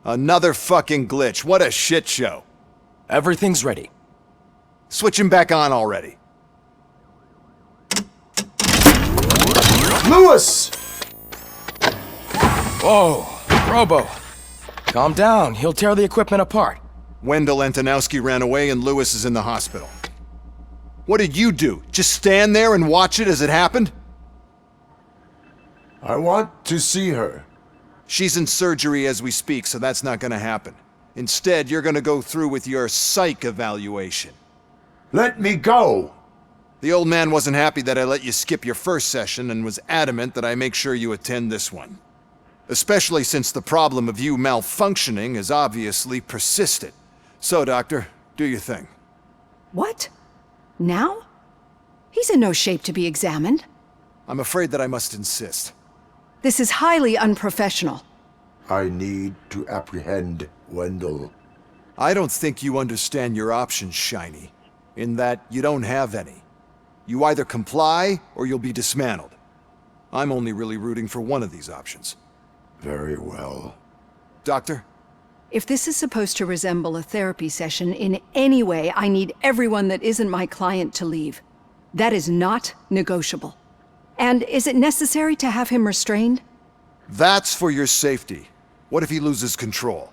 Another fucking glitch. What a shit show. Everything's ready. Switch him back on already. Lewis! Whoa, Robo. Calm down, he'll tear the equipment apart. Wendell Antonowski ran away and Lewis is in the hospital. What did you do? Just stand there and watch it as it happened? I want to see her. She's in surgery as we speak, so that's not gonna happen. Instead, you're gonna go through with your psych evaluation. Let me go! The old man wasn't happy that I let you skip your first session and was adamant that I make sure you attend this one. Especially since the problem of you malfunctioning has obviously persisted. So, Doctor, do your thing. What? Now? He's in no shape to be examined. I'm afraid that I must insist. This is highly unprofessional. I need to apprehend Wendell. I don't think you understand your options, Shiny, in that you don't have any. You either comply or you'll be dismantled. I'm only really rooting for one of these options. Very well. Doctor? If this is supposed to resemble a therapy session in any way, I need everyone that isn't my client to leave. That is not negotiable. And is it necessary to have him restrained? That's for your safety. What if he loses control?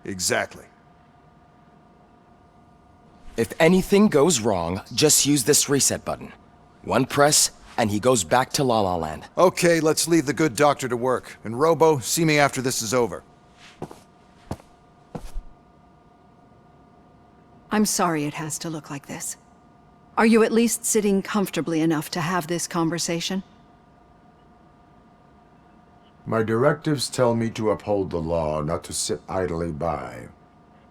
Exactly. If anything goes wrong, just use this reset button. One press, and he goes back to La La Land. Okay, let's leave the good doctor to work. And Robo, see me after this is over. I'm sorry it has to look like this. Are you at least sitting comfortably enough to have this conversation? My directives tell me to uphold the law, not to sit idly by.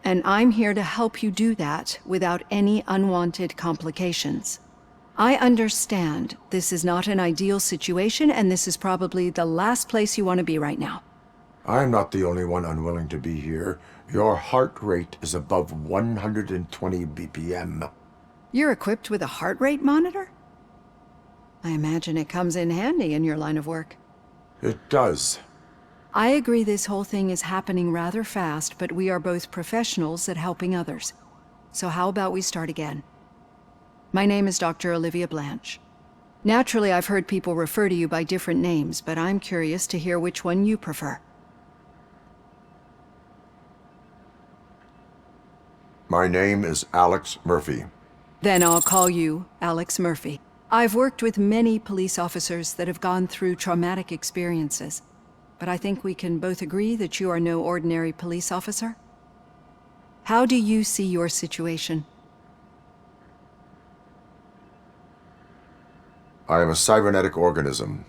And I'm here to help you do that without any unwanted complications. I understand this is not an ideal situation, and this is probably the last place you want to be right now. I'm not the only one unwilling to be here. Your heart rate is above 120 BPM. You're equipped with a heart rate monitor? I imagine it comes in handy in your line of work. It does. I agree this whole thing is happening rather fast, but we are both professionals at helping others. So how about we start again? My name is Dr. Olivia Blanche. Naturally, I've heard people refer to you by different names, but I'm curious to hear which one you prefer. My name is Alex Murphy. Then I'll call you Alex Murphy. I've worked with many police officers that have gone through traumatic experiences, but I think we can both agree that you are no ordinary police officer. How do you see your situation? I am a cybernetic organism,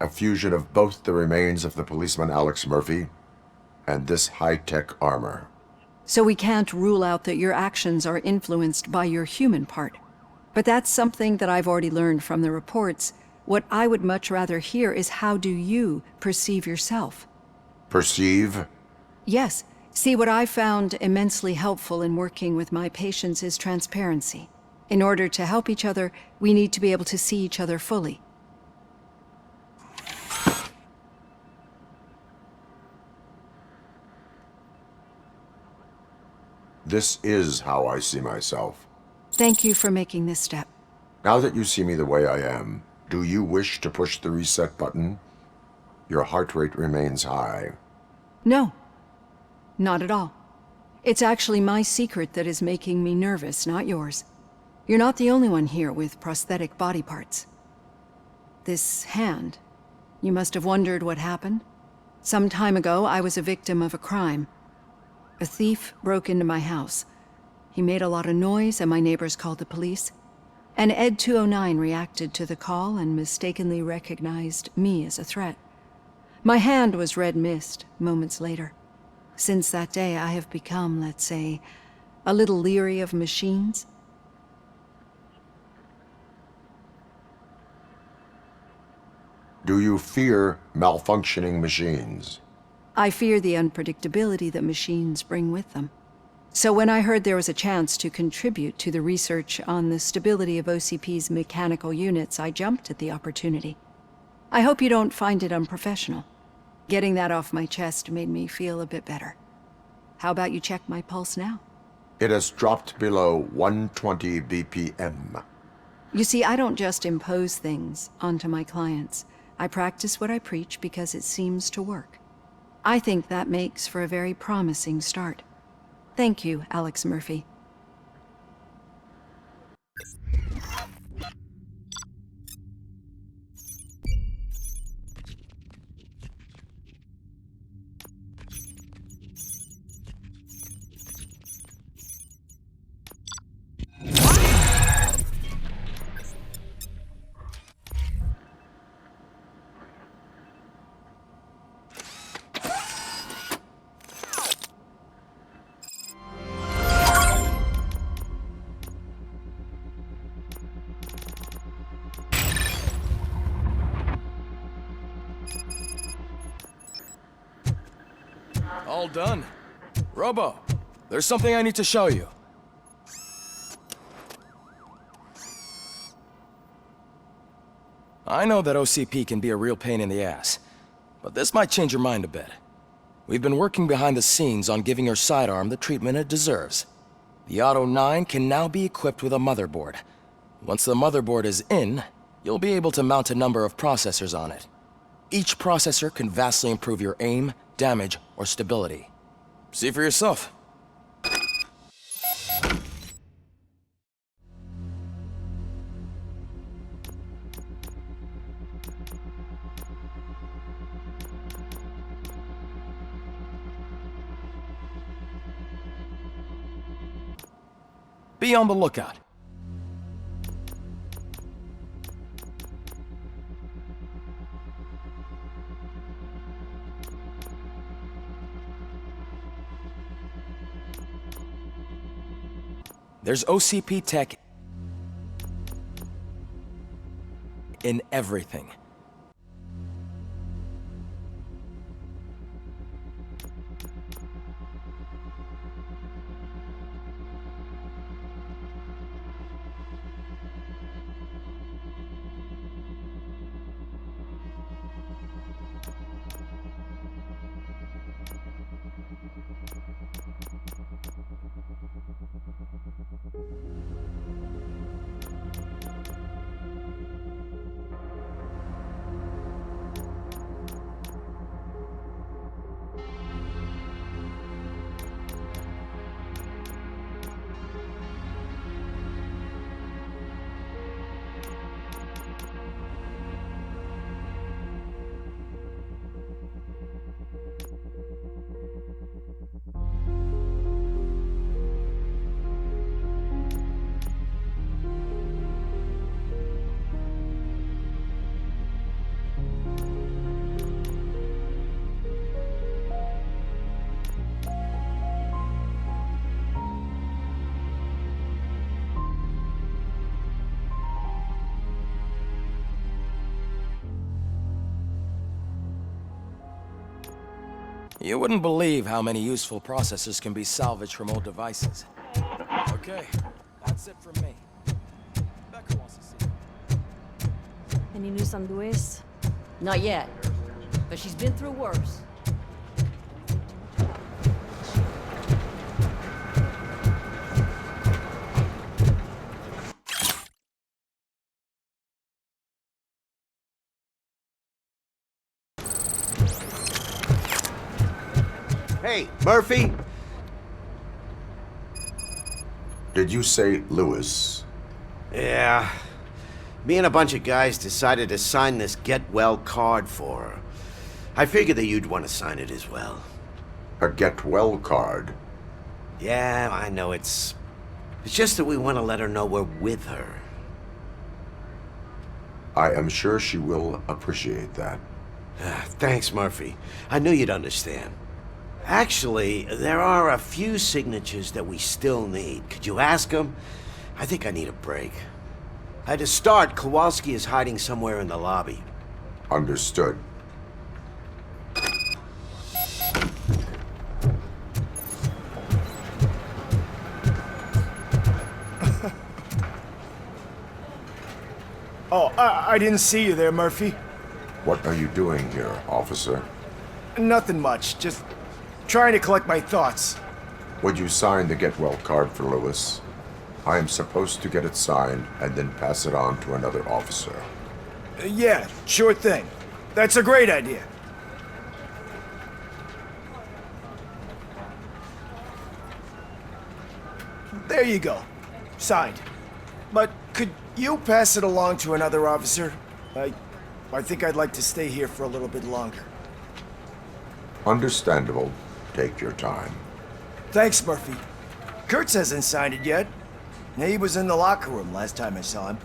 a fusion of both the remains of the policeman Alex Murphy and this high-tech armor. So we can't rule out that your actions are influenced by your human part. But that's something that I've already learned from the reports. What I would much rather hear is how do you perceive yourself? Perceive? Yes. See, what I found immensely helpful in working with my patients is transparency. In order to help each other, we need to be able to see each other fully. This is how I see myself. Thank you for making this step. Now that you see me the way I am, do you wish to push the reset button? Your heart rate remains high. No, not at all. It's actually my secret that is making me nervous, not yours. You're not the only one here with prosthetic body parts. This hand, you must have wondered what happened. Some time ago, I was a victim of a crime. A thief broke into my house. He made a lot of noise and my neighbors called the police. And Ed 209 reacted to the call and mistakenly recognized me as a threat. My hand was red mist moments later. Since that day, I have become, let's say, a little leery of machines. Do you fear malfunctioning machines? I fear the unpredictability that machines bring with them. So when I heard there was a chance to contribute to the research on the stability of OCP's mechanical units, I jumped at the opportunity. I hope you don't find it unprofessional. Getting that off my chest made me feel a bit better. How about you check my pulse now? It has dropped below 120 BPM. You see, I don't just impose things onto my clients. I practice what I preach because it seems to work. I think that makes for a very promising start. Thank you, Alex Murphy. All done. Robo, there's something I need to show you. I know that OCP can be a real pain in the ass, but this might change your mind a bit. We've been working behind the scenes on giving your sidearm the treatment it deserves. The Auto 9 can now be equipped with a motherboard. Once the motherboard is in, you'll be able to mount a number of processors on it. Each processor can vastly improve your aim, damage, or stability. See for yourself. Be on the lookout. There's OCP tech in everything. You wouldn't believe how many useful processors can be salvaged from old devices. Okay, that's it from me. Becker wants to see you. Any news on Luis? Not yet, but she's been through worse. Hey, Murphy? Did you say Lewis? Yeah. Me and a bunch of guys decided to sign this get well card for her. I figured that you'd want to sign it as well. A get well card? Yeah, I know it's just that we want to let her know we're with her. I am sure she will appreciate that. Thanks, Murphy. I knew you'd understand. Actually, there are a few signatures that we still need. Could you ask them? I think I need a break. To start, Kowalski is hiding somewhere in the lobby. Understood. Oh, I didn't see you there, Murphy. What are you doing here, officer? Nothing much. Just trying to collect my thoughts. Would you sign the get well card for Lewis? I am supposed to get it signed and then pass it on to another officer. Yeah, sure thing. That's a great idea. There you go. Signed. But could you pass it along to another officer? I think I'd like to stay here for a little bit longer. Understandable. Take your time. Thanks, Murphy. Kurtz hasn't signed it yet. He was in the locker room last time I saw him.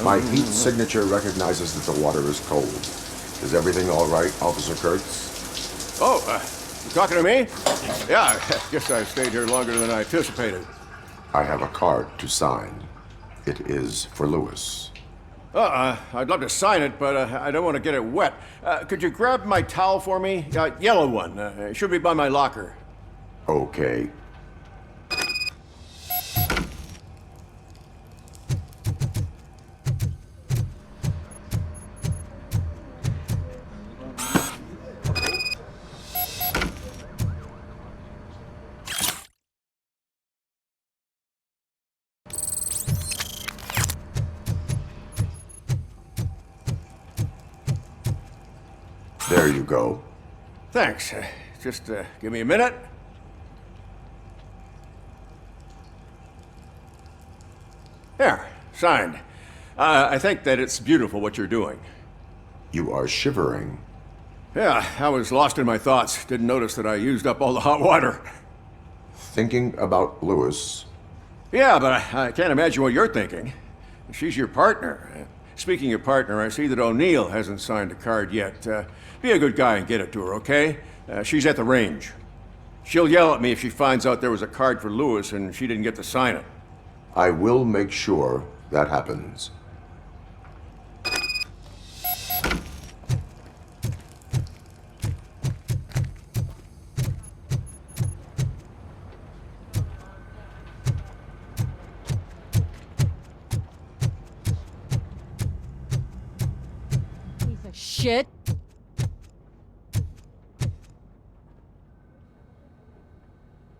My heat signature recognizes that the water is cold. Is everything all right, Officer Kurtz? Oh, you talking to me? Yeah, I guess I stayed here longer than I anticipated. I have a card to sign. It is for Lewis. I'd love to sign it, but I don't want to get it wet. Could you grab my towel for me? Yellow one. It should be by my locker. Okay. There you go. Thanks. Just give me a minute. There, signed. I think that it's beautiful what you're doing. You are shivering. Yeah, I was lost in my thoughts. Didn't notice that I used up all the hot water. Thinking about Lewis. Yeah, but I can't imagine what you're thinking. She's your partner. Speaking of partner, I see that O'Neill hasn't signed a card yet. Be a good guy and get it to her, okay? She's at the range. She'll yell at me if she finds out there was a card for Lewis and she didn't get to sign it. I will make sure that happens. Piece of shit.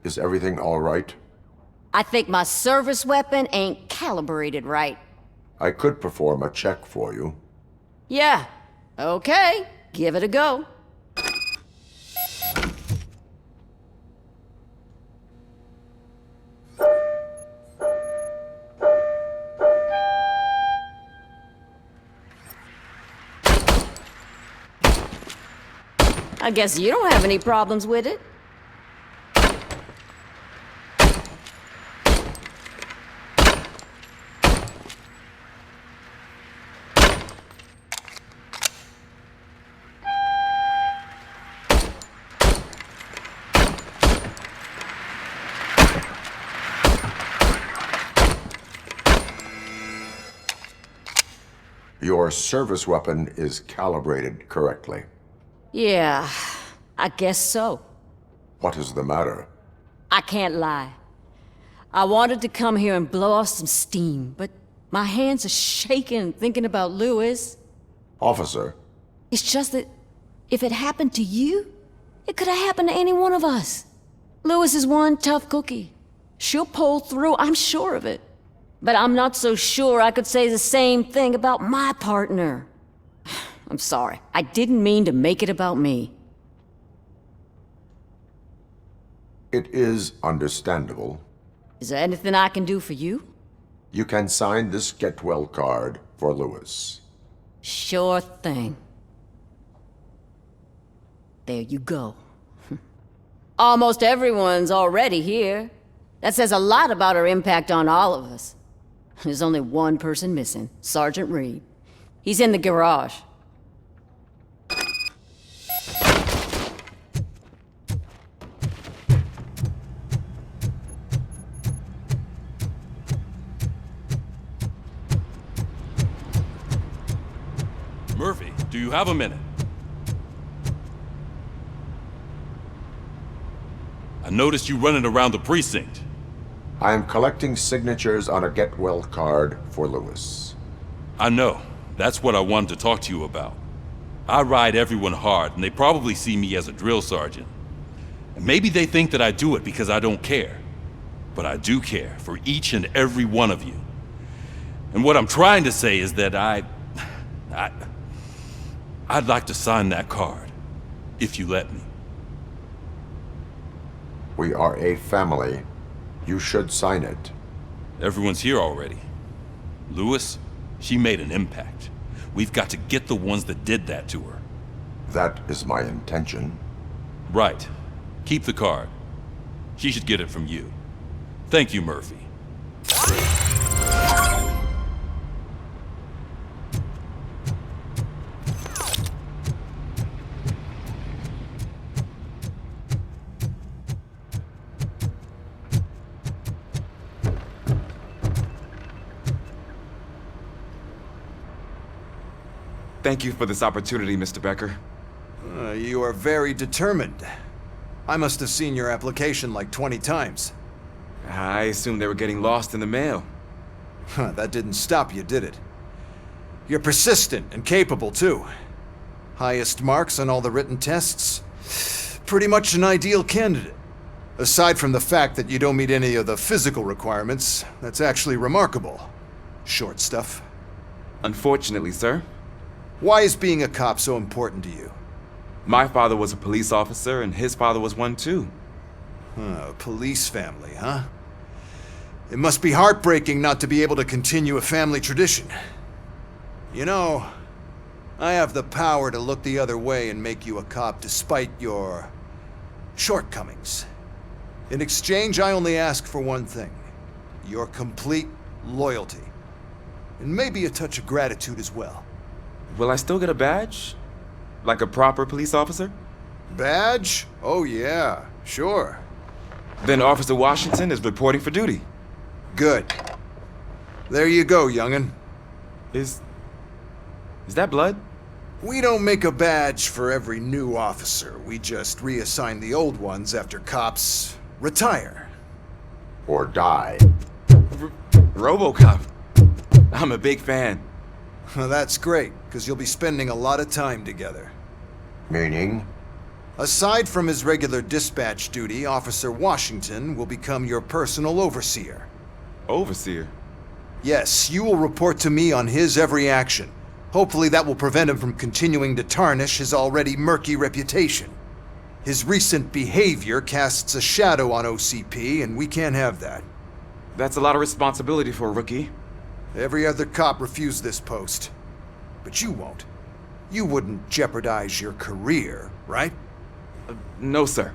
Is everything all right? I think my service weapon ain't calibrated right. I could perform a check for you. Yeah. Okay. Give it a go. I guess you don't have any problems with it. Your service weapon is calibrated correctly. Yeah, I guess so. What is the matter? I can't lie. I wanted to come here and blow off some steam, but my hands are shaking thinking about Lewis. Officer, It's just that if it happened to you, it could have happened to any one of us. Lewis is one tough cookie. She'll pull through, I'm sure of it. But I'm not so sure I could say the same thing about my partner. I'm sorry. I didn't mean to make it about me. it is understandable. Is there anything I can do for you? You can sign this get well card for Lewis. Sure thing. There you go. Almost everyone's already here. That says a lot about her impact on all of us. There's only one person missing, Sergeant Reed. He's in the garage. Murphy, do you have a minute? noticed you running around the precinct. I am collecting signatures on a get well card for Lewis. I know. That's what I wanted to talk to you about. I ride everyone hard, and they probably see me as a drill sergeant. And maybe they think that I do it because I don't care. But I do care for each and every one of you. And what I'm trying to say is that I'd like to sign that card, if you let me. We are a family. You should sign it. Everyone's here already. Lewis, she made an impact. We've got to get the ones that did that to her. That is my intention. Right. Keep the card. She should get it from you. Thank you, Murphy. Thank you for this opportunity, Mr. Becker. You are very determined. I must have seen your application like 20 times. I assumed they were getting lost in the mail. That didn't stop you, did it? You're persistent and capable, too. Highest marks on all the written tests. Pretty much an ideal candidate. Aside from the fact that you don't meet any of the physical requirements, that's actually remarkable. Short stuff. Unfortunately, sir. Why is being a cop so important to you? My father was a police officer, and his father was one too. A police family, huh? It must be heartbreaking not to be able to continue a family tradition. You know, I have the power to look the other way and make you a cop despite your shortcomings. In exchange, I only ask for one thing. Your complete loyalty. And maybe a touch of gratitude as well. Will I still get a badge? Like a proper police officer? Badge? Oh yeah, sure. Then Officer Washington is reporting for duty. Good. There you go, young'un. Is that blood? We don't make a badge for every new officer. We just reassign the old ones after cops retire. Or die. Robocop. I'm a big fan. That's great, because you'll be spending a lot of time together. Meaning? Aside from his regular dispatch duty, Officer Washington will become your personal overseer. Overseer? Yes, you will report to me on his every action. Hopefully that will prevent him from continuing to tarnish his already murky reputation. His recent behavior casts a shadow on OCP, and we can't have that. That's a lot of responsibility for a rookie. Every other cop refused this post. But you won't. You wouldn't jeopardize your career, right? No, sir.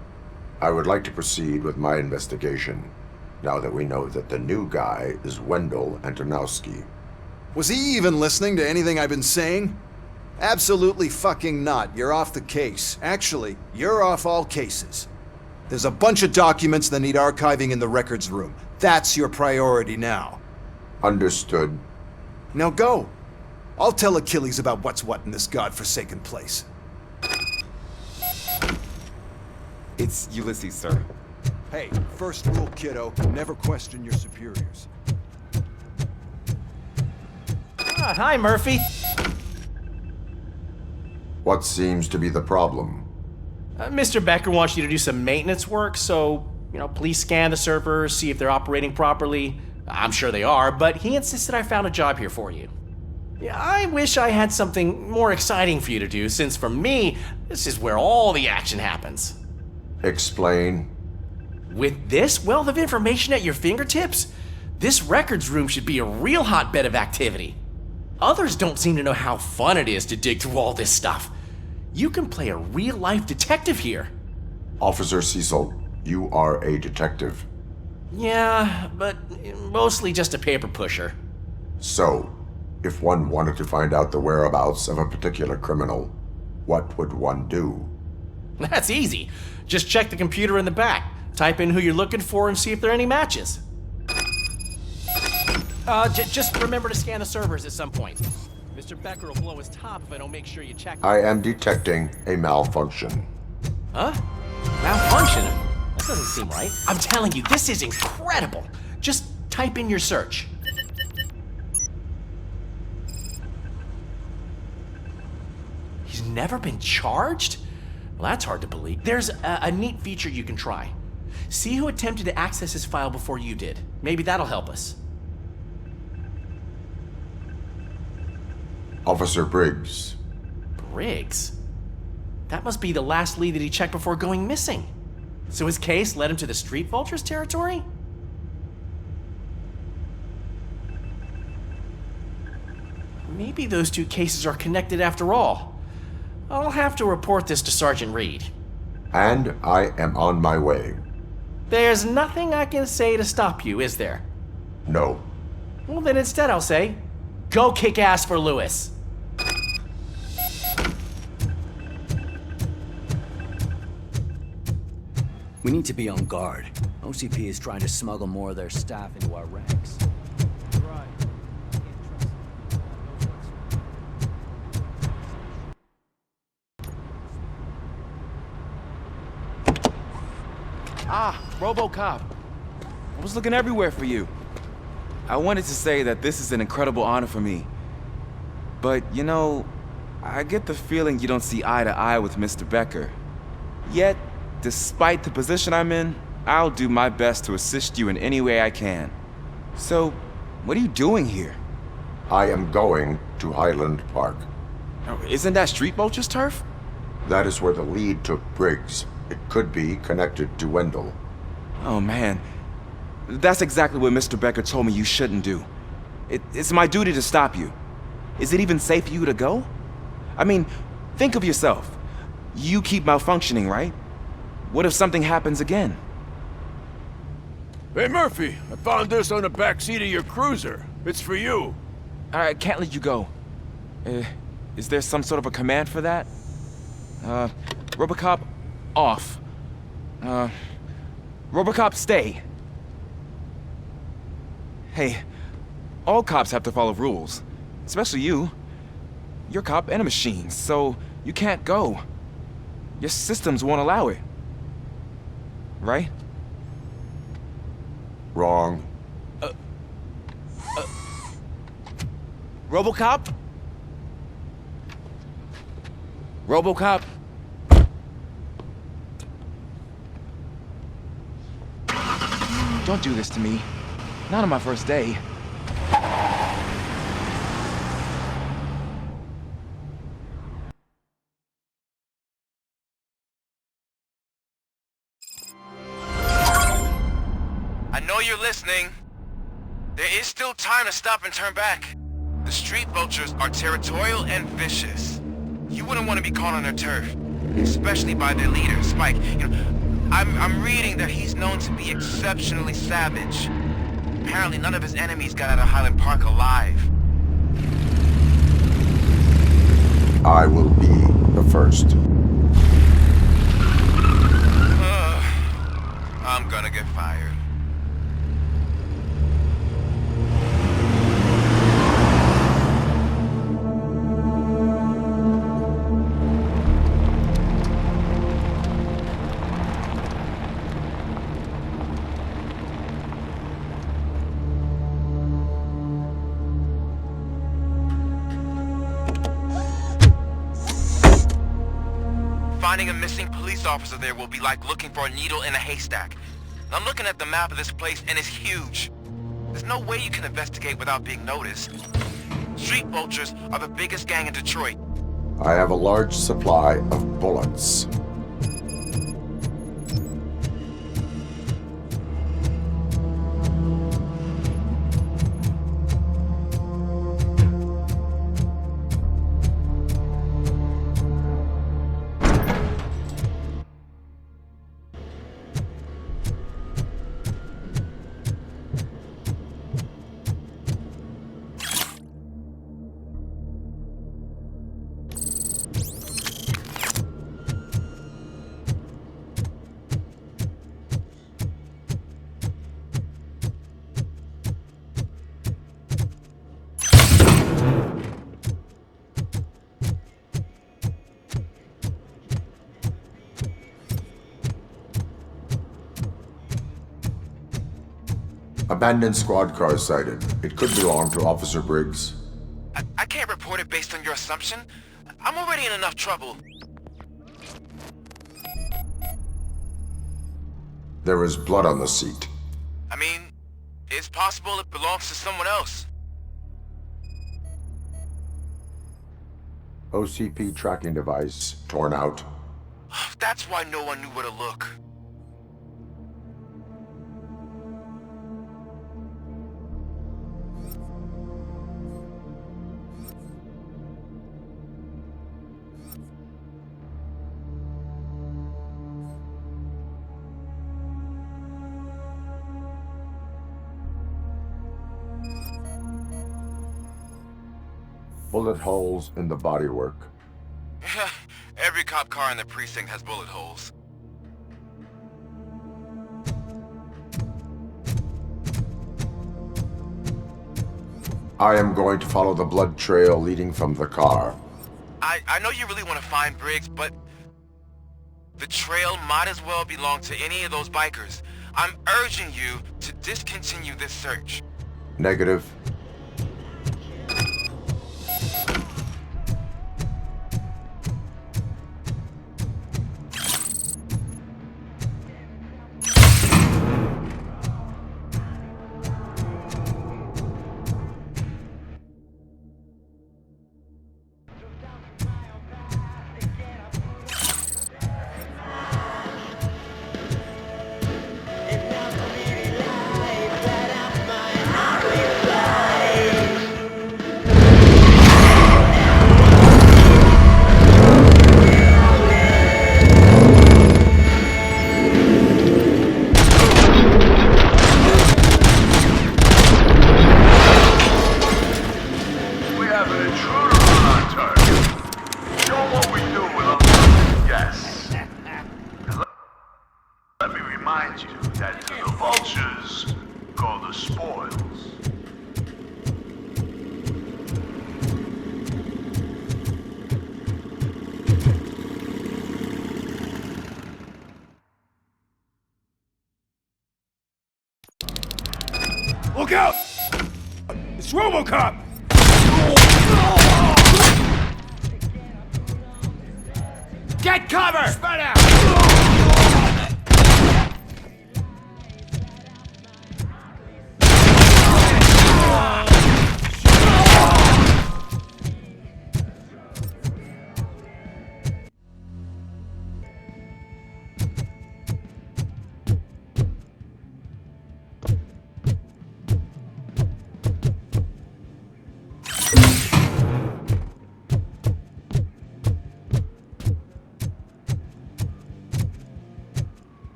I would like to proceed with my investigation, now that we know that the new guy is Wendell Antonowski. Was he even listening to anything I've been saying? Absolutely fucking not. You're off the case. Actually, you're off all cases. There's a bunch of documents that need archiving in the records room. That's your priority now. Understood. Now go. I'll tell Achilles about what's what in this godforsaken place. It's Ulysses, sir. Hey, first rule, kiddo, never question your superiors. Hi, Murphy. What seems to be the problem? Mr. Becker wants you to do some maintenance work, so, please scan the servers, see if they're operating properly. I'm sure they are, but he insisted I found a job here for you. Yeah, I wish I had something more exciting for you to do, since for me, this is where all the action happens. Explain. With this wealth of information at your fingertips, this records room should be a real hotbed of activity. Others don't seem to know how fun it is to dig through all this stuff. You can play a real-life detective here. Officer Cecil, you are a detective. Yeah, but mostly just a paper pusher. So, if one wanted to find out the whereabouts of a particular criminal, what would one do? That's easy. Just check the computer in the back, type in who you're looking for, and see if there are any matches. Just remember to scan the servers at some point. Mr. Becker will blow his top if I don't make sure you check. I am detecting a malfunction. Huh? Malfunction? That's doesn't seem right. I'm telling you, this is incredible. Just type in your search. He's never been charged? Well, that's hard to believe. There's a neat feature you can try. See who attempted to access his file before you did. Maybe that'll help us. Officer Briggs. Briggs? That must be the last lead that he checked before going missing. So his case led him to the Street Vultures territory? Maybe those two cases are connected after all. I'll have to report this to Sergeant Reed. And I am on my way. There's nothing I can say to stop you, is there? No. Well, then instead I'll say, go kick ass for Lewis. We need to be on guard. OCP is trying to smuggle more of their staff into our ranks. Ah, Robocop. I was looking everywhere for you. I wanted to say that this is an incredible honor for me. But, you know, I get the feeling you don't see eye to eye with Mr. Becker. Yet, despite the position I'm in, I'll do my best to assist you in any way I can. So, what are you doing here? I am going to Highland Park. Oh, isn't that Street Vulture's turf? That is where the lead took Briggs. It could be connected to Wendell. Oh, man. That's exactly what Mr. Becker told me you shouldn't do. It's my duty to stop you. Is it even safe for you to go? I mean, think of yourself. You keep malfunctioning, right? What if something happens again? Hey, Murphy, I found this on the back seat of your cruiser. It's for you. I can't let you go. Is there some sort of a command for that? Robocop, off. Robocop, stay. Hey, all cops have to follow rules. Especially you. You're a cop and a machine, so you can't go. Your systems won't allow it. Right? Wrong. Robocop? Robocop? Don't do this to me. Not on my first day. I know you're listening. There is still time to stop and turn back. The Street Vultures are territorial and vicious. You wouldn't want to be caught on their turf, especially by their leader, Spike. You know, I'm reading that he's known to be exceptionally savage. Apparently none of his enemies got out of Highland Park alive. I will be the first. I'm gonna get fired. Finding a missing police officer there will be like looking for a needle in a haystack. I'm looking at the map of this place and it's huge. There's no way you can investigate without being noticed. Street Vultures are the biggest gang in Detroit. I have a large supply of bullets. Abandoned squad car sighted. It could belong to Officer Briggs. I can't report it based on your assumption. I'm already in enough trouble. There is blood on the seat. I mean, it's possible it belongs to someone else. OCP tracking device torn out. That's why no one knew where to look. Bullet holes in the bodywork. Every cop car in the precinct has bullet holes. I am going to follow the blood trail leading from the car. I know you really want to find Briggs, but the trail might as well belong to any of those bikers. I'm urging you to discontinue this search. Negative. Look out! It's Robocop! Get cover! Spread out!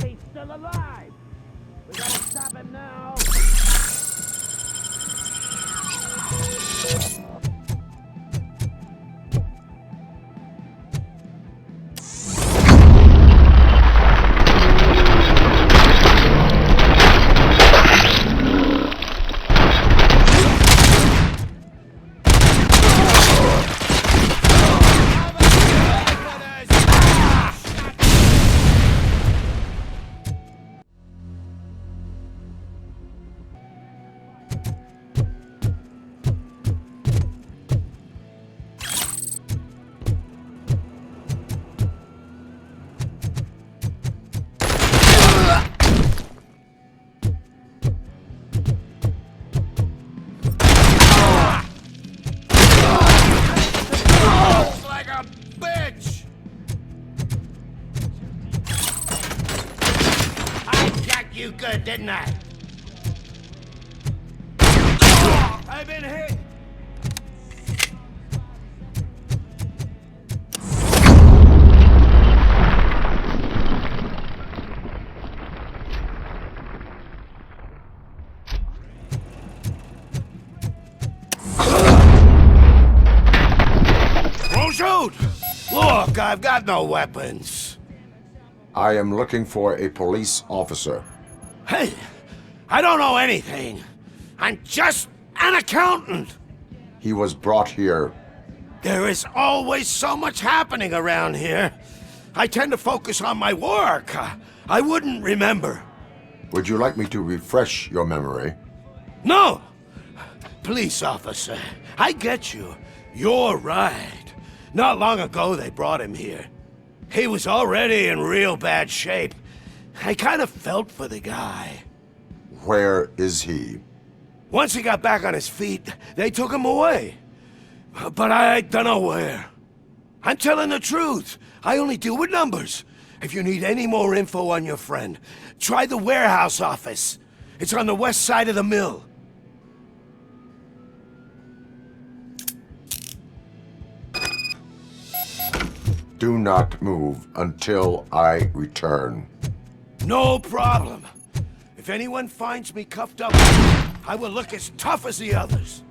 He's still alive! We gotta stop him now! You good, didn't I? I've been hit! Don't shoot! Look, I've got no weapons. I am looking for a police officer. Hey, I don't know anything. I'm just an accountant. He was brought here. There is always so much happening around here. I tend to focus on my work. I wouldn't remember. Would you like me to refresh your memory? No! Police officer, I get you. You're right. Not long ago they brought him here. He was already in real bad shape. I kind of felt for the guy. Where is he? Once he got back on his feet, they took him away. But I don't know where. I'm telling the truth. I only deal with numbers. If you need any more info on your friend, try the warehouse office. It's on the west side of the mill. Do not move until I return. No problem. If anyone finds me cuffed up, I will look as tough as the others.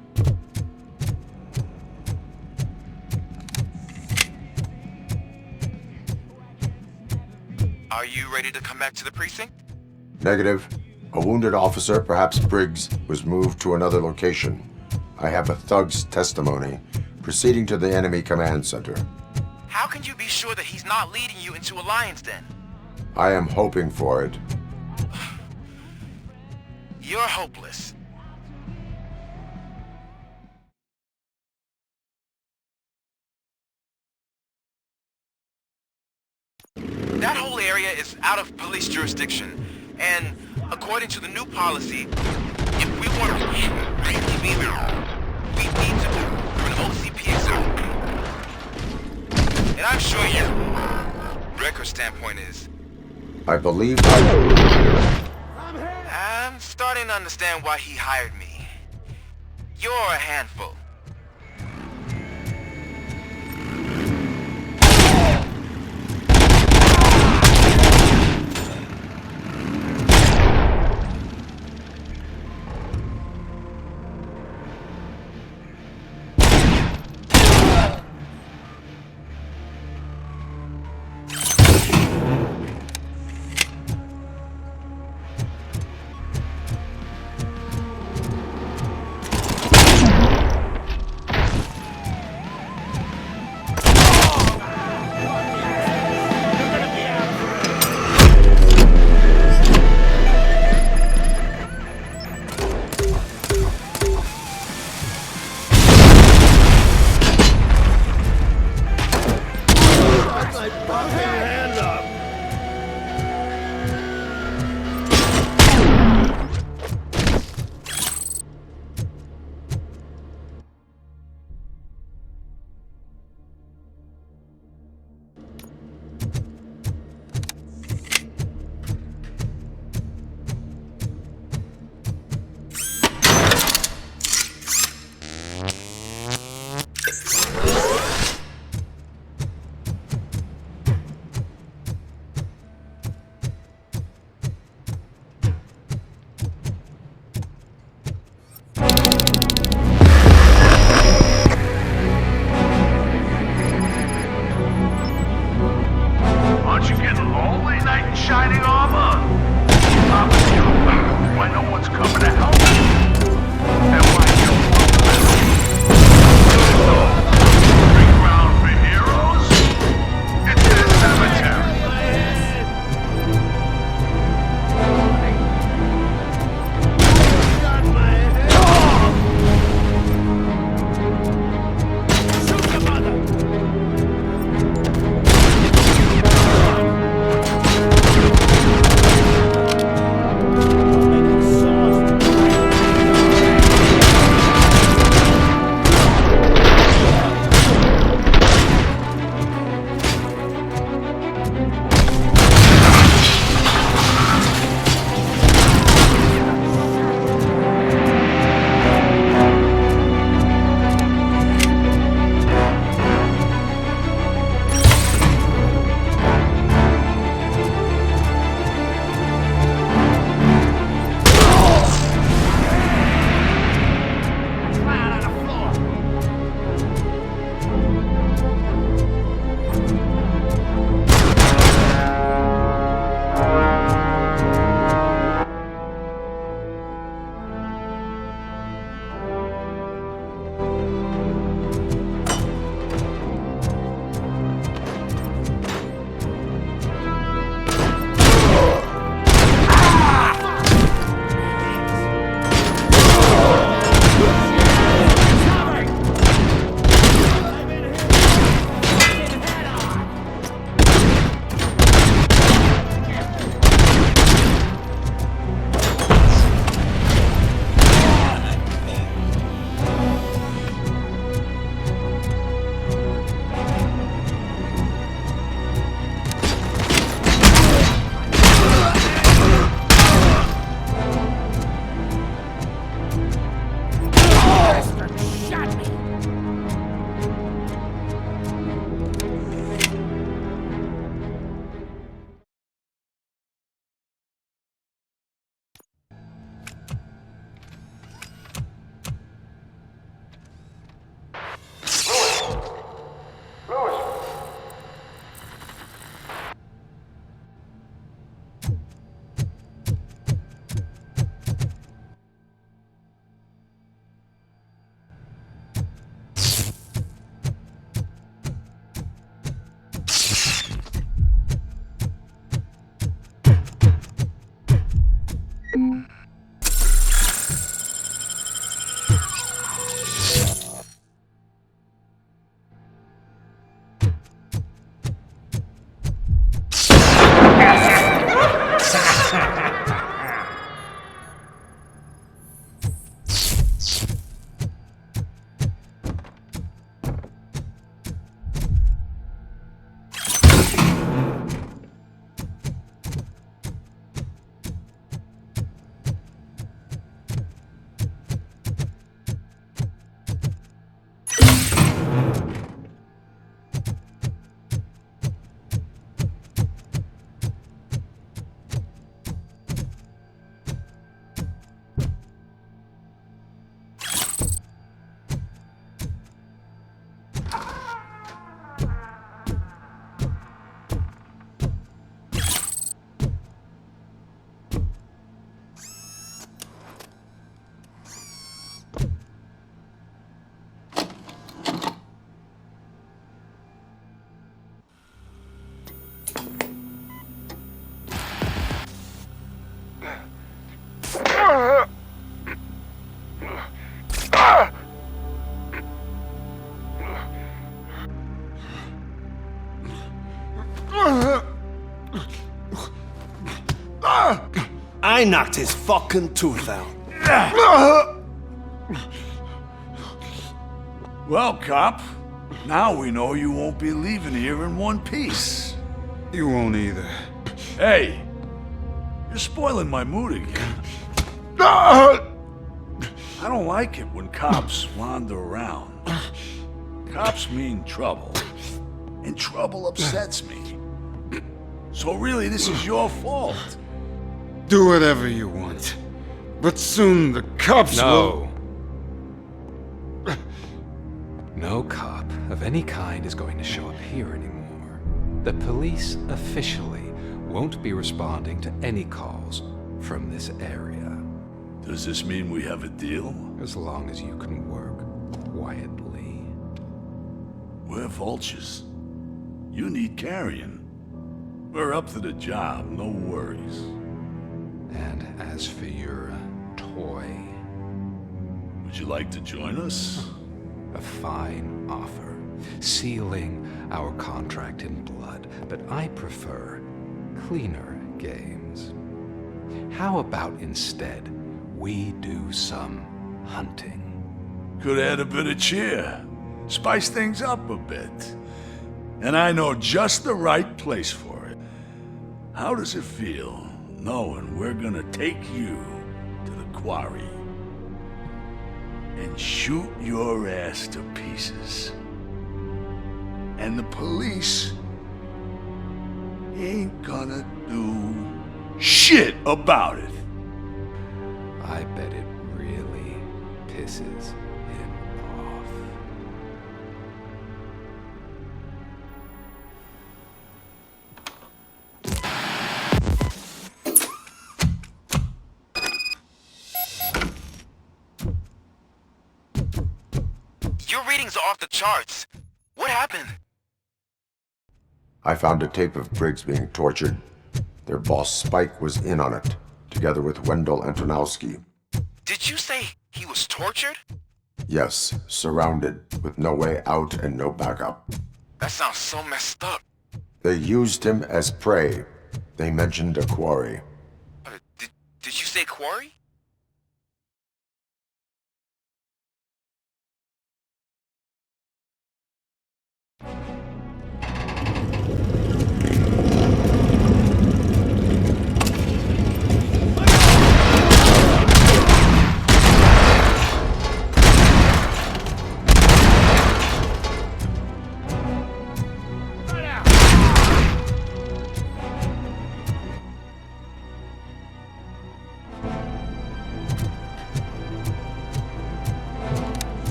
Are you ready to come back to the precinct? Negative. A wounded officer, perhaps Briggs, was moved to another location. I have a thug's testimony, proceeding to the enemy command center. How can you be sure that he's not leading you into a lion's den? I am hoping for it. You're hopeless. That whole area is out of police jurisdiction, and according to the new policy, if we want to really be there, we need to do an OCP exam. And I'm sure your record standpoint is... I believe I'm starting to understand why he hired me. You're a handful. I knocked his fucking tooth out. Well, cop, now we know you won't be leaving here in one piece. You won't either. Hey, you're spoiling my mood again. I don't like it when cops wander around. Cops mean trouble, and trouble upsets me. So really, this is your fault. Do whatever you want. But soon the cops will... No cop of any kind is going to show up here anymore. The police officially won't be responding to any calls from this area. Does this mean we have a deal? As long as you can work quietly. We're vultures. You need carrying. We're up to the job, no worries. And as for your toy... Would you like to join us? A fine offer, sealing our contract in blood, but I prefer cleaner games. How about instead we do some hunting? Could add a bit of cheer, spice things up a bit. And I know just the right place for it. How does it feel knowing we're gonna take you to the quarry and shoot your ass to pieces? And the police ain't gonna do shit about it. I bet it really pisses him off. Your readings are off the charts. What happened? I found a tape of Briggs being tortured. Their boss Spike was in on it, together with Wendell Antonowski. Did you say he was tortured? Yes, surrounded, with no way out and no backup. That sounds so messed up. They used him as prey. They mentioned a quarry. Did you say quarry?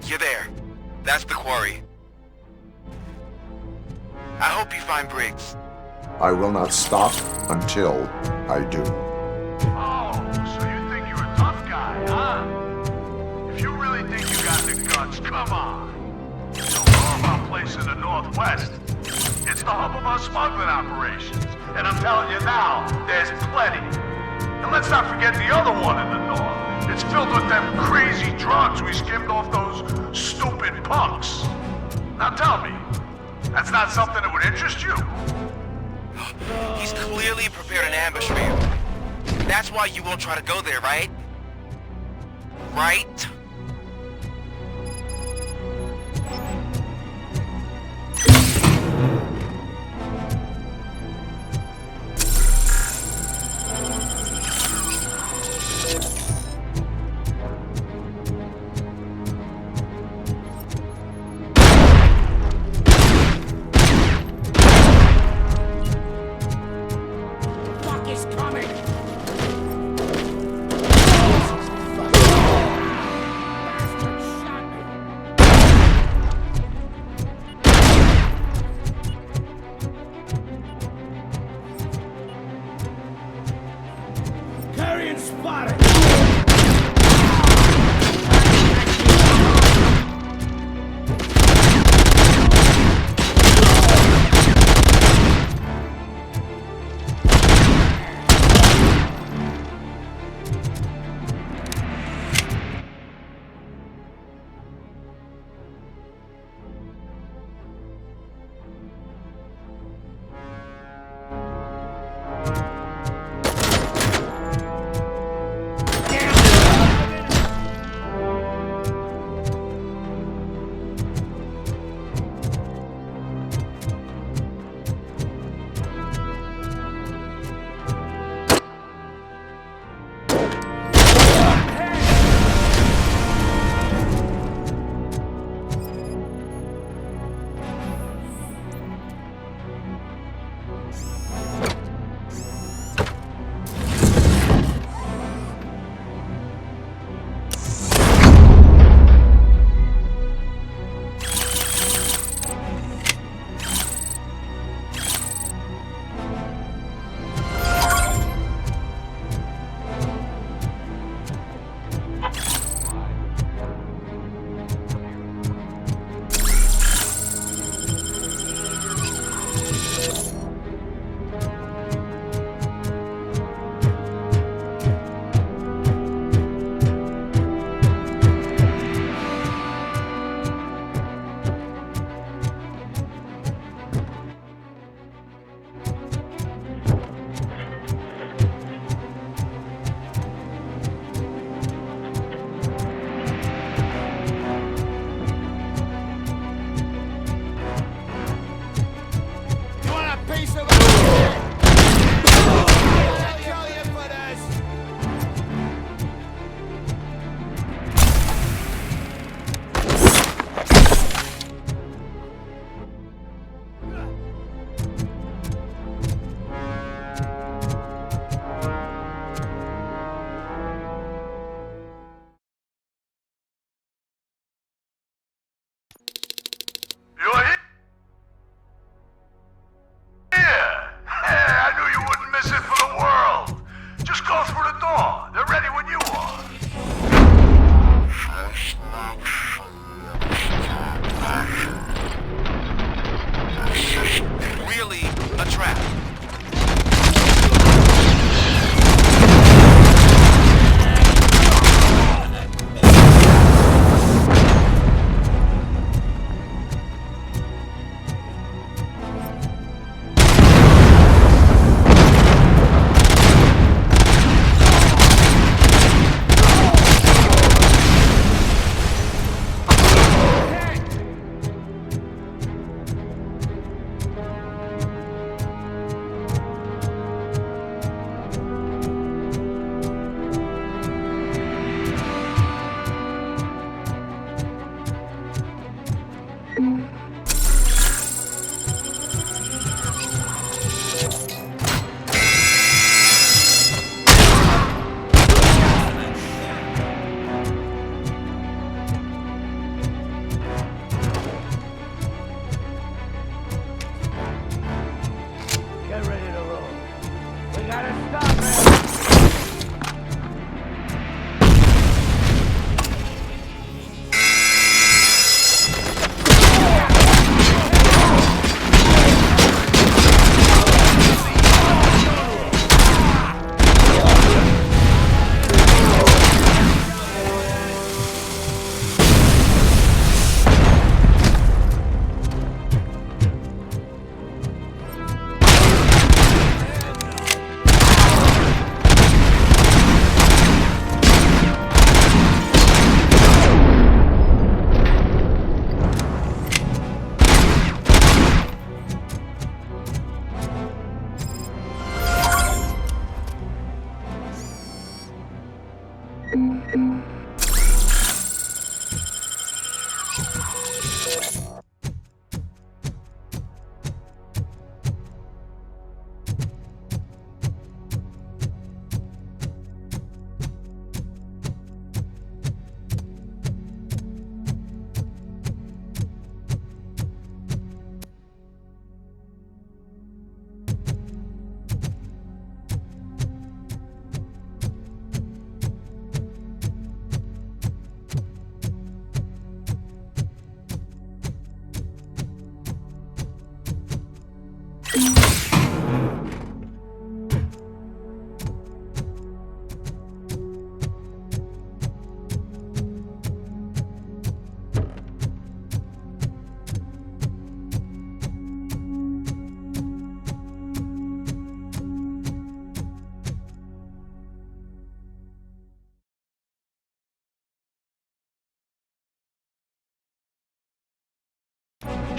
You're there. That's the quarry. I hope you find Briggs. I will not stop until I do. Oh, so you think you're a tough guy, huh? If you really think you got the guts, come on. You know about place in the Northwest. It's the hub of our smuggling operations. And I'm telling you now, there's plenty. And let's not forget the other one in the north. It's filled with them crazy drugs we skimmed off those stupid punks. Now tell me, that's not something that would interest you? He's clearly prepared an ambush for you. That's why you won't try to go there, right? Right?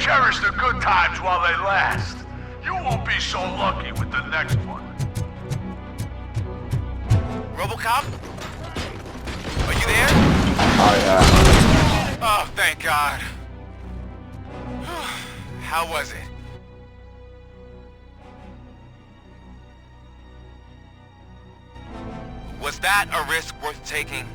Cherish the good times while they last. You won't be so lucky with the next one. Robocop? Are you there? Oh, thank God. How was it? Was that a risk worth taking?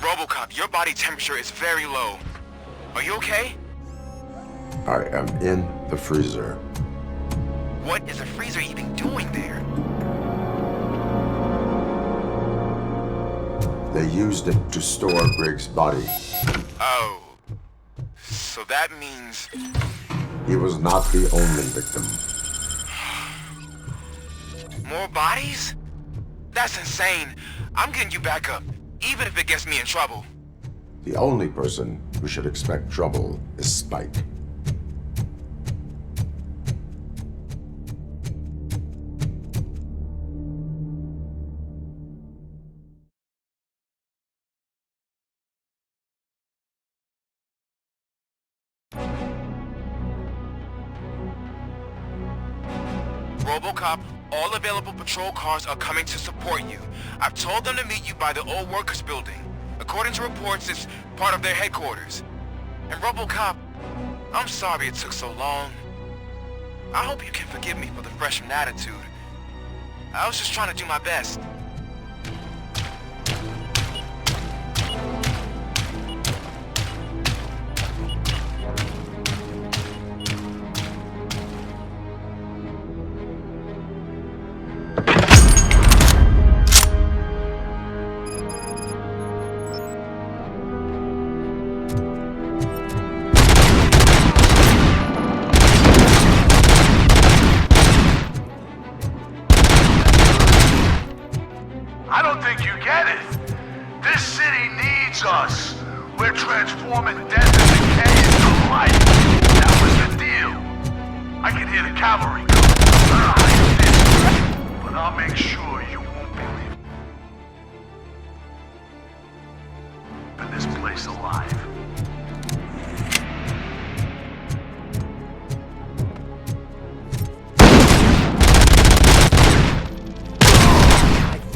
Robocop, your body temperature is very low. Are you okay? I am in the freezer. What is a freezer even doing there? They used it to store Briggs' body. Oh. So that means... He was not the only victim. More bodies? That's insane. I'm getting you back up, even if it gets me in trouble. The only person who should expect trouble is Spike. Robocop, all available patrol cars are coming to support you. I've told them to meet you by the old workers building. According to reports, it's part of their headquarters. And Robocop, I'm sorry it took so long. I hope you can forgive me for the freshman attitude. I was just trying to do my best. I don't think you get it. This city needs us. We're transforming death and decay into life. That was the deal. I can hear the cavalry coming. But I'll make sure you won't be leaving this place alive.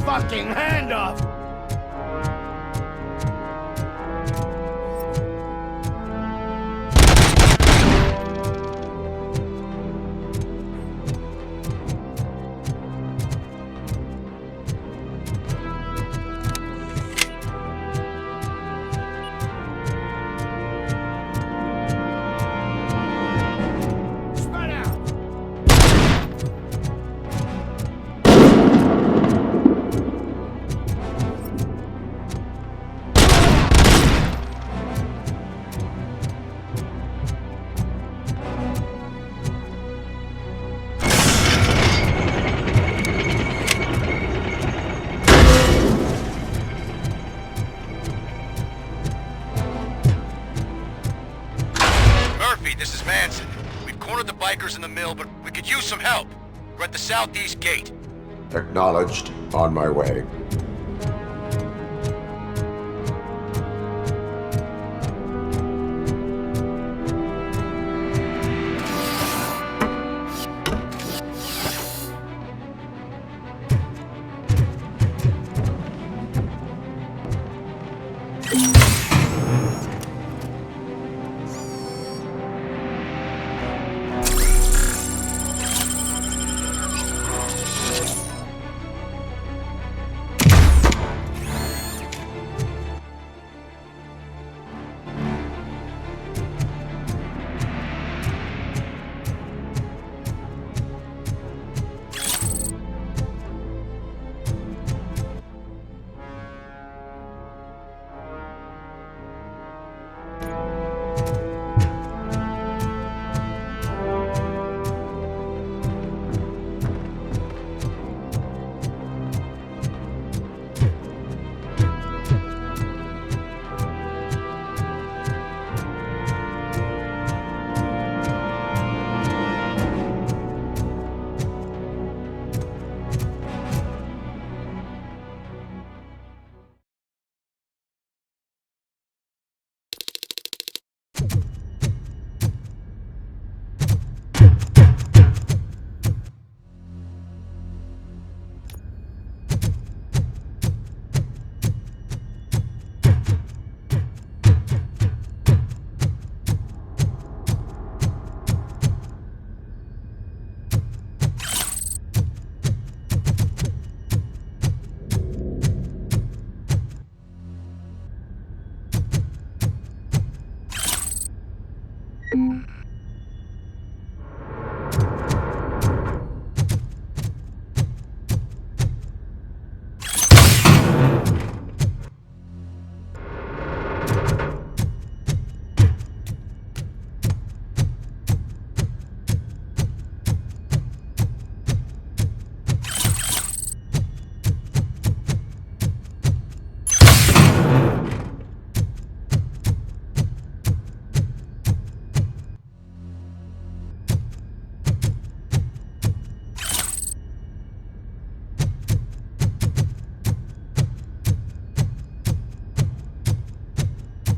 Fucking hand up! this is Manson. We've cornered the bikers in the mill, but we could use some help. We're at the southeast gate. Acknowledged. On my way.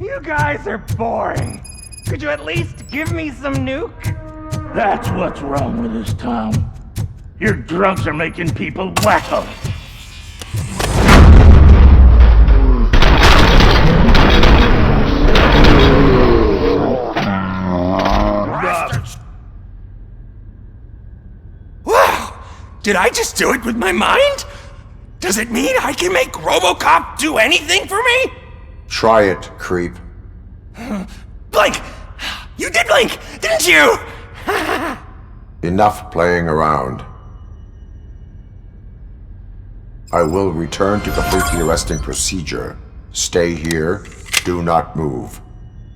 You guys are boring. Could you at least give me some nuke? That's what's wrong with this town. Your drugs are making people wacko. Wow! Did I just do it with my mind? Does it mean I can make Robocop do anything for me? Try it, creep. Blink! You did blink, didn't you? Enough playing around. I will return to complete the arresting procedure. Stay here. Do not move.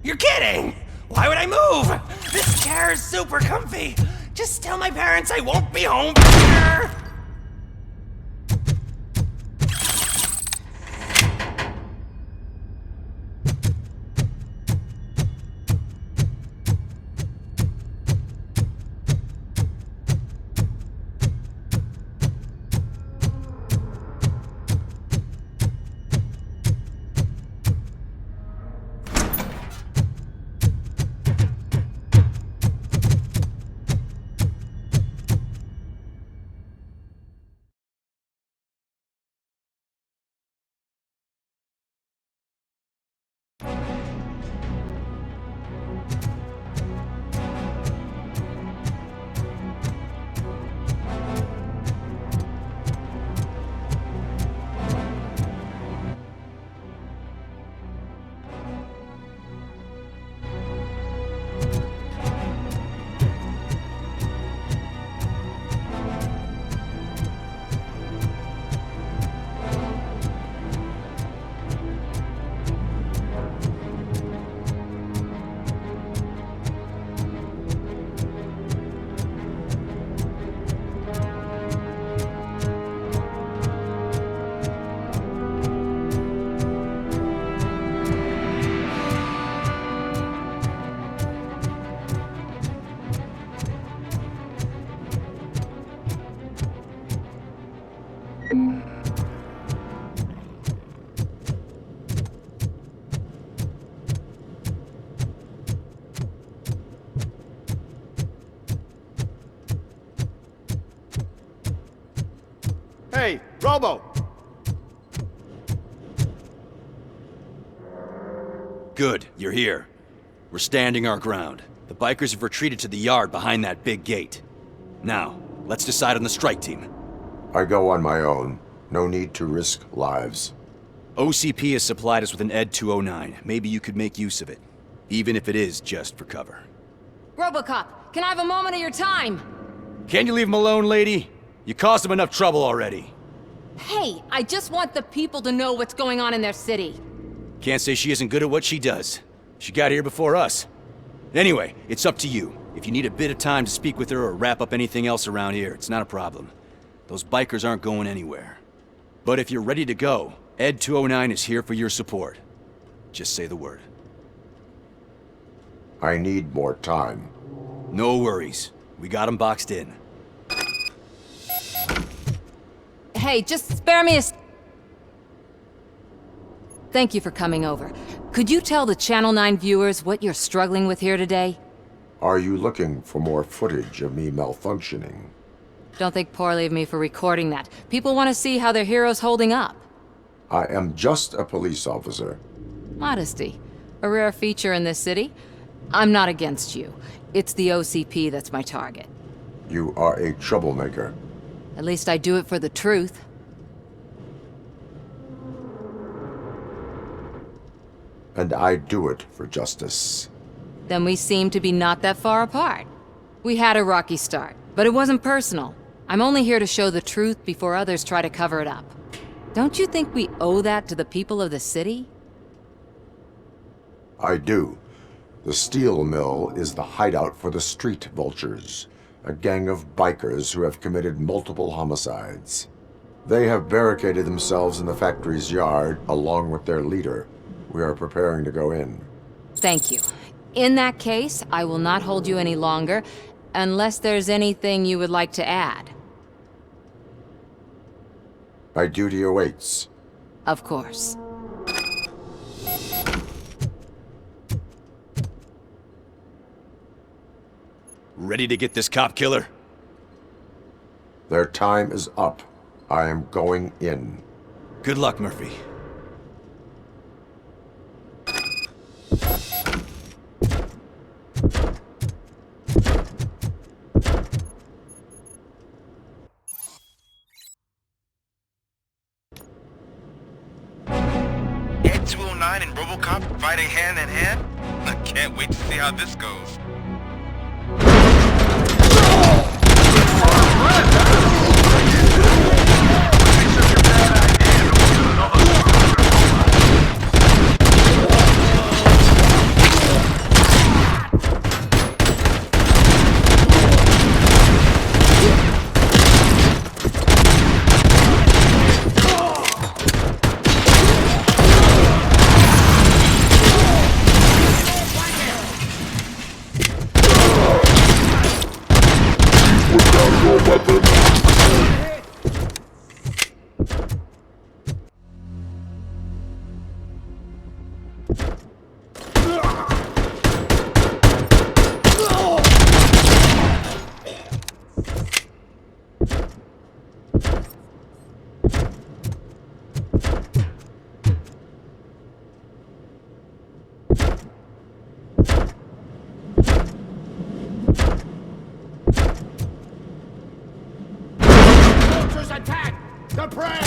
You're kidding! Why would I move? This chair is super comfy. Just tell my parents I won't be home for dinner. Hey, Robo! Good, you're here. We're standing our ground. The bikers have retreated to the yard behind that big gate. Now, let's decide on the strike team. I go on my own. No need to risk lives. OCP has supplied us with an ED 209. Maybe you could make use of it, even if it is just for cover. Robocop, can I have a moment of your time? Can't you leave him alone, lady? You caused him enough trouble already. Hey, I just want the people to know what's going on in their city. Can't say she isn't good at what she does. She got here before us. Anyway, it's up to you. If you need a bit of time to speak with her or wrap up anything else around here, it's not a problem. Those bikers aren't going anywhere. But if you're ready to go, ED 209 is here for your support. Just say the word. I need more time. No worries. We got him boxed in. Hey, just spare me a... Thank you for coming over. Could you tell the Channel 9 viewers what you're struggling with here today? Are you looking for more footage of me malfunctioning? Don't think poorly of me for recording that. People want to see how their hero's holding up. I am just a police officer. Modesty. A rare feature in this city. I'm not against you. It's the OCP that's my target. You are a troublemaker. At least I do it for the truth. And I do it for justice. Then we seem to be not that far apart. We had a rocky start, but it wasn't personal. I'm only here to show the truth before others try to cover it up. Don't you think we owe that to the people of the city? I do. The steel mill is the hideout for the street vultures, a gang of bikers who have committed multiple homicides. They have barricaded themselves in the factory's yard along with their leader. We are preparing to go in. Thank you. In that case, I will not hold you any longer, unless there's anything you would like to add. My duty awaits. Of course. Ready to get this cop killer? Their time is up. I am going in. Good luck, Murphy. Ed 209 and Robocop fighting hand in hand? I can't wait to see how this goes. Attack! The prey!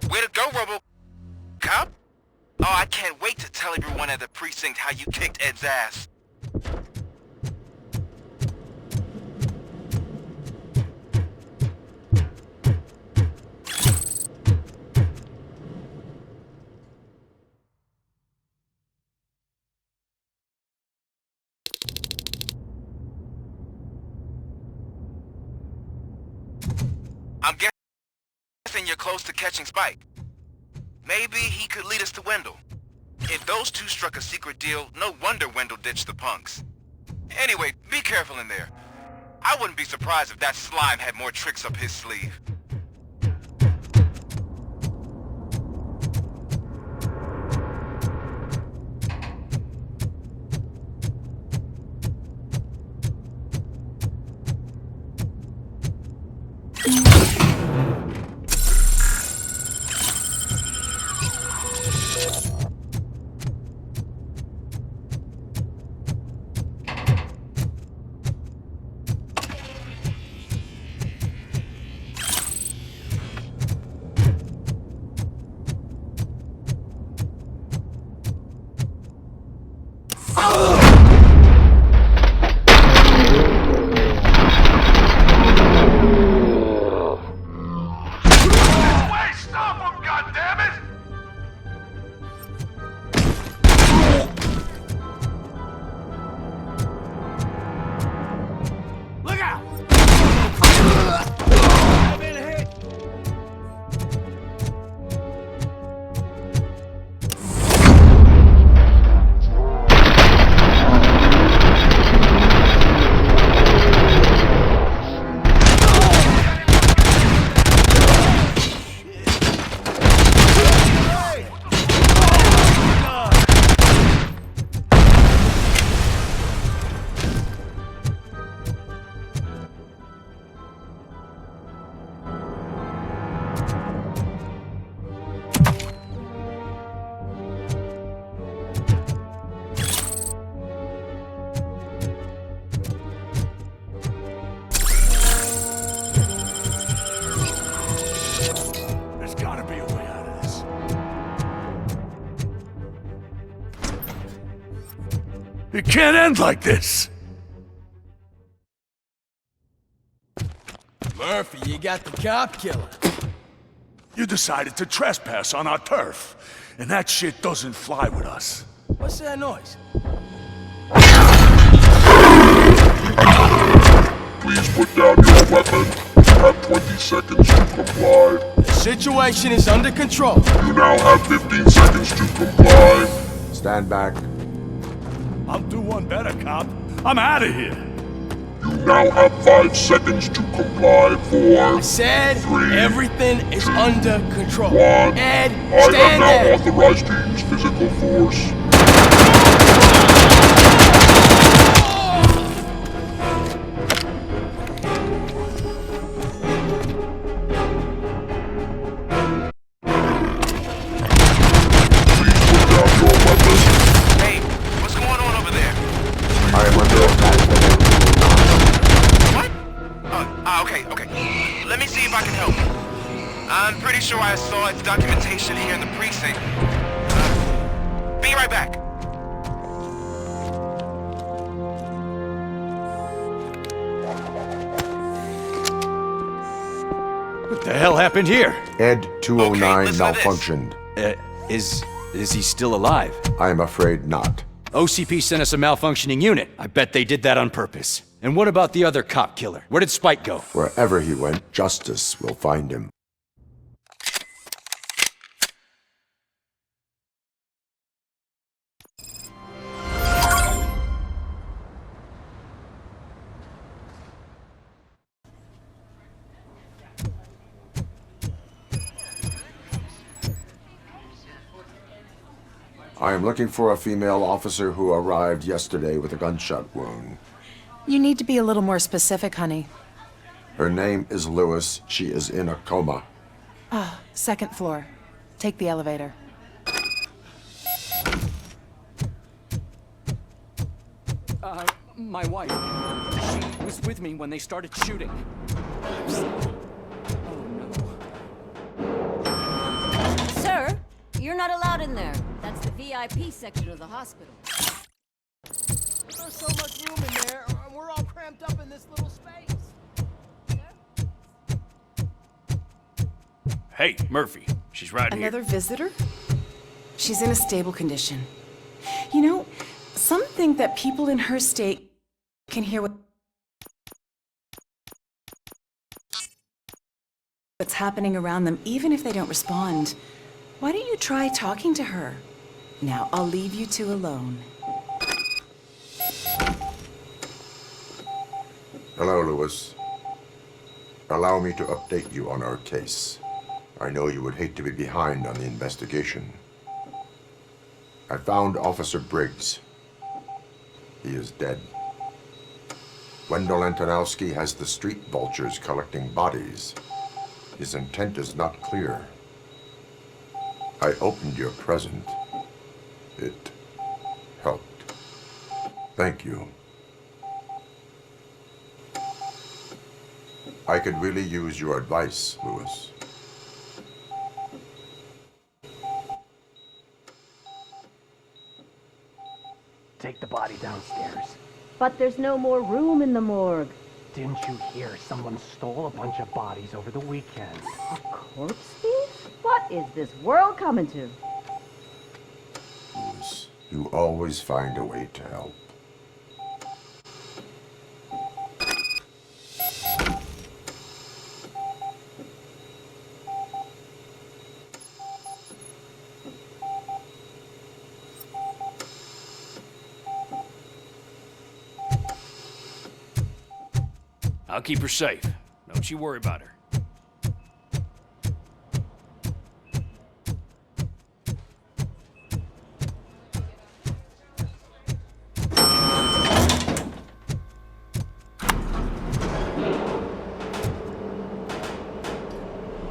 Way to go, Robocop! Oh, I can't wait to tell everyone at the precinct how you kicked Ed's ass. I'm guessing you're close to catching Spike. Maybe he could lead us to Wendell. If those two struck a secret deal, no wonder Wendell ditched the punks. Anyway, be careful in there. I wouldn't be surprised if that slime had more tricks up his sleeve. It can't end like this! Murphy, you got the cop killer. You decided to trespass on our turf, and that shit doesn't fly with us. What's that noise? Please put down your weapon. You have 20 seconds to comply. The situation is under control. You now have 15 seconds to comply. Stand back. I'll do one better, cop. I'm out of here. You now have 5 seconds to comply. 4, I said 3, everything is under control. 1. Ed, I stand am there. now authorized to use physical force. I'm pretty sure I saw its documentation here in the precinct. Be right back. What the hell happened here? Ed 209 listen to this. malfunctioned. Is he still alive? I am afraid not. OCP sent us a malfunctioning unit. I bet they did that on purpose. And what about the other cop killer? Where did Spike go? Wherever he went, justice will find him. I am looking for a female officer who arrived yesterday with a gunshot wound. You need to be a little more specific, honey. Her name is Lewis. She is in a coma. Ah, second floor. Take the elevator. My wife. She was with me when they started shooting. Sir, you're not allowed in there. That's the VIP section of the hospital. There's so much room in there, and we're all cramped up in this little space. Hey, Murphy. She's right here. Another visitor? She's in a stable condition. You know, some think that people in her state can hear what's happening around them, even if they don't respond. Why don't you try talking to her? Now, I'll leave you two alone. Hello, Lewis. Allow me to update you on our case. I know you would hate to be behind on the investigation. I found Officer Briggs. He is dead. Wendell Antonowski has the street vultures collecting bodies. His intent is not clear. I opened your present. It helped. Thank you. I could really use your advice, Lewis. Take the body downstairs. But there's no more room in the morgue. Didn't you hear someone stole a bunch of bodies over the weekend? A corpse thief? What is this world coming to? Lewis, you always find a way to help. I'll keep her safe. Don't you worry about her.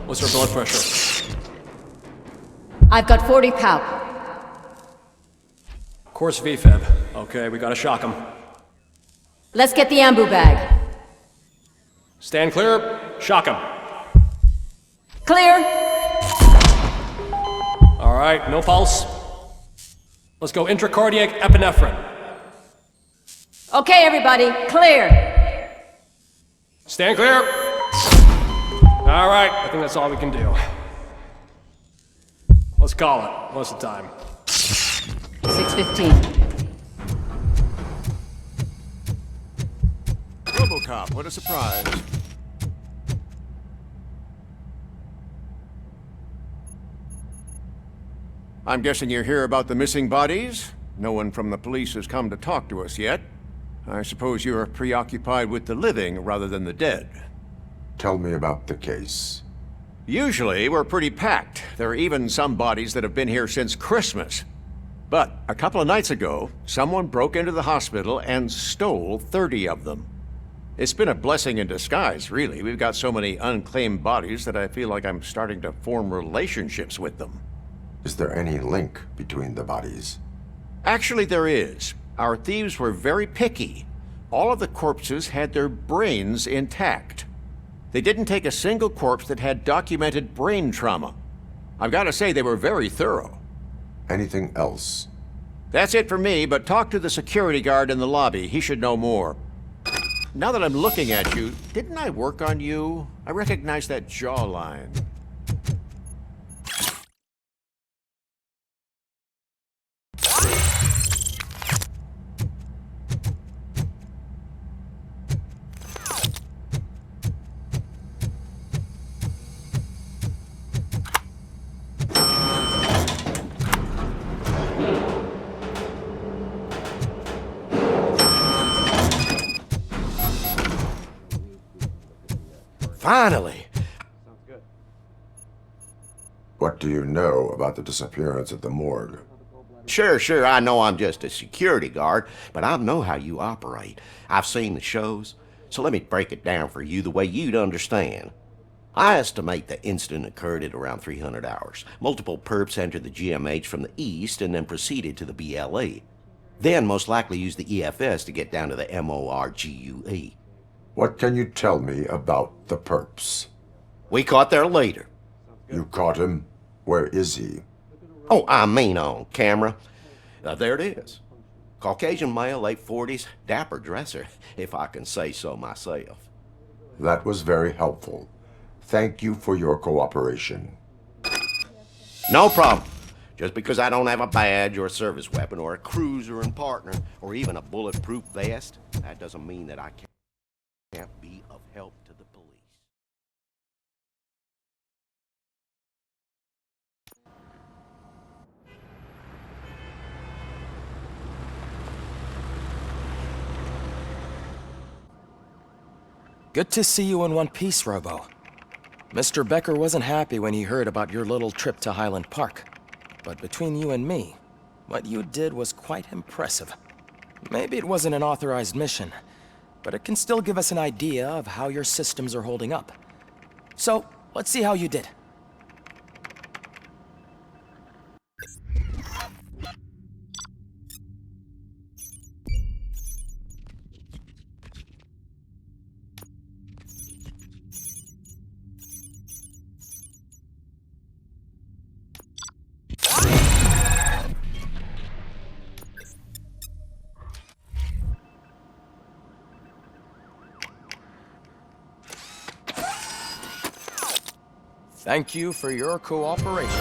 What's her blood pressure? I've got 40 pow. Course VFib. Okay, we gotta shock him. Let's get the ambu bag. Stand clear. Shock him. Clear. All right, no pulse. Let's go intracardiac epinephrine. Okay, everybody, clear. Stand clear. All right, I think that's all we can do. Let's call it. What's the time? 6:15. Robocop, what a surprise. I'm guessing you're here about the missing bodies? No one from the police has come to talk to us yet. I suppose you're preoccupied with the living rather than the dead. Tell me about the case. Usually, we're pretty packed. There are even some bodies that have been here since Christmas. But a couple of nights ago, someone broke into the hospital and stole 30 of them. It's been a blessing in disguise, really. We've got so many unclaimed bodies that I feel like I'm starting to form relationships with them. Is there any link between the bodies? Actually, there is. Our thieves were very picky. All of the corpses had their brains intact. They didn't take a single corpse that had documented brain trauma. I've got to say, they were very thorough. Anything else? That's it for me, but talk to the security guard in the lobby. He should know more. Now that I'm looking at you, didn't I work on you? I recognize that jawline. Finally! What do you know about the disappearance at the morgue? Sure, I know I'm just a security guard, but I know how you operate. I've seen the shows, so let me break it down for you the way you'd understand. I estimate the incident occurred at around 300 hours. Multiple perps entered the GMH from the east and then proceeded to the BLE. Then most likely used the EFS to get down to the MORGUE. What can you tell me about the perps? We caught their leader. You caught him? Where is he? Oh, I mean on camera. There it is. Caucasian male, late 40s, dapper dresser, if I can say so myself. That was very helpful. Thank you for your cooperation. No problem. Just because I don't have a badge or a service weapon or a cruiser and partner or even a bulletproof vest, that doesn't mean that I can't be of help to the police. Good to see you in one piece, Robo. Mr. Becker wasn't happy when he heard about your little trip to Highland Park. But between you and me, what you did was quite impressive. Maybe it wasn't an authorized mission, but it can still give us an idea of how your systems are holding up. So, let's see how you did. Thank you for your cooperation.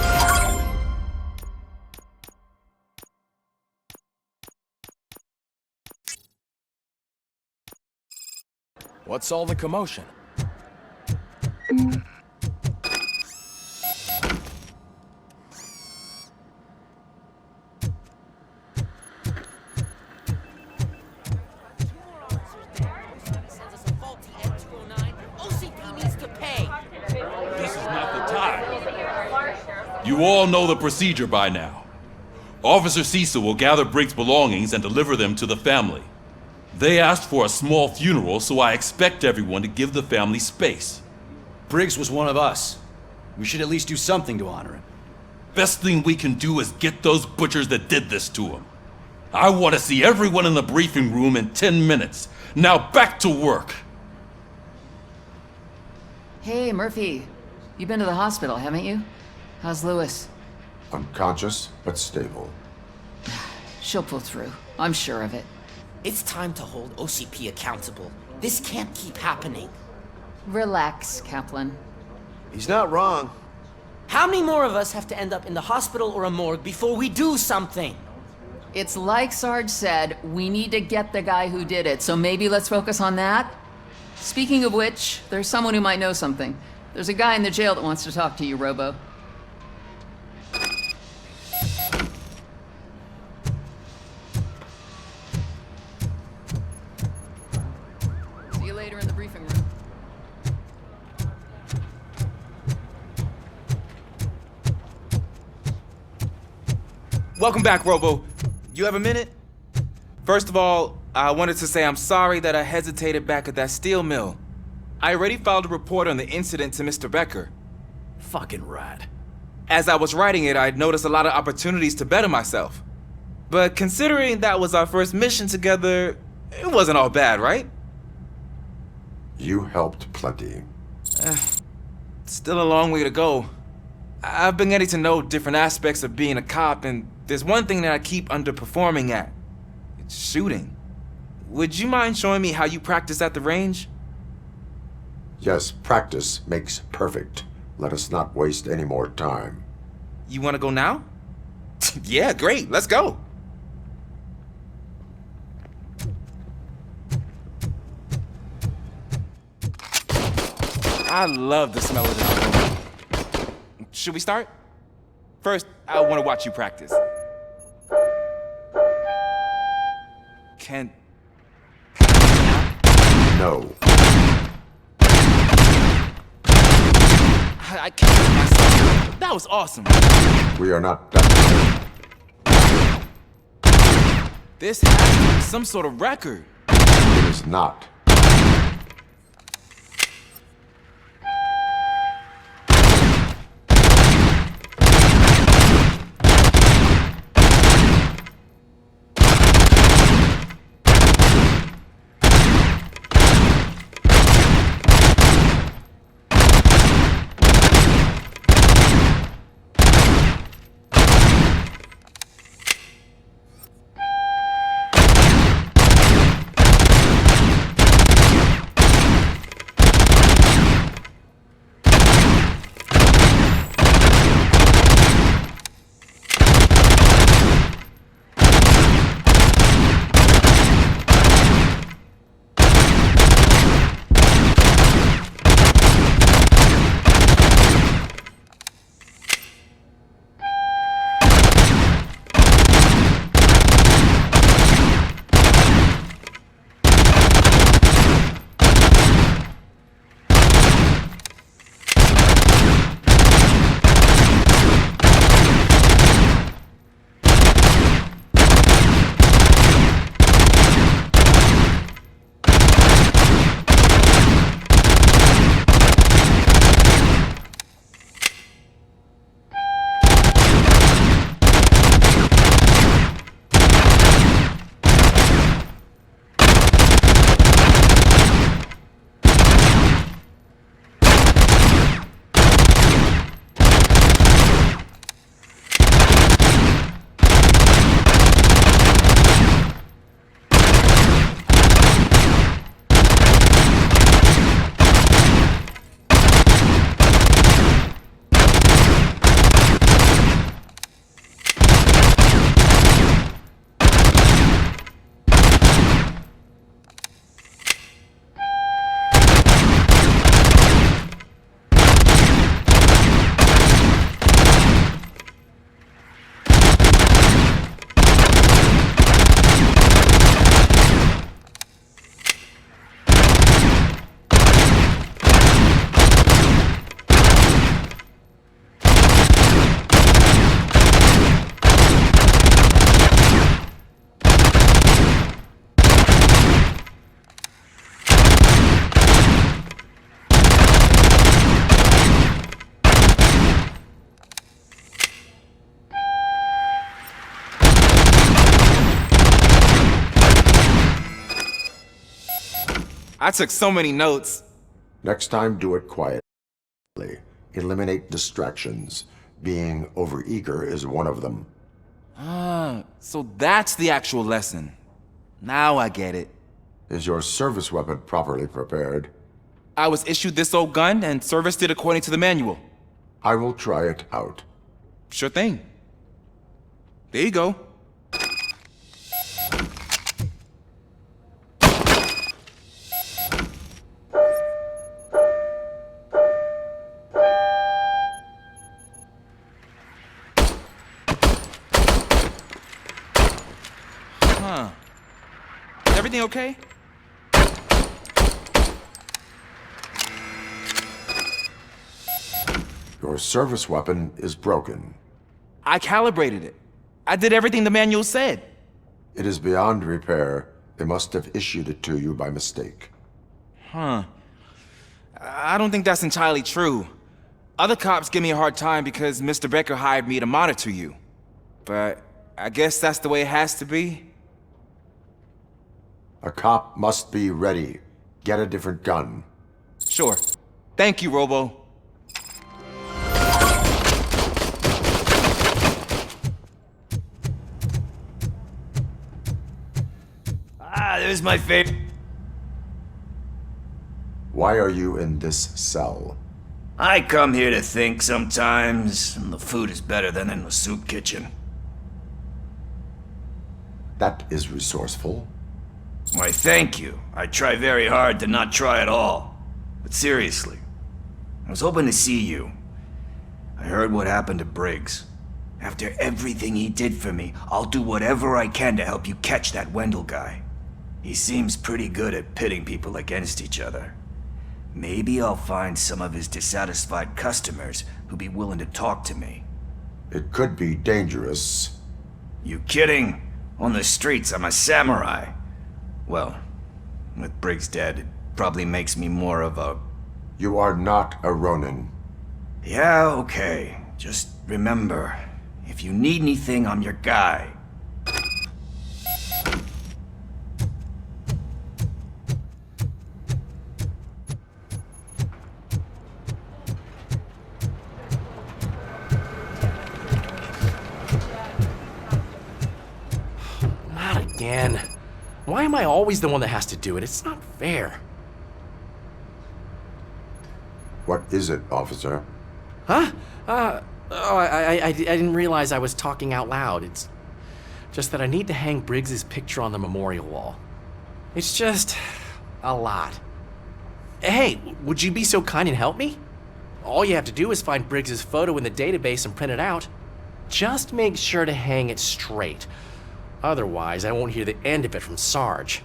What's all the commotion? You all know the procedure by now. Officer Cecil will gather Briggs' belongings and deliver them to the family. They asked for a small funeral, so I expect everyone to give the family space. Briggs was one of us. We should at least do something to honor him. Best thing we can do is get those butchers that did this to him. I want to see everyone in the briefing room in 10 minutes. Now back to work. Hey, Murphy. You've been to the hospital, haven't you? How's Lewis? Unconscious, but stable. She'll pull through. I'm sure of it. It's time to hold OCP accountable. This can't keep happening. Relax, Kaplan. He's not wrong. How many more of us have to end up in the hospital or a morgue before we do something? It's like Sarge said, we need to get the guy who did it, so maybe let's focus on that? Speaking of which, there's someone who might know something. There's a guy in the jail that wants to talk to you, Robo. See you later in the briefing room. Welcome back, Robo. You have a minute? First of all, I wanted to say I'm sorry that I hesitated back at that steel mill. I already filed a report on the incident to Mr. Becker. Fucking rat. As I was writing it, I'd noticed a lot of opportunities to better myself. But considering that was our first mission together, it wasn't all bad, right? You helped plenty. Still a long way to go. I've been getting to know different aspects of being a cop, and there's one thing that I keep underperforming at. It's shooting. Would you mind showing me how you practice at the range? Yes, practice makes perfect. Let us not waste any more time. You want to go now? Yeah, great. Let's go. I love the smell of this. Should we start? First, I want to watch you practice. Can... No. I can't myself. That was awesome. We are not done. This has to be some sort of record. It is not. I took so many notes. Next time, do it quietly. Eliminate distractions. Being overeager is one of them. So that's the actual lesson. Now I get it. Is your service weapon properly prepared? I was issued this old gun and serviced it according to the manual. I will try it out. Sure thing. There you go. Huh. Is everything okay? Your service weapon is broken. I calibrated it. I did everything the manual said. It is beyond repair. They must have issued it to you by mistake. Huh. I don't think that's entirely true. Other cops give me a hard time because Mr. Becker hired me to monitor you. But I guess that's the way it has to be. A cop must be ready. Get a different gun. Sure. Thank you, Robo. There's my favorite. Why are you in this cell? I come here to think sometimes, and the food is better than in the soup kitchen. That is resourceful. Why, thank you. I try very hard to not try at all. But seriously, I was hoping to see you. I heard what happened to Briggs. After everything he did for me, I'll do whatever I can to help you catch that Wendell guy. He seems pretty good at pitting people against each other. Maybe I'll find some of his dissatisfied customers who'd be willing to talk to me. It could be dangerous. You kidding? On the streets, I'm a samurai. Well, with Briggs dead, it probably makes me more of a... You are not a Ronin. Yeah, okay. Just remember, if you need anything, I'm your guy. Again. Why am I always the one that has to do it? It's not fair. What is it, officer? Huh? I didn't realize I was talking out loud. It's just that I need to hang Briggs's picture on the memorial wall. It's just a lot. Hey, would you be so kind and help me? All you have to do is find Briggs's photo in the database and print it out. Just make sure to hang it straight. Otherwise, I won't hear the end of it from Sarge.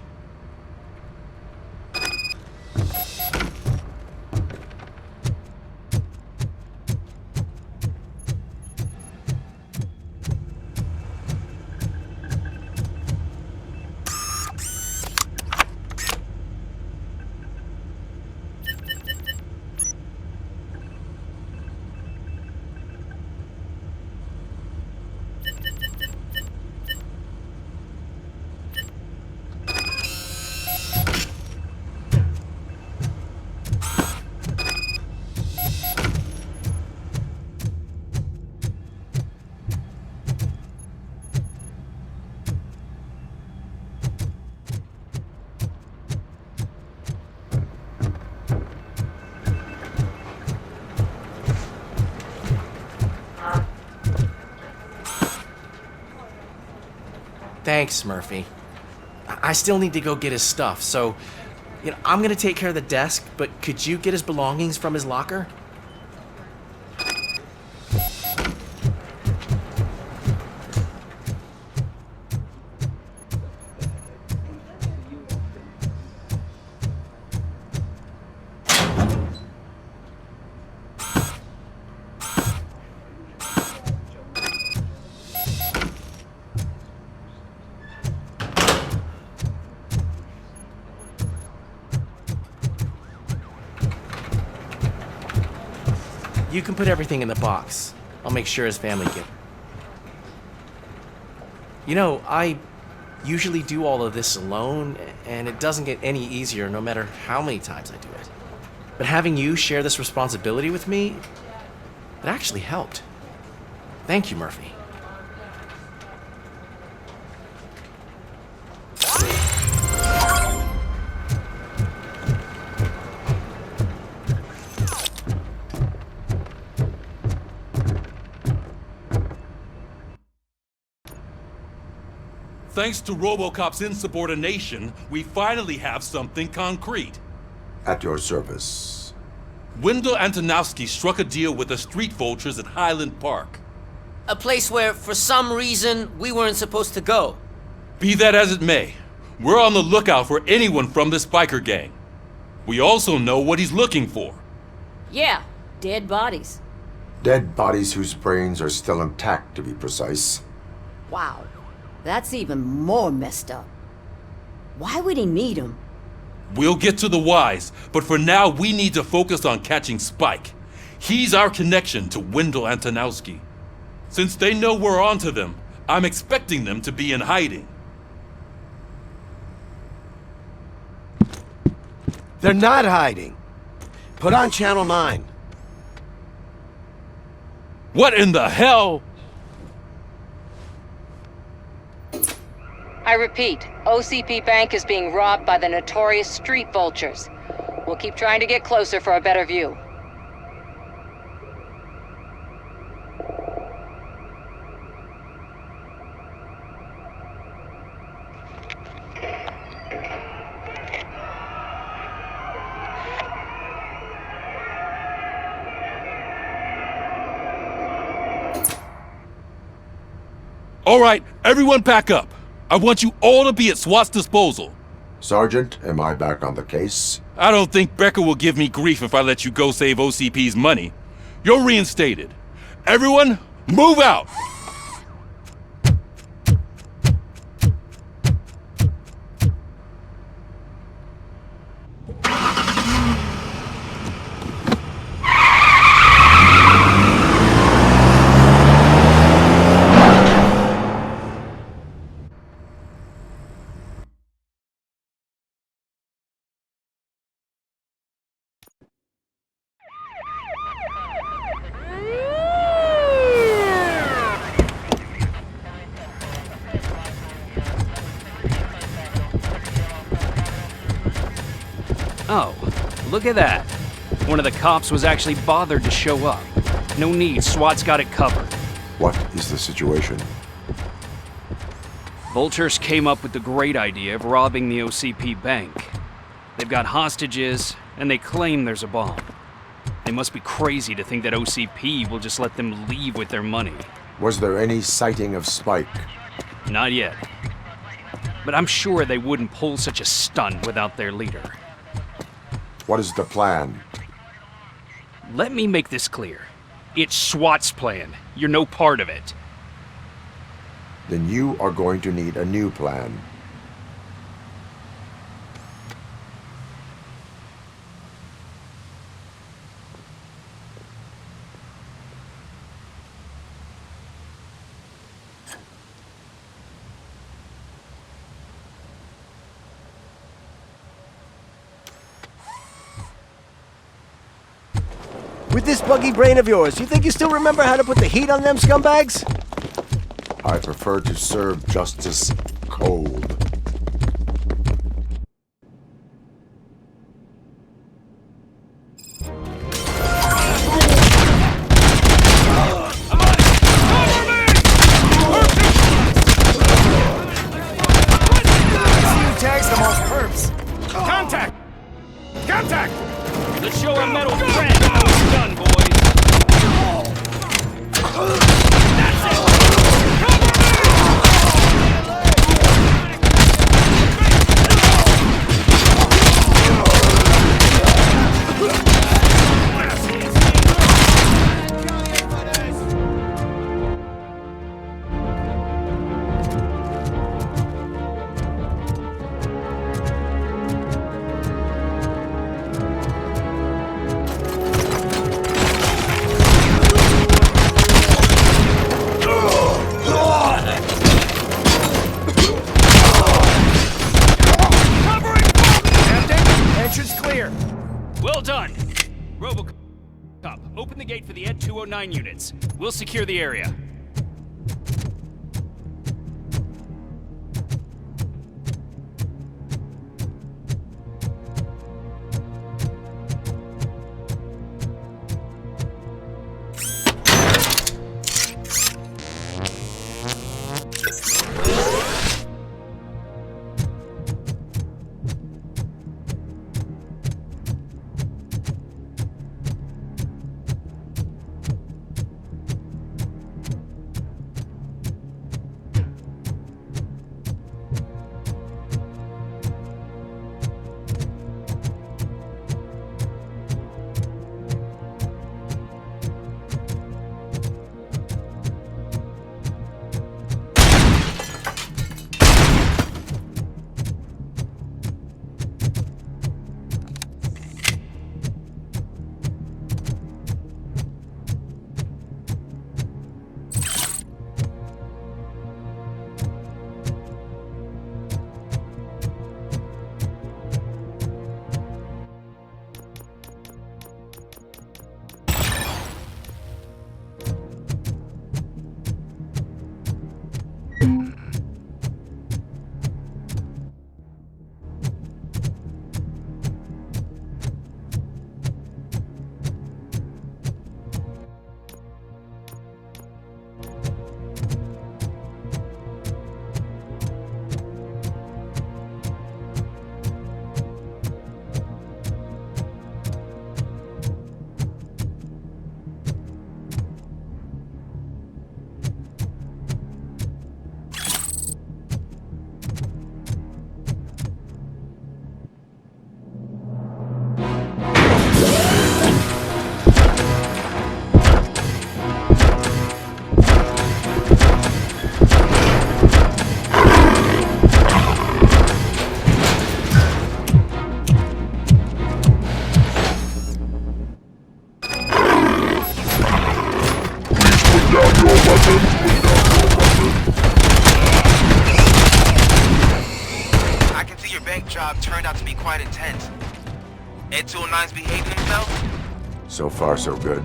Thanks, Murphy. I still need to go get his stuff, so, I'm gonna take care of the desk, but could you get his belongings from his locker? You can put everything in the box. I'll make sure his family get it. usually do all of this alone, and it doesn't get any easier no matter how many times I do it. But having you share this responsibility with me, it actually helped. Thank you, Murphy. Thanks to Robocop's insubordination, we finally have something concrete. At your service. Wendell Antonowski struck a deal with the street vultures at Highland Park. A place where, for some reason, we weren't supposed to go. Be that as it may, we're on the lookout for anyone from this biker gang. We also know what he's looking for. Yeah, dead bodies. Dead bodies whose brains are still intact, to be precise. Wow, that's even more messed up. Why would he need them? We'll get to the whys, but for now we need to focus on catching Spike. He's our connection to Wendell Antonowski. Since they know we're onto them, I'm expecting them to be in hiding. They're not hiding. Put on Channel 9. What in the hell? I repeat, OCP Bank is being robbed by the notorious street vultures. We'll keep trying to get closer for a better view. All right, everyone pack up. I want you all to be at SWAT's disposal. Sergeant, am I back on the case? I don't think Becker will give me grief if I let you go save OCP's money. You're reinstated. Everyone, move out! Oh, look at that. One of the cops was actually bothered to show up. No need, SWAT's got it covered. What is the situation? Vultures came up with the great idea of robbing the OCP bank. They've got hostages, and they claim there's a bomb. They must be crazy to think that OCP will just let them leave with their money. Was there any sighting of Spike? Not yet. But I'm sure they wouldn't pull such a stunt without their leader. What is the plan? Let me make this clear. It's SWAT's plan. You're no part of it. Then you are going to need a new plan. With this buggy brain of yours, you think you still remember how to put the heat on them scumbags? I prefer to serve justice cold. Tags them off perps. Contact! Contact! Let's show our metal friend how it's done, boys. That's it! open the gate for the Ed 209 units. We'll secure the area. I can see your bank job turned out to be quite intense. Ed 209's behaving himself? So far, so good.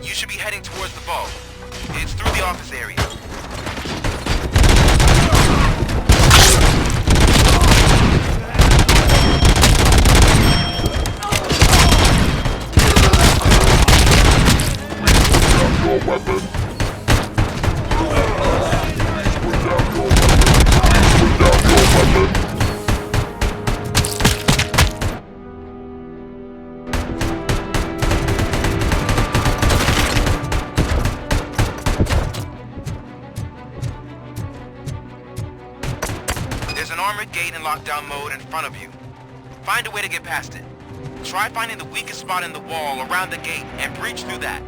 You should be heading towards the vault. It's through the office area. Your weapon. There's an armored gate in lockdown mode in front of you. Find a way to get past it. Try finding the weakest spot in the wall around the gate and breach through that.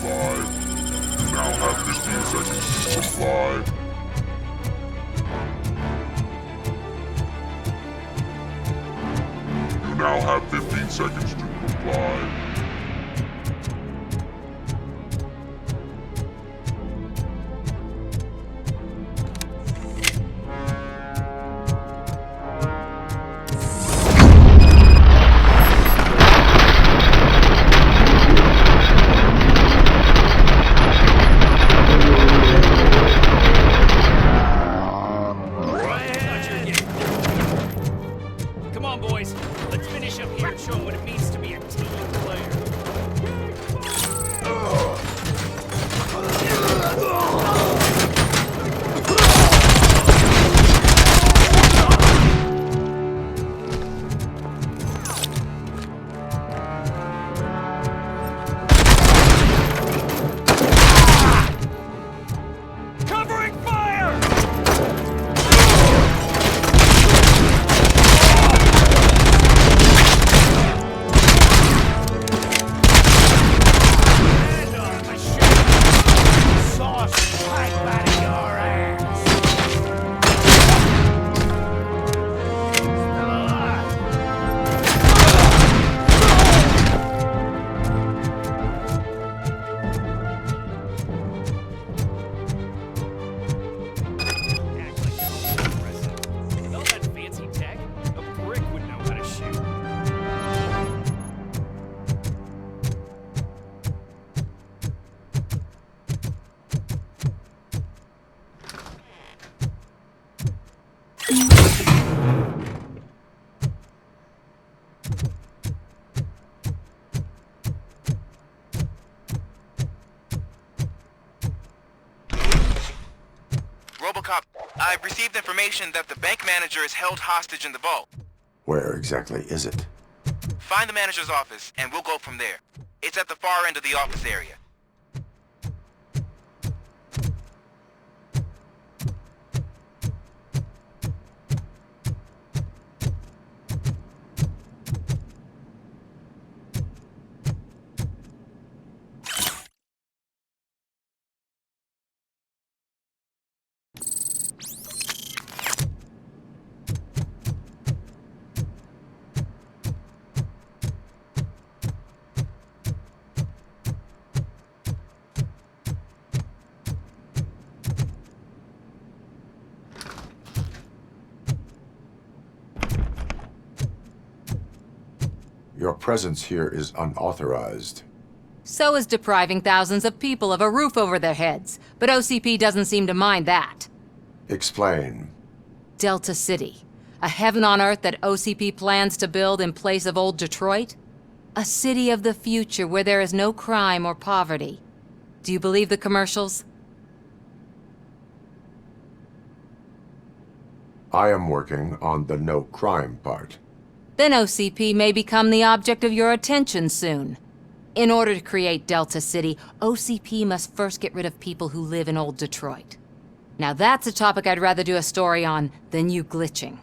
5. You now have 15 seconds to comply. You now have 15 seconds to comply. Come on, boys. Let's finish up here and show them what it means to be a team player. I've received information that the bank manager is held hostage in the vault. Where exactly is it? Find the manager's office, and we'll go from there. It's at the far end of the office area. Your presence here is unauthorized. So is depriving thousands of people of a roof over their heads, but OCP doesn't seem to mind that. Explain. Delta City, a heaven on earth that OCP plans to build in place of old Detroit? A city of the future where there is no crime or poverty. Do you believe the commercials? I am working on the no crime part. Then OCP may become the object of your attention soon. In order to create Delta City, OCP must first get rid of people who live in old Detroit. Now that's a topic I'd rather do a story on than you glitching.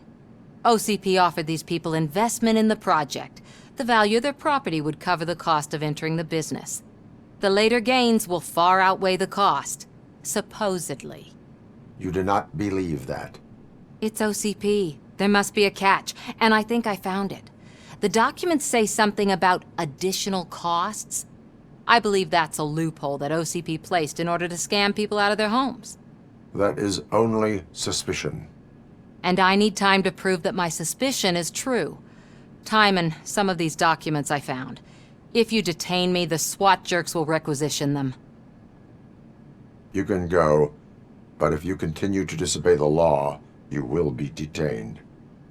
OCP offered these people investment in the project. The value of their property would cover the cost of entering the business. The later gains will far outweigh the cost, supposedly. You do not believe that. It's OCP. There must be a catch, and I think I found it. The documents say something about additional costs. I believe that's a loophole that OCP placed in order to scam people out of their homes. That is only suspicion. And I need time to prove that my suspicion is true. Time and some of these documents I found. If you detain me, the SWAT jerks will requisition them. You can go, but if you continue to disobey the law, you will be detained.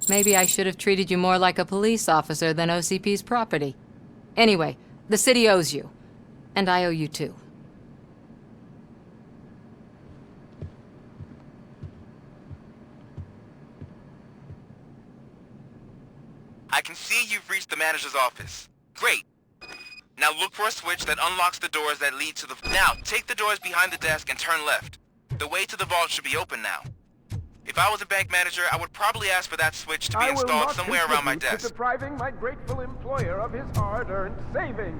Maybe I should have treated you more like a police officer than OCP's property. Anyway, the city owes you. And I owe you too. I can see you've reached the manager's office. Great. Now look for a switch that unlocks the doors that lead to the... Now, take the doors behind the desk and turn left. The way to the vault should be open now. If I was a bank manager, I would probably ask for that switch to be installed somewhere around my desk. Depriving my grateful employer of his hard-earned savings.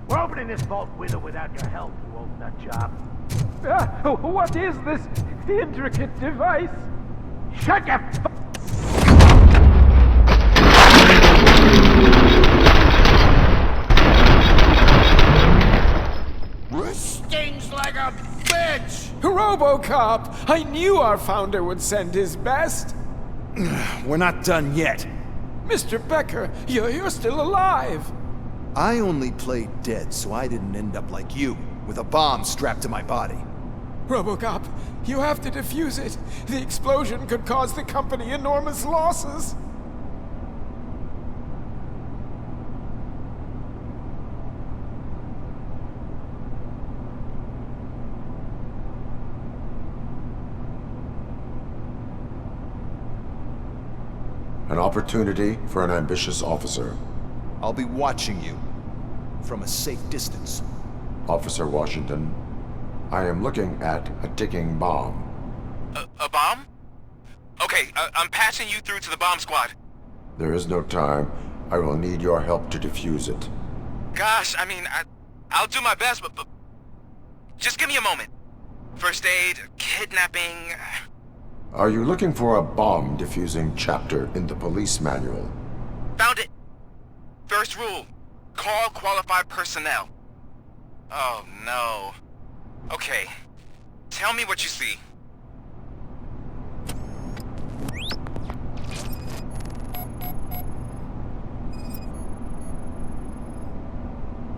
We're opening this vault with or without your help, you old nut job. What is this intricate device? Shut your Stings like a bitch! Robocop! I knew our founder would send his best. We're not done yet. Mr. Becker, you're still alive. I only played dead so I didn't end up like you, with a bomb strapped to my body. Robocop, you have to defuse it. The explosion could cause the company enormous losses. An opportunity for an ambitious officer. I'll be watching you from a safe distance. Officer Washington, I am looking at a ticking bomb. A bomb? Okay, I'm passing you through to the bomb squad. There is no time. I will need your help to defuse it. Gosh, I mean, I'll do my best, but just give me a moment. First aid, kidnapping... Are you looking for a bomb defusing chapter in the police manual? Found it! First rule, call qualified personnel. Oh no. Okay, tell me what you see.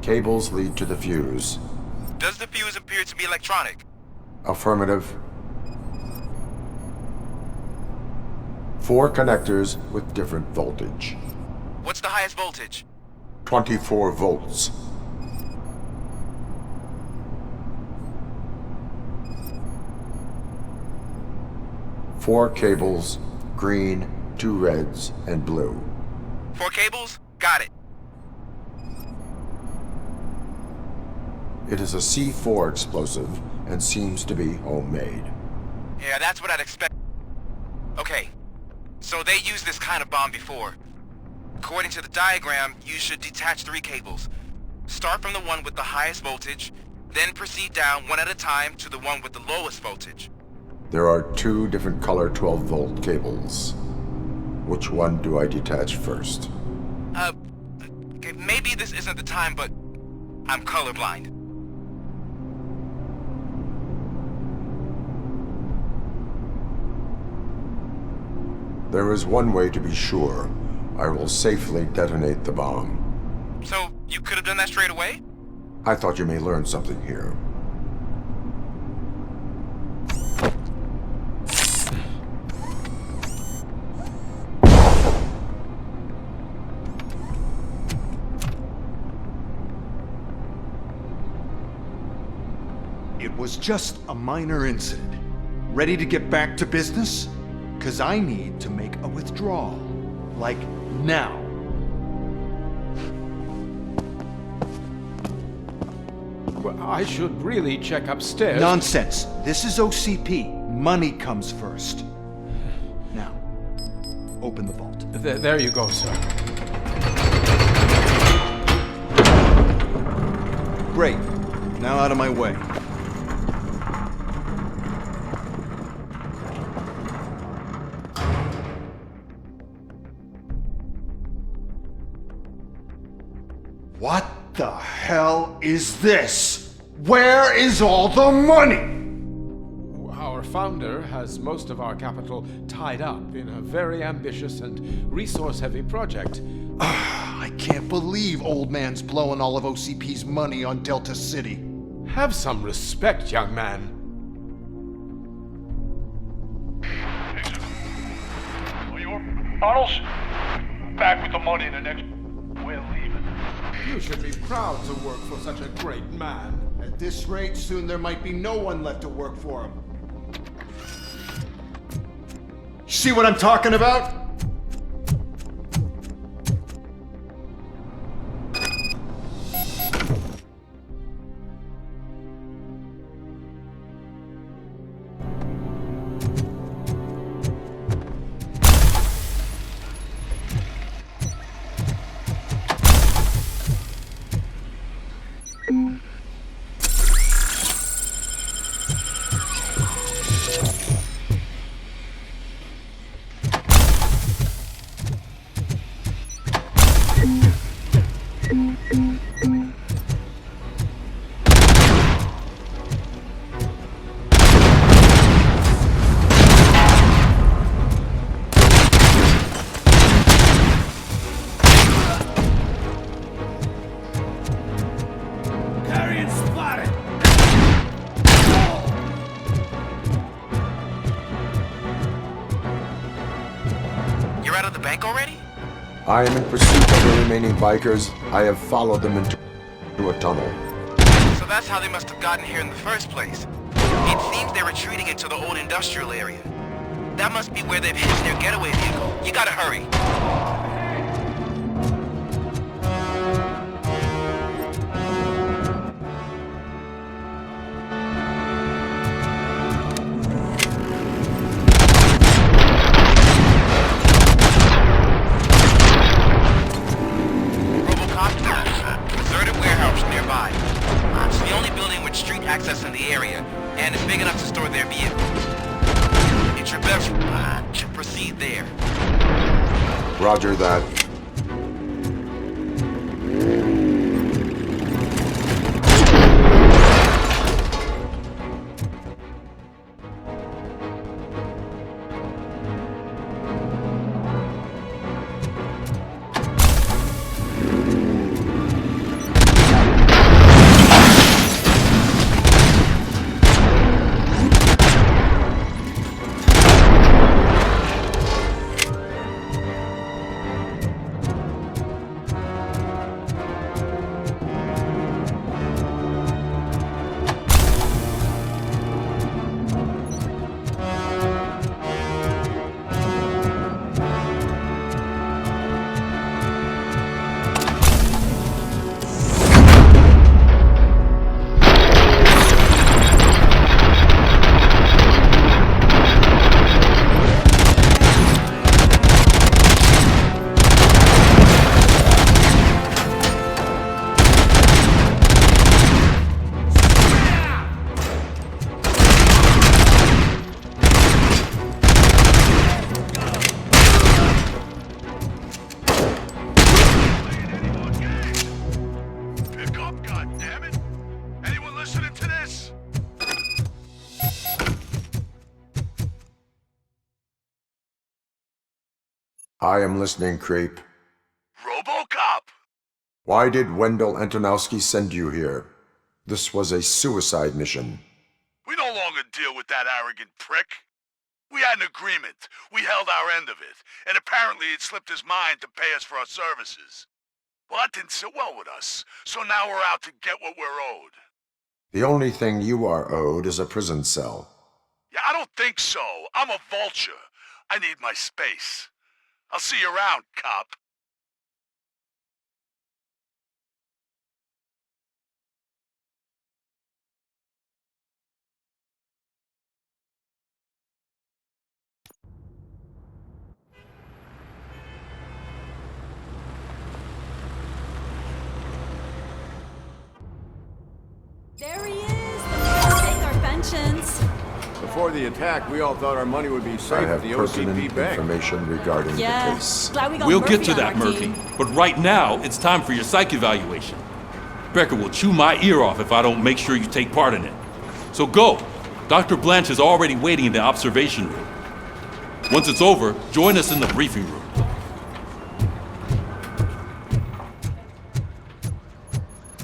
Cables lead to the fuse. Does the fuse appear to be electronic? Affirmative. 4 connectors with different voltage. What's the highest voltage? 24 volts. 4 cables, green, 2 reds, and blue. 4 cables? Got it. It is a C4 explosive and seems to be homemade. Yeah, that's what I'd expect. Okay, so they used this kind of bomb before. According to the diagram, you should detach 3 cables. Start from the one with the highest voltage, then proceed down one at a time to the one with the lowest voltage. There are 2 different color 12-volt cables. Which one do I detach first? Okay, maybe this isn't the time, but I'm colorblind. There is one way to be sure. I will safely detonate the bomb. So, you could have done that straight away? I thought you may learn something here. It was just a minor incident. Ready to get back to business? 'Cause I need to make a withdrawal. Like, now. Well, I should really check upstairs. Nonsense. This is OCP. Money comes first. Now, open the vault. There you go, sir. Great. Now out of my way. What the hell is this? Where is all the money? Our founder has most of our capital tied up in a very ambitious and resource-heavy project. I can't believe old man's blowing all of OCP's money on Delta City. Have some respect, young man. Arnold, back with the money in the next... We're leaving. You should be proud to work for such a great man. At this rate, soon there might be no one left to work for him. See what I'm talking about? You're out of the bank already? I am in pursuit of the remaining bikers. I have followed them into a tunnel. So that's how they must have gotten here in the first place. It seems they're retreating into the old industrial area. That must be where they've hitched their getaway vehicle. You gotta hurry. Robocop, deserted warehouse nearby. It's the only building with street access in the area, and it's big enough to store their vehicle. It's your best to proceed there. Roger that. I am listening, creep. Robocop! Why did Wendell Antonowski send you here? This was a suicide mission. We no longer deal with that arrogant prick. We had an agreement. We held our end of it, and apparently it slipped his mind to pay us for our services. Well, that didn't sit well with us, so now we're out to get what we're owed. The only thing you are owed is a prison cell. Yeah, I don't think so. I'm a vulture. I need my space. I'll see you around, cop. There he is! The take our pensions. Before the attack, we all thought our money would be safe I at have the pertinent OCP bank. information regarding Yeah. the case. Glad we got We'll Murphy get to on that, our Murphy. team. But right now, it's time for your psych evaluation. Becker will chew my ear off if I don't make sure you take part in it. So go. Dr. Blanche is already waiting in the observation room. Once it's over, join us in the briefing room.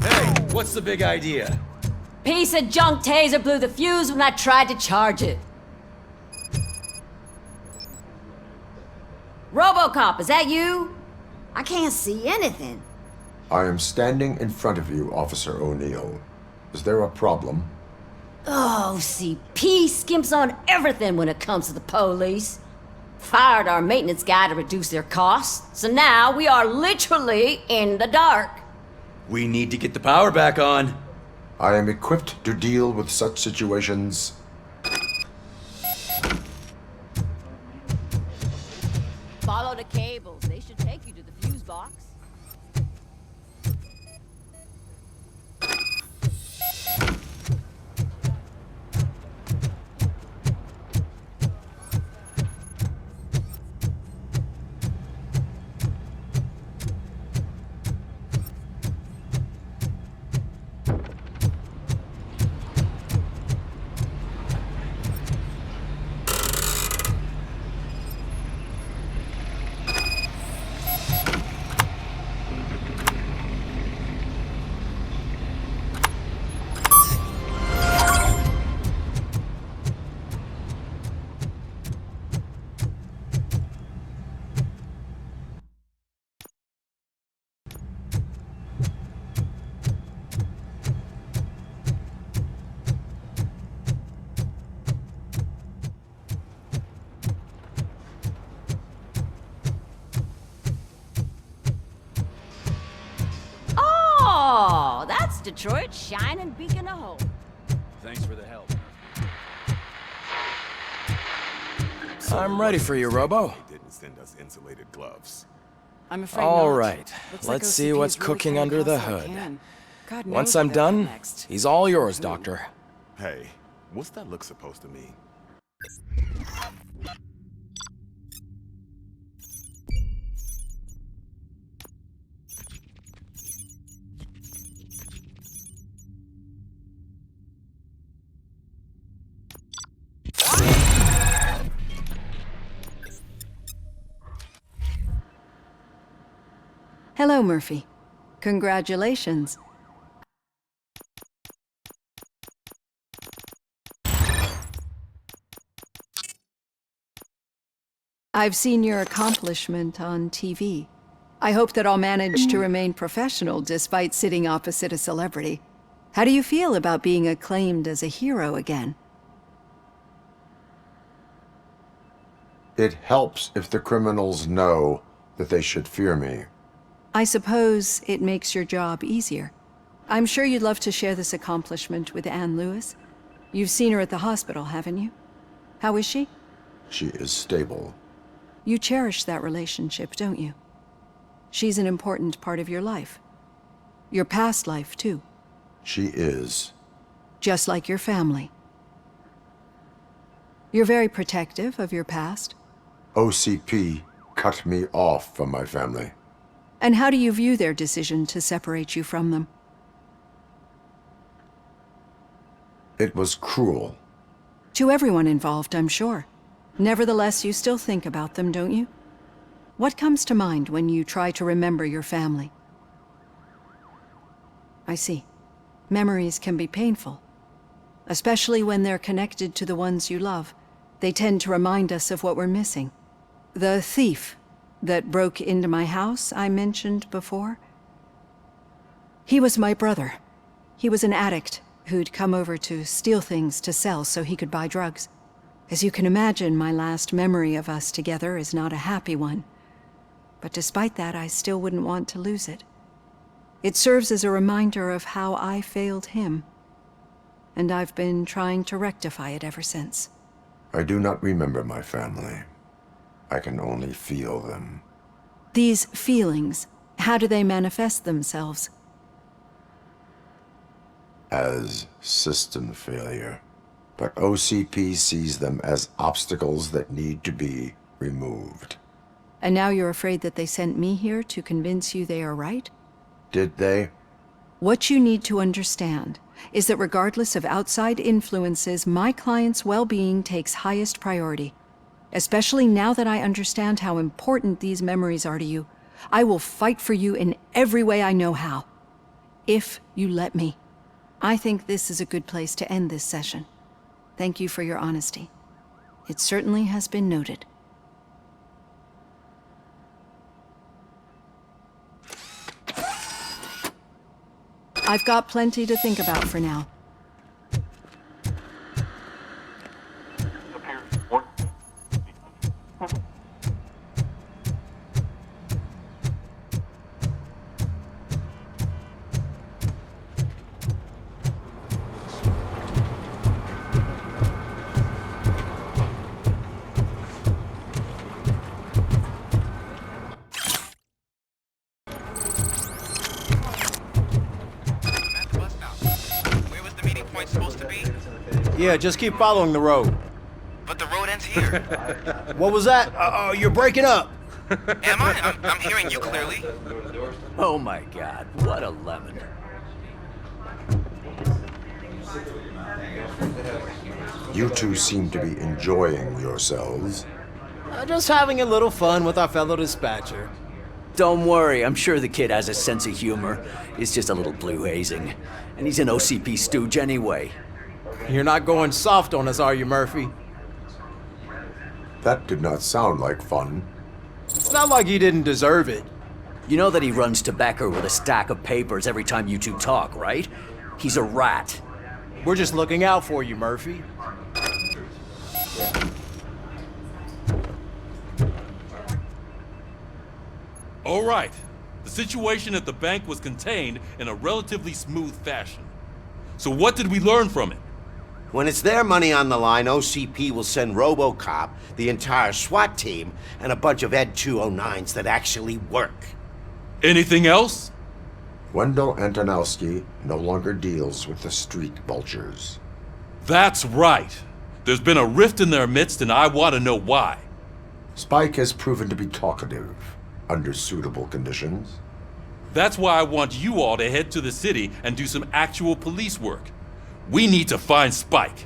Hey, what's the big idea? Piece of junk taser blew the fuse when I tried to charge it. Robocop, is that you? I can't see anything. I am standing in front of you, Officer O'Neill. Is there a problem? Oh, CP skimps on everything when it comes to the police. Fired our maintenance guy to reduce their costs, so now we are literally in the dark. We need to get the power back on. I am equipped to deal with such situations. Follow the cables. They should take you to the fuse box. Oh, that's Detroit's shining beacon of hope. Thanks for the help. I'm ready for you, Robo. They didn't send us insulated gloves. I'm afraid All not. right, Looks like let's see OCP what's is really cooking coming under the across like hood. can. God Once knows I'm what they'll done, do next. he's all yours, Doctor. Hey, what's that look supposed to mean? Hello, Murphy. Congratulations. I've seen your accomplishment on TV. I hope that I'll manage to remain professional despite sitting opposite a celebrity. How do you feel about being acclaimed as a hero again? It helps if the criminals know that they should fear me. I suppose it makes your job easier. I'm sure you'd love to share this accomplishment with Anne Lewis. You've seen her at the hospital, haven't you? How is she? She is stable. You cherish that relationship, don't you? She's an important part of your life. Your past life, too. She is. Just like your family. You're very protective of your past. OCP cut me off from my family. And how do you view their decision to separate you from them? It was cruel. To everyone involved, I'm sure. Nevertheless, you still think about them, don't you? What comes to mind when you try to remember your family? I see. Memories can be painful, especially when they're connected to the ones you love. They tend to remind us of what we're missing. The thief that broke into my house I mentioned before, he was my brother. He was an addict who'd come over to steal things to sell so he could buy drugs. As you can imagine, my last memory of us together is not a happy one. But despite that, I still wouldn't want to lose it. It serves as a reminder of how I failed him. And I've been trying to rectify it ever since. I do not remember my family. I can only feel them. These feelings, how do they manifest themselves? As system failure. But OCP sees them as obstacles that need to be removed. And now you're afraid that they sent me here to convince you they are right? Did they? What you need to understand is that regardless of outside influences, my client's well-being takes highest priority. Especially now that I understand how important these memories are to you, I will fight for you in every way I know how. If you let me. I think this is a good place to end this session. Thank you for your honesty. It certainly has been noted. I've got plenty to think about for now. Yeah, just keep following the road. But the road ends here. What was that? You're breaking up. Am I? I'm hearing you clearly. Oh my god, what a lemon. You two seem to be enjoying yourselves. Just having a little fun with our fellow dispatcher. Don't worry, I'm sure the kid has a sense of humor. It's just a little blue hazing. And he's an OCP stooge anyway. You're not going soft on us, are you, Murphy? That did not sound like fun. It's not like he didn't deserve it. You know that he runs to Becker with a stack of papers every time you two talk, right? He's a rat. We're just looking out for you, Murphy. All right. The situation at the bank was contained in a relatively smooth fashion. So what did we learn from it? When it's their money on the line, OCP will send Robocop, the entire SWAT team, and a bunch of Ed 209s that actually work. Anything else? Wendell Antonowski no longer deals with the street vultures. That's right. There's been a rift in their midst, and I want to know why. Spike has proven to be talkative, under suitable conditions. That's why I want you all to head to the city and do some actual police work. We need to find Spike.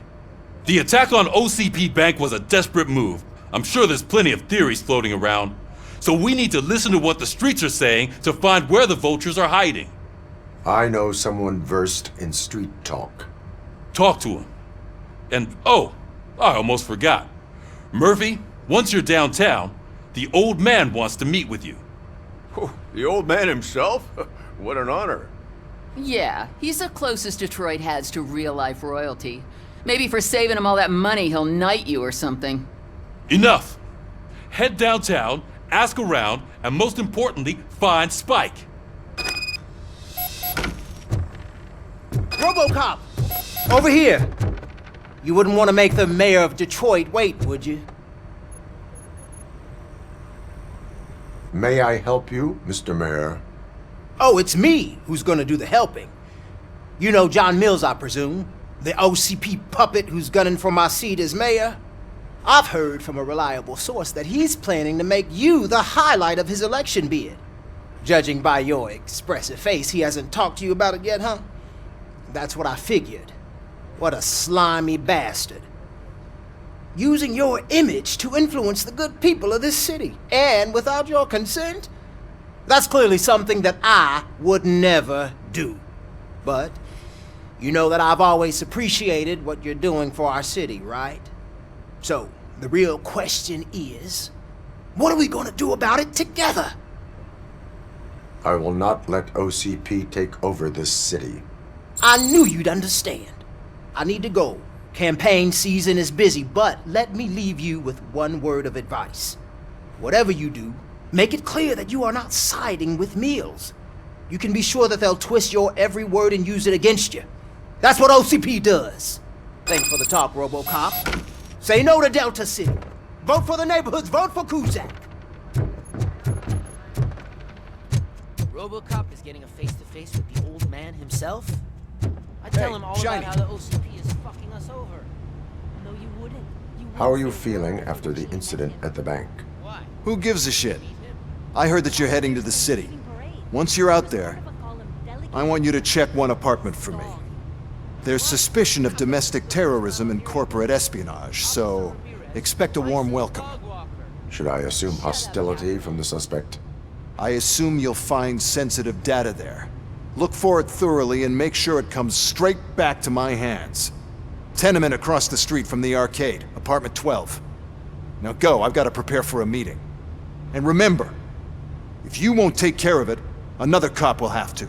The attack on OCP Bank was a desperate move. I'm sure there's plenty of theories floating around. So we need to listen to what the streets are saying to find where the vultures are hiding. I know someone versed in street talk. Talk to him. And oh, I almost forgot. Murphy, once you're downtown, the old man wants to meet with you. Oh, the old man himself? What an honor. Yeah, he's the closest Detroit has to real-life royalty. Maybe for saving him all that money, he'll knight you or something. Enough! Head downtown, ask around, and most importantly, find Spike. Robocop! Over here! You wouldn't want to make the mayor of Detroit wait, would you? May I help you, Mr. Mayor? Oh, it's me who's gonna do the helping. You know John Mills, I presume? The OCP puppet who's gunning for my seat as mayor? I've heard from a reliable source that he's planning to make you the highlight of his election bid. Judging by your expressive face, he hasn't talked to you about it yet, huh? That's what I figured. What a slimy bastard. using your image to influence the good people of this city. And without your consent, that's clearly something that I would never do. But you know that I've always appreciated what you're doing for our city, right? So, the real question is, what are we gonna do about it together? I will not let OCP take over this city. I knew you'd understand. I need to go. Campaign season is busy, but let me leave you with one word of advice. Whatever you do, make it clear that you are not siding with Mills. You can be sure that they'll twist your every word and use it against you. That's what OCP does. Thanks for the talk, Robocop. Say no to Delta City. Vote for the neighborhoods. Vote for Kuzak. Robocop is getting a face-to-face with the old man himself? I tell him all Shiny. about how the OCP is fucking us over. No, you wouldn't. How are you feeling after the incident at the bank? Who gives a shit? I heard that you're heading to the city. Once you're out there, I want you to check one apartment for me. There's suspicion of domestic terrorism and corporate espionage, so expect a warm welcome. Should I assume hostility from the suspect? I assume you'll find sensitive data there. Look for it thoroughly and make sure it comes straight back to my hands. Tenement across the street from the arcade, apartment 12. Now go, I've got to prepare for a meeting. And remember, if you won't take care of it, another cop will have to.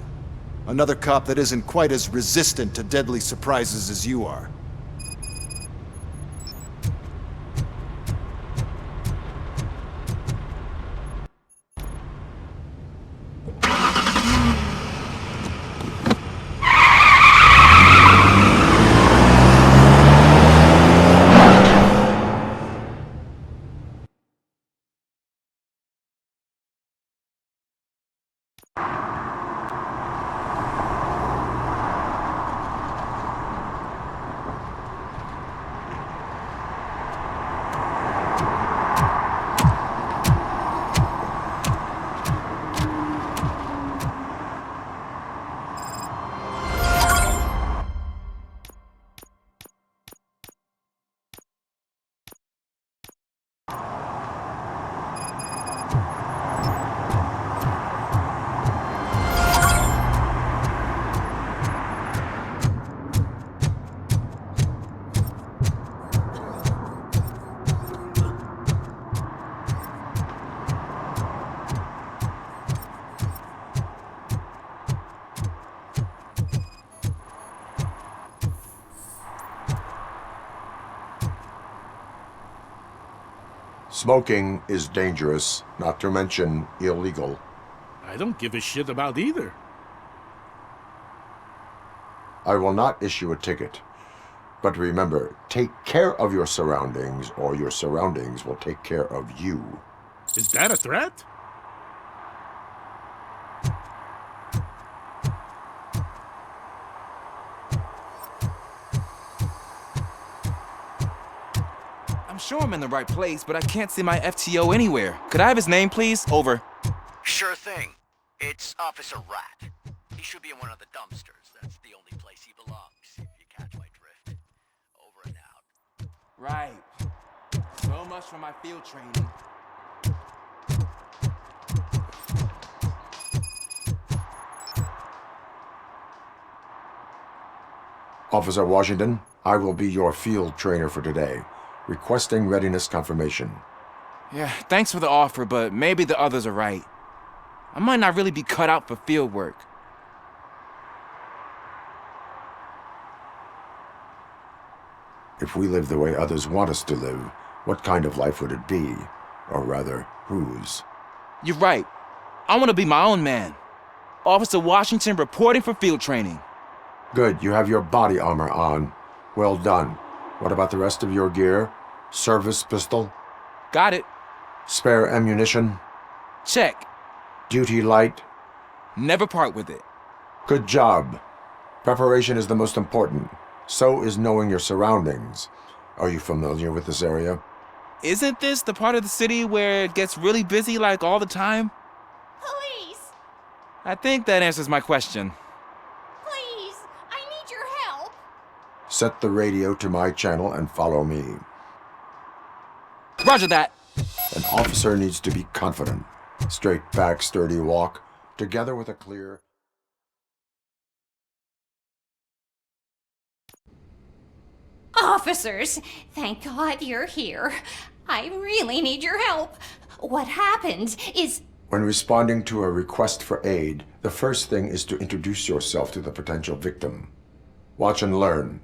Another cop that isn't quite as resistant to deadly surprises as you are. Smoking is dangerous, not to mention illegal. I don't give a shit about either. I will not issue a ticket. But remember, take care of your surroundings, or your surroundings will take care of you. Is that a threat? I'm sure I'm in the right place, but I can't see my FTO anywhere. Could I have his name, please? Over. Sure thing. It's Officer Rat. He should be in one of the dumpsters. That's the only place he belongs, if you catch my drift. Over and out. Right. So much for my field training. Officer Washington, I will be your field trainer for today. Requesting readiness confirmation. Yeah, thanks for the offer, but maybe the others are right. I might not really be cut out for field work. If we live the way others want us to live, what kind of life would it be? Or rather, whose? You're right. I want to be my own man. Officer Washington reporting for field training. Good, you have your body armor on. Well done. What about the rest of your gear? Service pistol? Got it. Spare ammunition? Check. Duty light? Never part with it. Good job. Preparation is the most important. So is knowing your surroundings. Are you familiar with this area? Isn't this the part of the city where it gets really busy like all the time? Police! I think that answers my question. Please! I need your help! Set the radio to my channel and follow me. Roger that. An officer needs to be confident. Straight back, sturdy walk, together with a clear... Officers, thank God you're here. I really need your help. What happened is... When responding to a request for aid, the first thing is to introduce yourself to the potential victim. Watch and learn.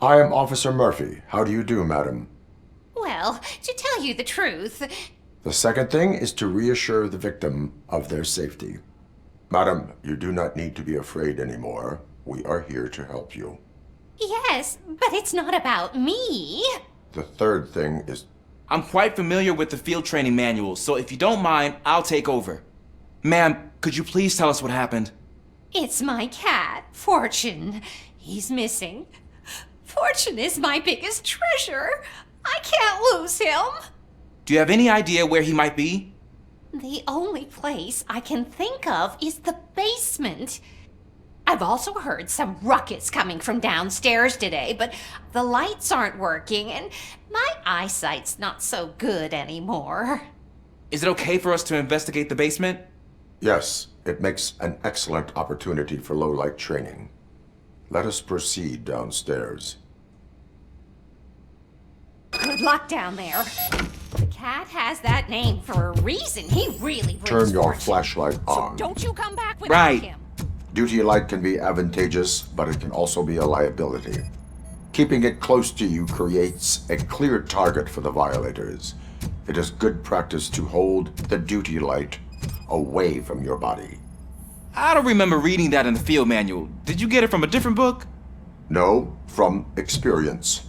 I am Officer Murphy. How do you do, madam? Well, to tell you the truth... The second thing is to reassure the victim of their safety. Madam, you do not need to be afraid anymore. We are here to help you. Yes, but it's not about me. The third thing is... I'm quite familiar with the field training manuals, so if you don't mind, I'll take over. Ma'am, could you please tell us what happened? It's my cat, Fortune. He's missing. Fortune is my biggest treasure. I can't lose him. Do you have any idea where he might be? The only place I can think of is the basement. I've also heard some ruckus coming from downstairs today, but the lights aren't working and my eyesight's not so good anymore. Is it okay for us to investigate the basement? Yes, it makes an excellent opportunity for low-light training. Let us proceed downstairs. Good luck down there. The cat has that name for a reason. He really brings Turn your fortune. flashlight on. So don't you come back without him. Duty light can be advantageous, but it can also be a liability. Keeping it close to you creates a clear target for the violators. It is good practice to hold the duty light away from your body. I don't remember reading that in the field manual. Did you get it from a different book? No, from experience.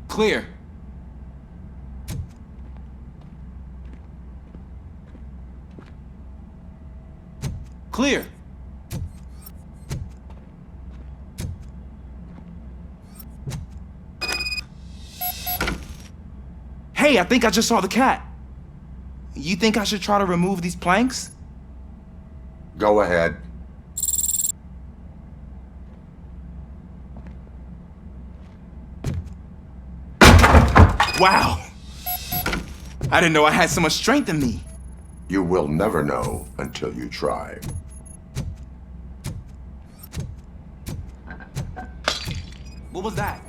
Clear. Clear. Hey, I think I just saw the cat. You think I should try to remove these planks? Go ahead. Wow! I didn't know I had so much strength in me. You will never know until you try. What was that?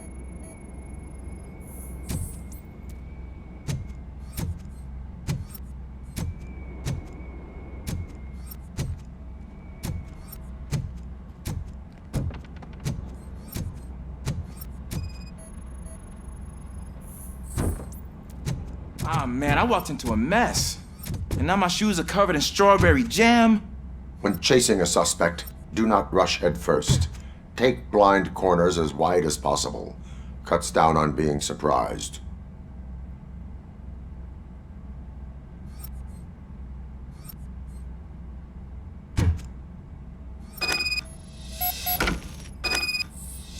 Ah, man, I walked into a mess. And now my shoes are covered in strawberry jam. When chasing a suspect, do not rush head first. Take blind corners as wide as possible. Cuts down on being surprised.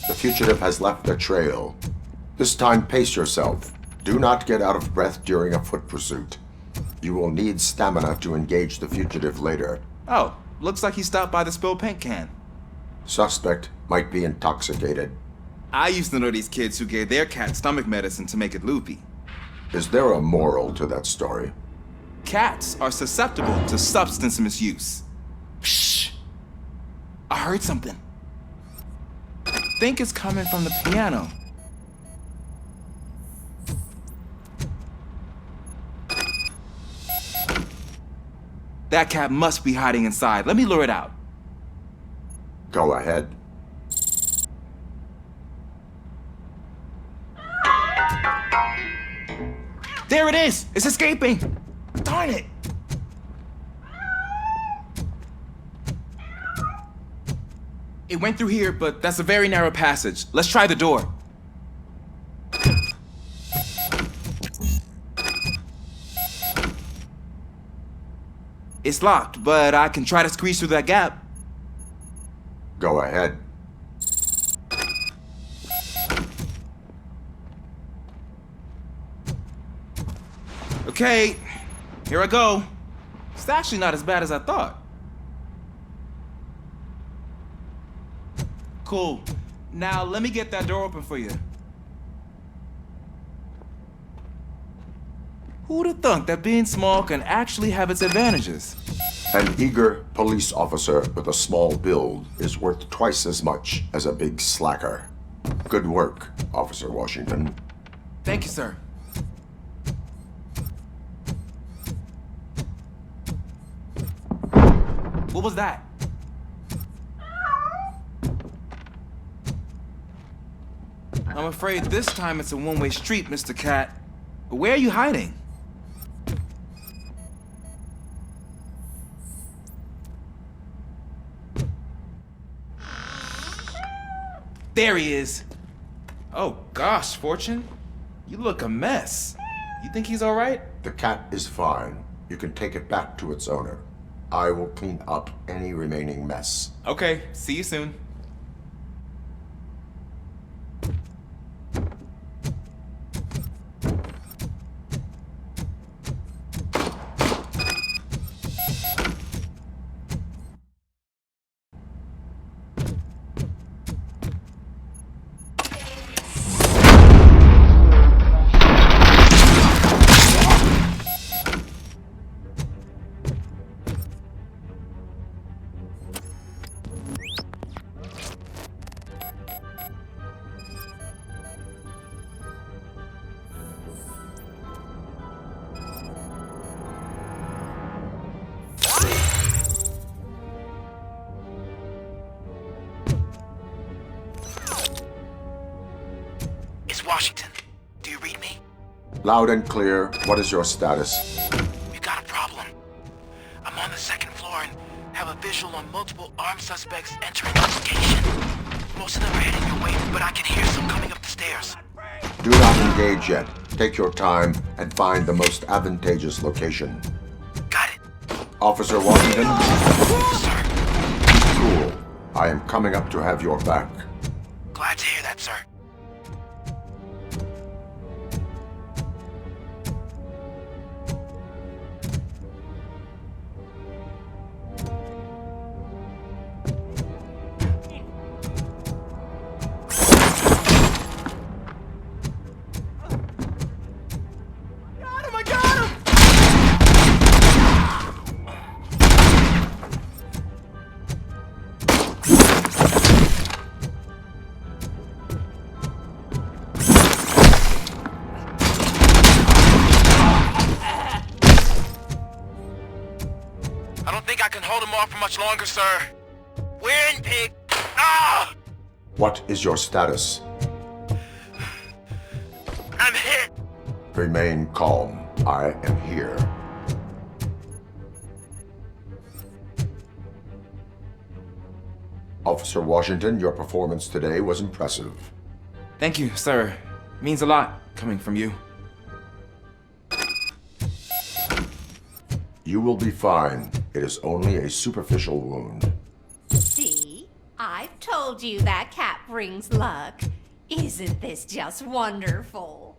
The fugitive has left a trail. This time, pace yourself. Do not get out of breath during a foot pursuit. You will need stamina to engage the fugitive later. Oh, looks like he stopped by the spilled paint can. Suspect might be intoxicated. I used to know these kids who gave their cat stomach medicine to make it loopy. Is there a moral to that story? Cats are susceptible to substance misuse. Shh! I heard something. I think it's coming from the piano. That cat must be hiding inside. Let me lure it out. Go ahead. There it is! It's escaping! Darn it! It went through here, but that's a very narrow passage. Let's try the door. It's locked, but I can try to squeeze through that gap. Go ahead. Okay, here I go. It's actually not as bad as I thought. Cool. Now let me get that door open for you. Who'd have thunk that being small can actually have its advantages? An eager police officer with a small build is worth twice as much as a big slacker. Good work, Officer Washington. Thank you, sir. What was that? I'm afraid this time it's a one-way street, Mr. Cat. But where are you hiding? There he is. Oh gosh, Fortune. You look a mess. You think he's all right? The cat is fine. You can take it back to its owner. I will clean up any remaining mess. Okay, see you soon. Washington, do you read me? Loud and clear. What is your status? We got a problem. I'm on the second floor and have a visual on multiple armed suspects entering the location. Most of them are heading your way, but I can hear some coming up the stairs. Do not engage yet. Take your time and find the most advantageous location. Got it. Officer Washington? Sir. Cool. I am coming up to have your back. Glad to hear that, sir. I don't think I can hold him off for much longer, sir. We're in, pig. Ah! What is your status? I'm hit. Remain calm. I am here. Officer Washington, your performance today was impressive. Thank you, sir. Means a lot coming from you. You will be fine. It is only a superficial wound. See? I've told you that cat brings luck. Isn't this just wonderful?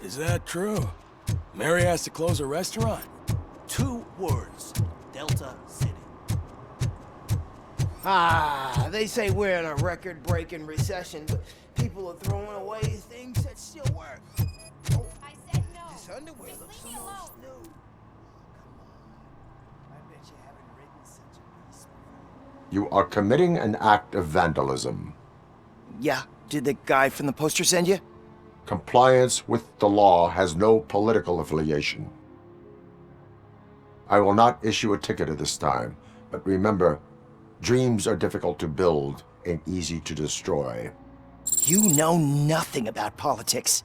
Is that true? Mary has to close her restaurant? 2 words. Delta City. Ah, they say we're in a record-breaking recession, but people are throwing away things that still work. Oh, I said no. This underwear looks almost new. Come on. I bet you haven't written You are committing an act of vandalism. Yeah, did the guy from the poster send you? Compliance with the law has no political affiliation. I will not issue a ticket at this time, but remember, dreams are difficult to build and easy to destroy. You know nothing about politics,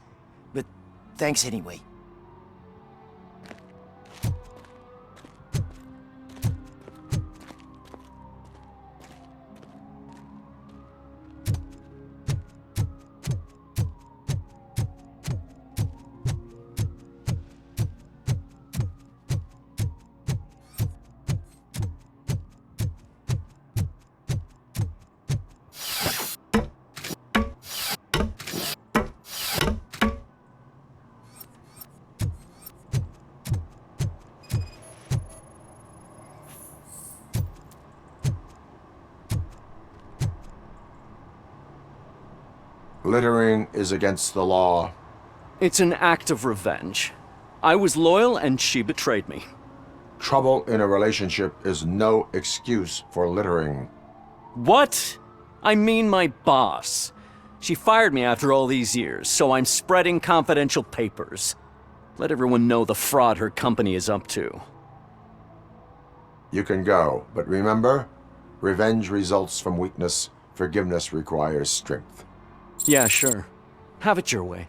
but thanks anyway. Littering is against the law. It's an act of revenge. I was loyal and she betrayed me. Trouble in a relationship is no excuse for littering. What? I mean my boss. She fired me after all these years, so I'm spreading confidential papers. Let everyone know the fraud her company is up to. You can go, but remember, revenge results from weakness, forgiveness requires strength. Yeah, sure. Have it your way.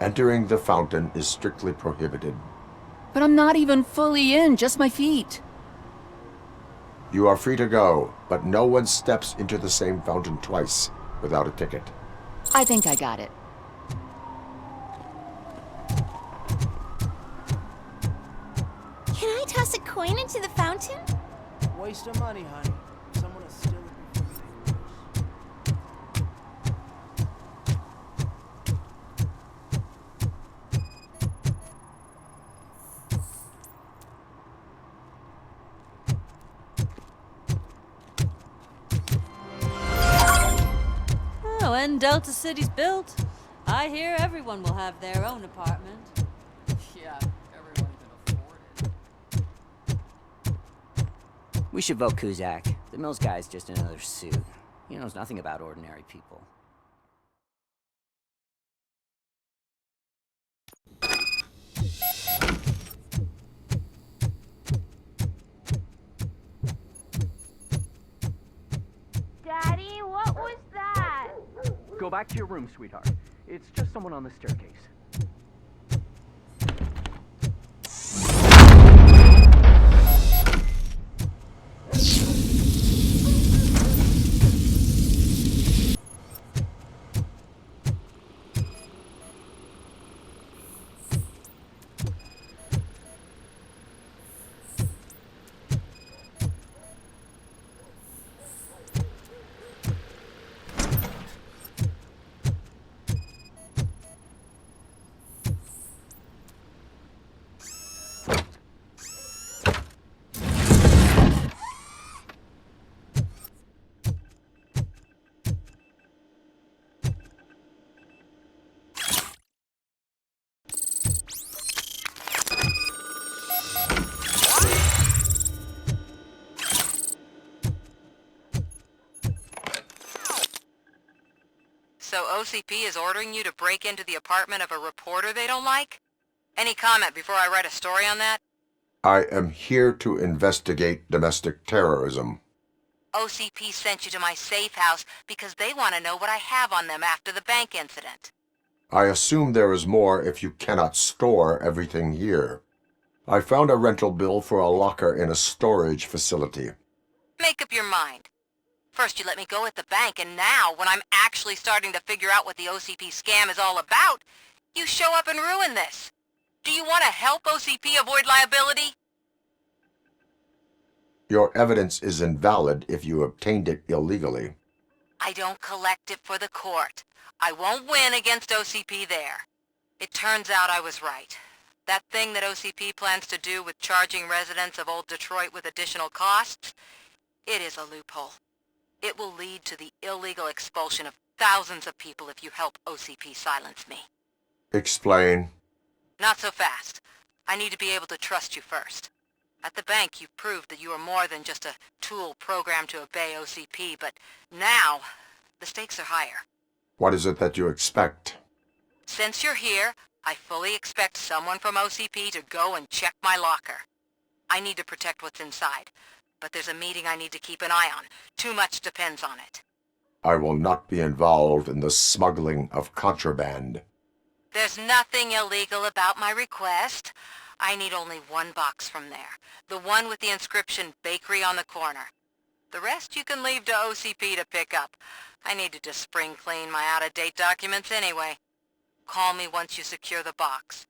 Entering the fountain is strictly prohibited. But I'm not even fully in, just my feet. You are free to go, but no one steps into the same fountain twice without a ticket. I think I got it. Can I toss a coin into the fountain? Waste of money, honey. Someone will steal it before you. Oh, when Delta City's built, I hear everyone will have their own apartment. Yeah, everyone can afford it. We should vote Kuzak. The Mills guy's just another suit. He knows nothing about ordinary people. Daddy, what was that? Go back to your room, sweetheart. It's just someone on the staircase. So OCP is ordering you to break into the apartment of a reporter they don't like? Any comment before I write a story on that? I am here to investigate domestic terrorism. OCP sent you to my safe house because they want to know what I have on them after the bank incident. I assume there is more if you cannot store everything here. I found a rental bill for a locker in a storage facility. Make up your mind. First you let me go at the bank, and now, when I'm actually starting to figure out what the OCP scam is all about, you show up and ruin this. Do you want to help OCP avoid liability? Your evidence is invalid if you obtained it illegally. I don't collect it for the court. I won't win against OCP there. It turns out I was right. That thing that OCP plans to do with charging residents of Old Detroit with additional costs, it is a loophole. It will lead to the illegal expulsion of thousands of people if you help OCP silence me. Explain. Not so fast. I need to be able to trust you first. At the bank, you proved that you are more than just a tool programmed to obey OCP, but now, the stakes are higher. What is it that you expect? Since you're here, I fully expect someone from OCP to go and check my locker. I need to protect what's inside, but there's a meeting I need to keep an eye on. Too much depends on it. I will not be involved in the smuggling of contraband. There's nothing illegal about my request. I need only one box from there. The one with the inscription Bakery on the corner. The rest you can leave to OCP to pick up. I needed to spring clean my out-of-date documents anyway. Call me once you secure the box.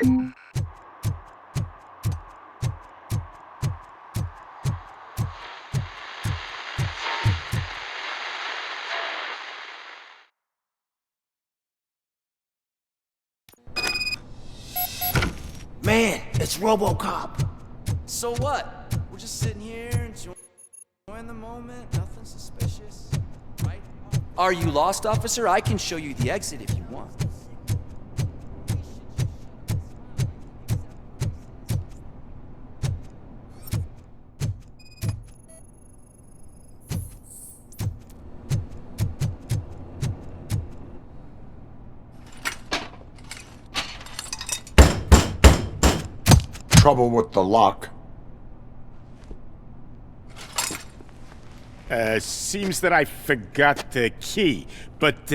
Man, it's Robocop. So what? We're just sitting here enjoying the moment. Nothing suspicious, right? Are you lost, officer? I can show you the exit if you want. Trouble with the lock. Seems that I forgot the key, but,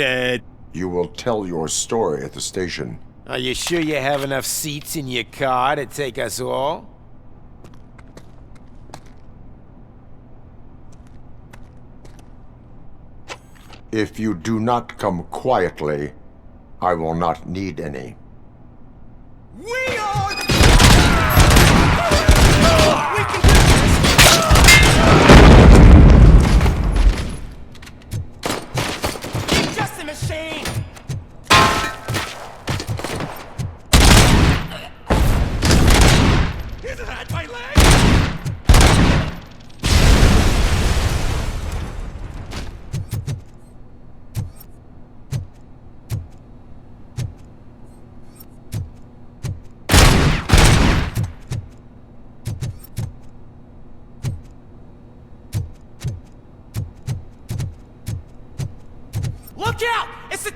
You will tell your story at the station. Are you sure you have enough seats in your car to take us all? If you do not come quietly, I will not need any. We are... Just a machine! Isn't that my leg? Look out! It's the...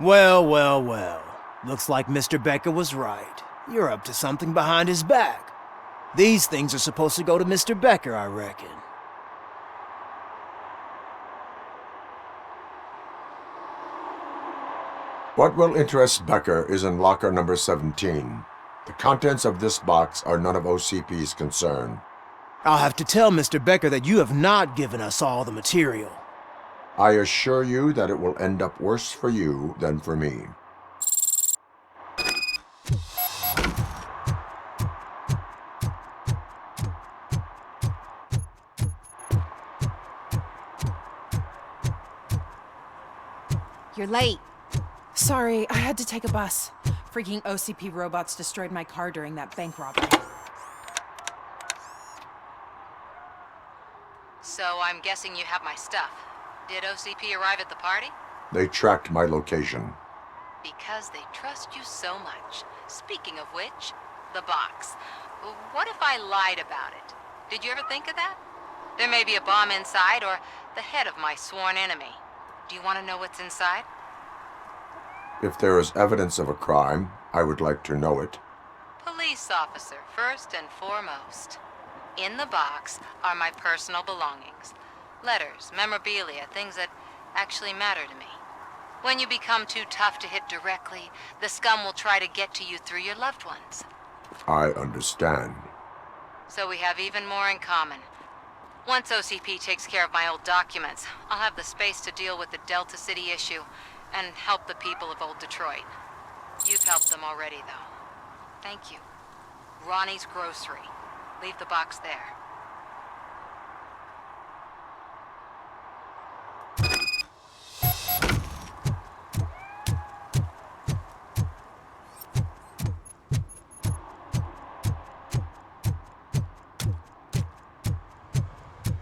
Well, well, well. Looks like Mr. Becker was right. You're up to something behind his back. These things are supposed to go to Mr. Becker, I reckon. What will interest Becker is in locker number 17. The contents of this box are none of OCP's concern. I'll have to tell Mr. Becker that you have not given us all the material. I assure you that it will end up worse for you than for me. You're late. Sorry, I had to take a bus. Freaking OCP robots destroyed my car during that bank robbery. So I'm guessing you have my stuff. Did OCP arrive at the party? They tracked my location. Because they trust you so much. Speaking of which, the box. What if I lied about it? Did you ever think of that? There may be a bomb inside or the head of my sworn enemy. Do you want to know what's inside? If there is evidence of a crime, I would like to know it. Police officer, first and foremost. In the box are my personal belongings. Letters, memorabilia, things that actually matter to me. When you become too tough to hit directly, the scum will try to get to you through your loved ones. I understand. So we have even more in common. Once OCP takes care of my old documents, I'll have the space to deal with the Delta City issue and help the people of Old Detroit. You've helped them already, though. Thank you. Ronnie's Grocery. Leave the box there.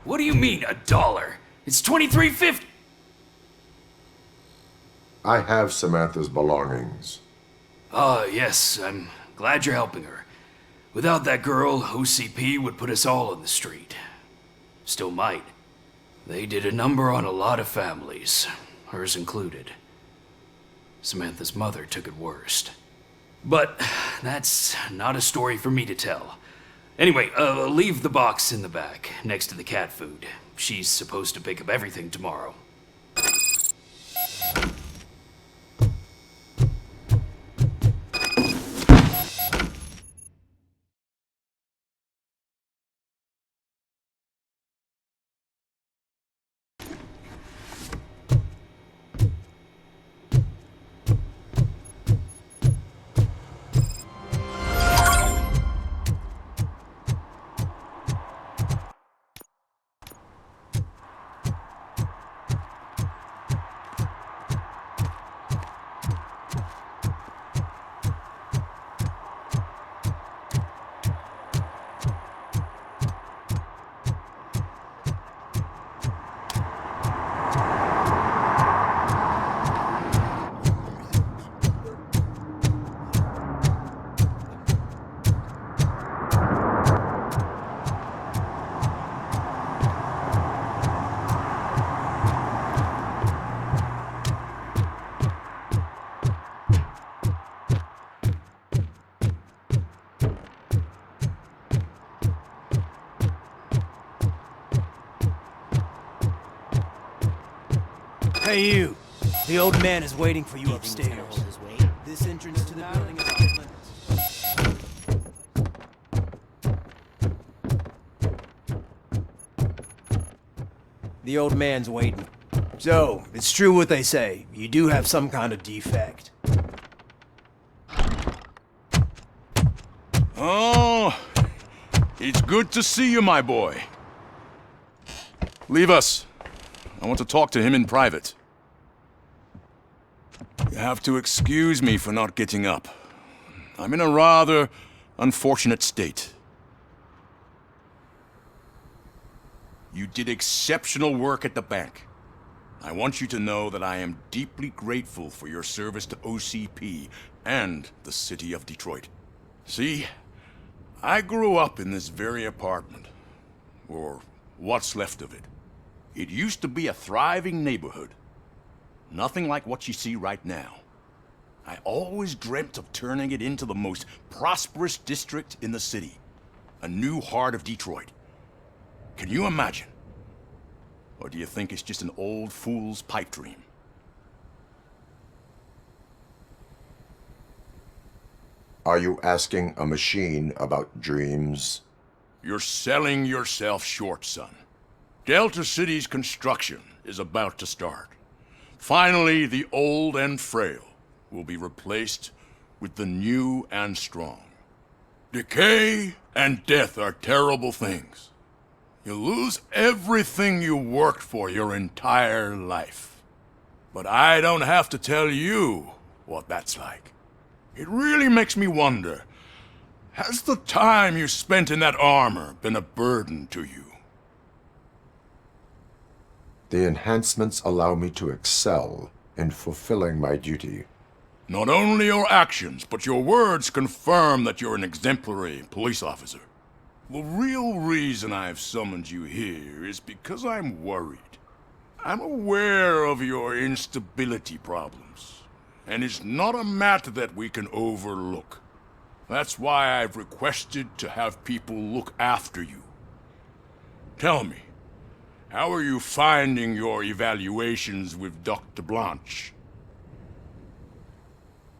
What do you mean, $1? It's $23.50. I have Samantha's belongings. Yes, I'm glad you're helping her. Without that girl, OCP would put us all on the street. Still might. They did a number on a lot of families, hers included. Samantha's mother took it worst. But that's not a story for me to tell. Anyway, leave the box in the back, next to the cat food. She's supposed to pick up everything tomorrow. Hey you! The old man is waiting for you upstairs. This entrance to the building is off limits. The old man's waiting. So, it's true what they say. You do have some kind of defect. Oh, it's good to see you, my boy. Leave us. I want to talk to him in private. You have to excuse me for not getting up. I'm in a rather unfortunate state. You did exceptional work at the bank. I want you to know that I am deeply grateful for your service to OCP and the city of Detroit. See, I grew up in this very apartment, or what's left of it. It used to be a thriving neighborhood. Nothing like what you see right now. I always dreamt of turning it into the most prosperous district in the city. A new heart of Detroit. Can you imagine? Or do you think it's just an old fool's pipe dream? Are you asking a machine about dreams? You're selling yourself short, son. Delta City's construction is about to start. Finally, the old and frail will be replaced with the new and strong. Decay and death are terrible things. You lose everything you worked for your entire life. But I don't have to tell you what that's like. It really makes me wonder, has the time you spent in that armor been a burden to you? The enhancements allow me to excel in fulfilling my duty. Not only your actions, but your words confirm that you're an exemplary police officer. The real reason I've summoned you here is because I'm worried. I'm aware of your instability problems, and it's not a matter that we can overlook. That's why I've requested to have people look after you. Tell me, how are you finding your evaluations with Dr. Blanche?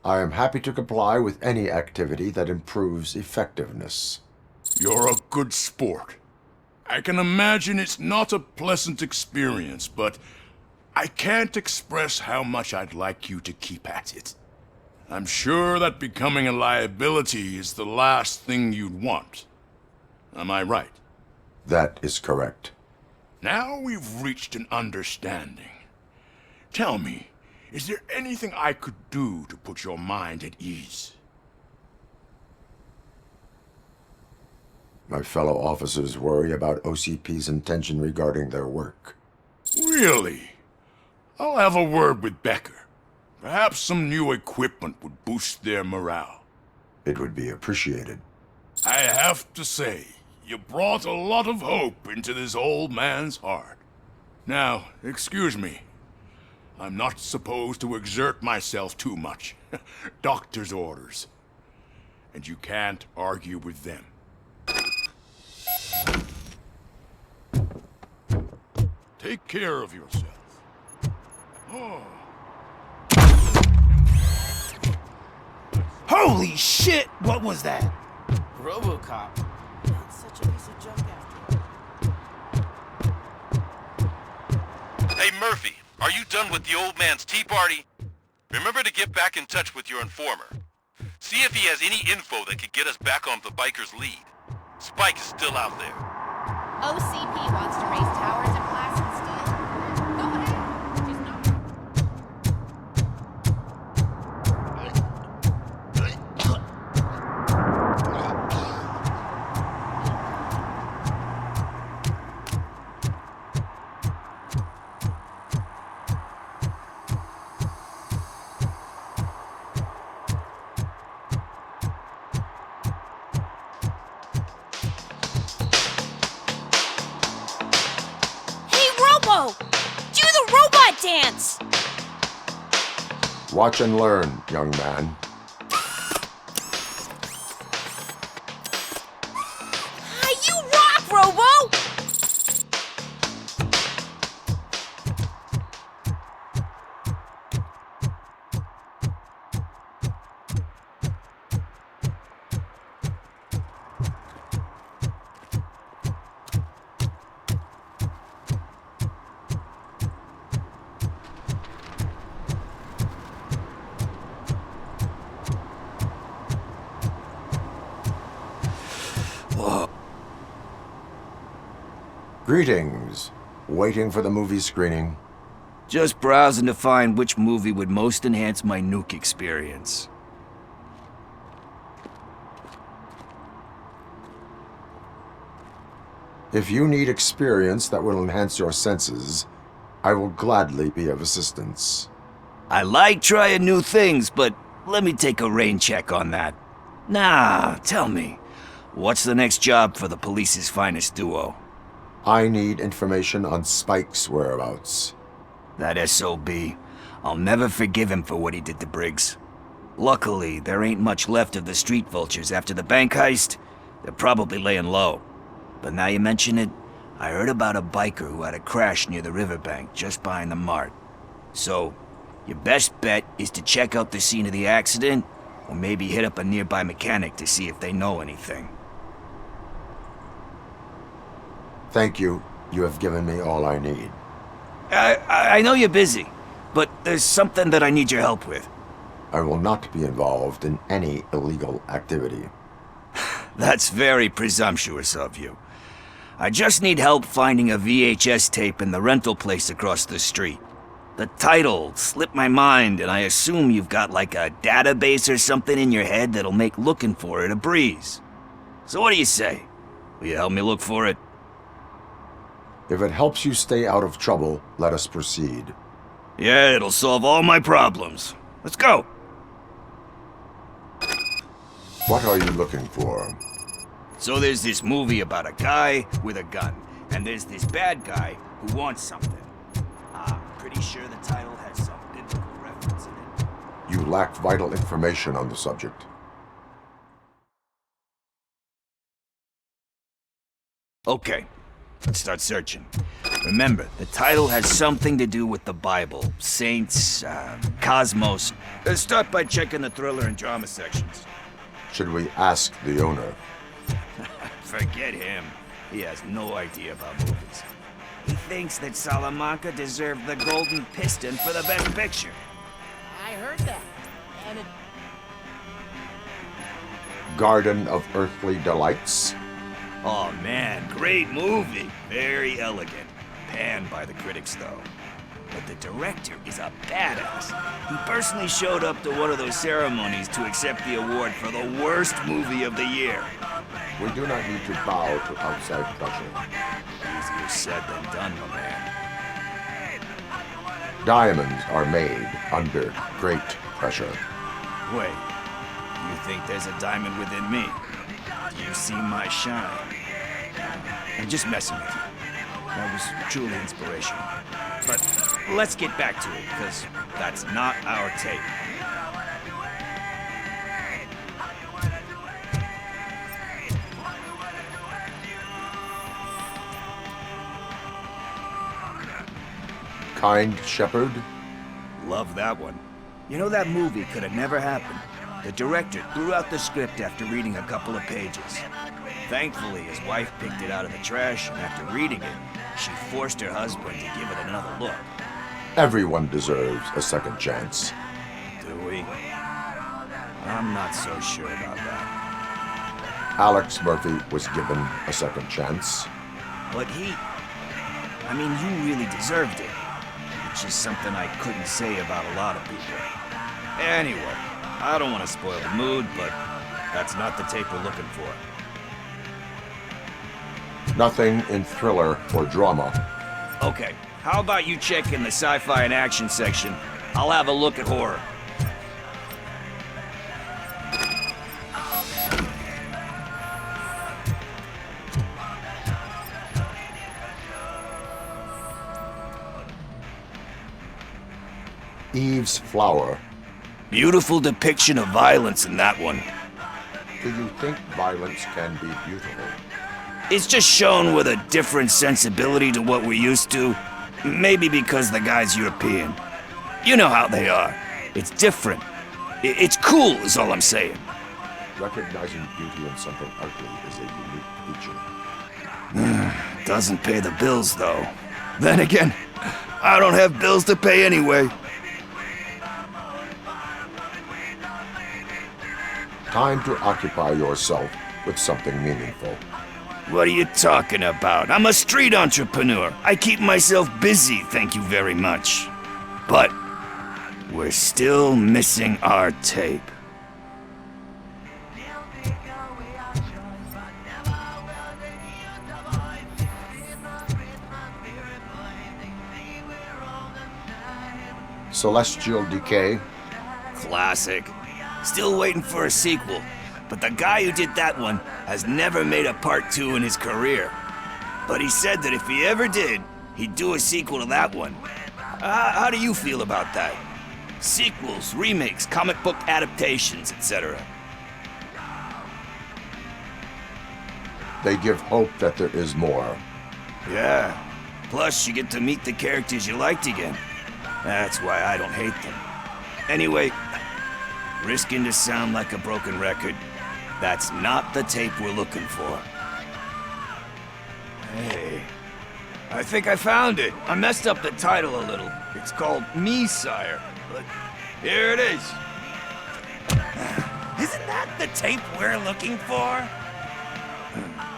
I am happy to comply with any activity that improves effectiveness. You're a good sport. I can imagine it's not a pleasant experience, but I can't express how much I'd like you to keep at it. I'm sure that becoming a liability is the last thing you'd want. Am I right? That is correct. Now we've reached an understanding. Tell me, is there anything I could do to put your mind at ease? My fellow officers worry about OCP's intention regarding their work. Really? I'll have a word with Becker. Perhaps some new equipment would boost their morale. It would be appreciated. I have to say, you brought a lot of hope into this old man's heart. Now, excuse me. I'm not supposed to exert myself too much. Doctor's orders. And you can't argue with them. Take care of yourself. Oh. Holy shit! What was that? Robocop. That's such a piece of junk after. Hey, Murphy, are you done with the old man's tea party? Remember to get back in touch with your informer. See if he has any info that could get us back on the biker's lead. Spike is still out there. OCP wants to raise towers of glass and steel. Go ahead. She's not... Do the robot dance! Watch and learn, young man. You rock, Robo! Greetings. Waiting for the movie screening? Just browsing to find which movie would most enhance my nuke experience. If you need experience that will enhance your senses, I will gladly be of assistance. I like trying new things, but let me take a rain check on that. Nah, tell me, what's the next job for the police's finest duo? I need information on Spike's whereabouts. That SOB. I'll never forgive him for what he did to Briggs. Luckily, there ain't much left of the street vultures after the bank heist. They're probably laying low. But now you mention it, I heard about a biker who had a crash near the riverbank just behind the mart. So, your best bet is to check out the scene of the accident, or maybe hit up a nearby mechanic to see if they know anything. Thank you. You have given me all I need. I know you're busy, but there's something that I need your help with. I will not be involved in any illegal activity. That's very presumptuous of you. I just need help finding a VHS tape in the rental place across the street. The title slipped my mind, and I assume you've got like a database or something in your head that'll make looking for it a breeze. So what do you say? Will you help me look for it? If it helps you stay out of trouble, let us proceed. Yeah, it'll solve all my problems. Let's go. What are you looking for? So there's this movie about a guy with a gun, and there's this bad guy who wants something. I'm pretty sure the title has some biblical reference in it. You lack vital information on the subject. Okay, let's start searching. Remember, the title has something to do with the Bible, saints, cosmos. Let's start by checking the thriller and drama sections. Should we ask the owner? Forget him. He has no idea about movies. He thinks that Salamanca deserved the Golden Piston for the Best Picture. I heard that. And it... Garden of Earthly Delights. Oh man, great movie. Very elegant. Panned by the critics though. But the director is a badass. He personally showed up to one of those ceremonies to accept the award for the worst movie of the year. We do not need to bow to outside pressure. Easier said than done, my man. Diamonds are made under great pressure. Wait, you think there's a diamond within me? Do you see my shine? I'm just messing with you. That was truly inspirational. But let's get back to it, because that's not our tape. Kind Shepherd? Love that one. You know, that movie could have never happened. The director threw out the script after reading a couple of pages. Thankfully, his wife picked it out of the trash, and after reading it, she forced her husband to give it another look. Everyone deserves a second chance. Do we? I'm not so sure about that. Alex Murphy was given a second chance. But I mean, you really deserved it. Which is something I couldn't say about a lot of people. Anyway, I don't want to spoil the mood, but that's not the tape we're looking for. Nothing in thriller or drama. Okay, how about you check in the sci-fi and action section? I'll have a look at horror. Eve's Flower. Beautiful depiction of violence in that one. Do you think violence can be beautiful? It's just shown with a different sensibility to what we're used to. Maybe because the guy's European. You know how they are. It's different. It's cool, is all I'm saying. Recognizing beauty in something ugly is a unique feature. Doesn't pay the bills, though. Then again, I don't have bills to pay anyway. Time to occupy yourself with something meaningful. What are you talking about? I'm a street entrepreneur. I keep myself busy, thank you very much. But we're still missing our tape. Celestial Decay. Classic. Still waiting for a sequel. But the guy who did that one has never made a part 2 in his career. But he said that if he ever did, he'd do a sequel to that one. How do you feel about that? Sequels, remakes, comic book adaptations, etc. They give hope that there is more. Yeah. Plus, you get to meet the characters you liked again. That's why I don't hate them. Anyway, risking to sound like a broken record, that's not the tape we're looking for. Hey, I think I found it. I messed up the title a little. It's called Me, Sire. But here it is. Isn't that the tape we're looking for?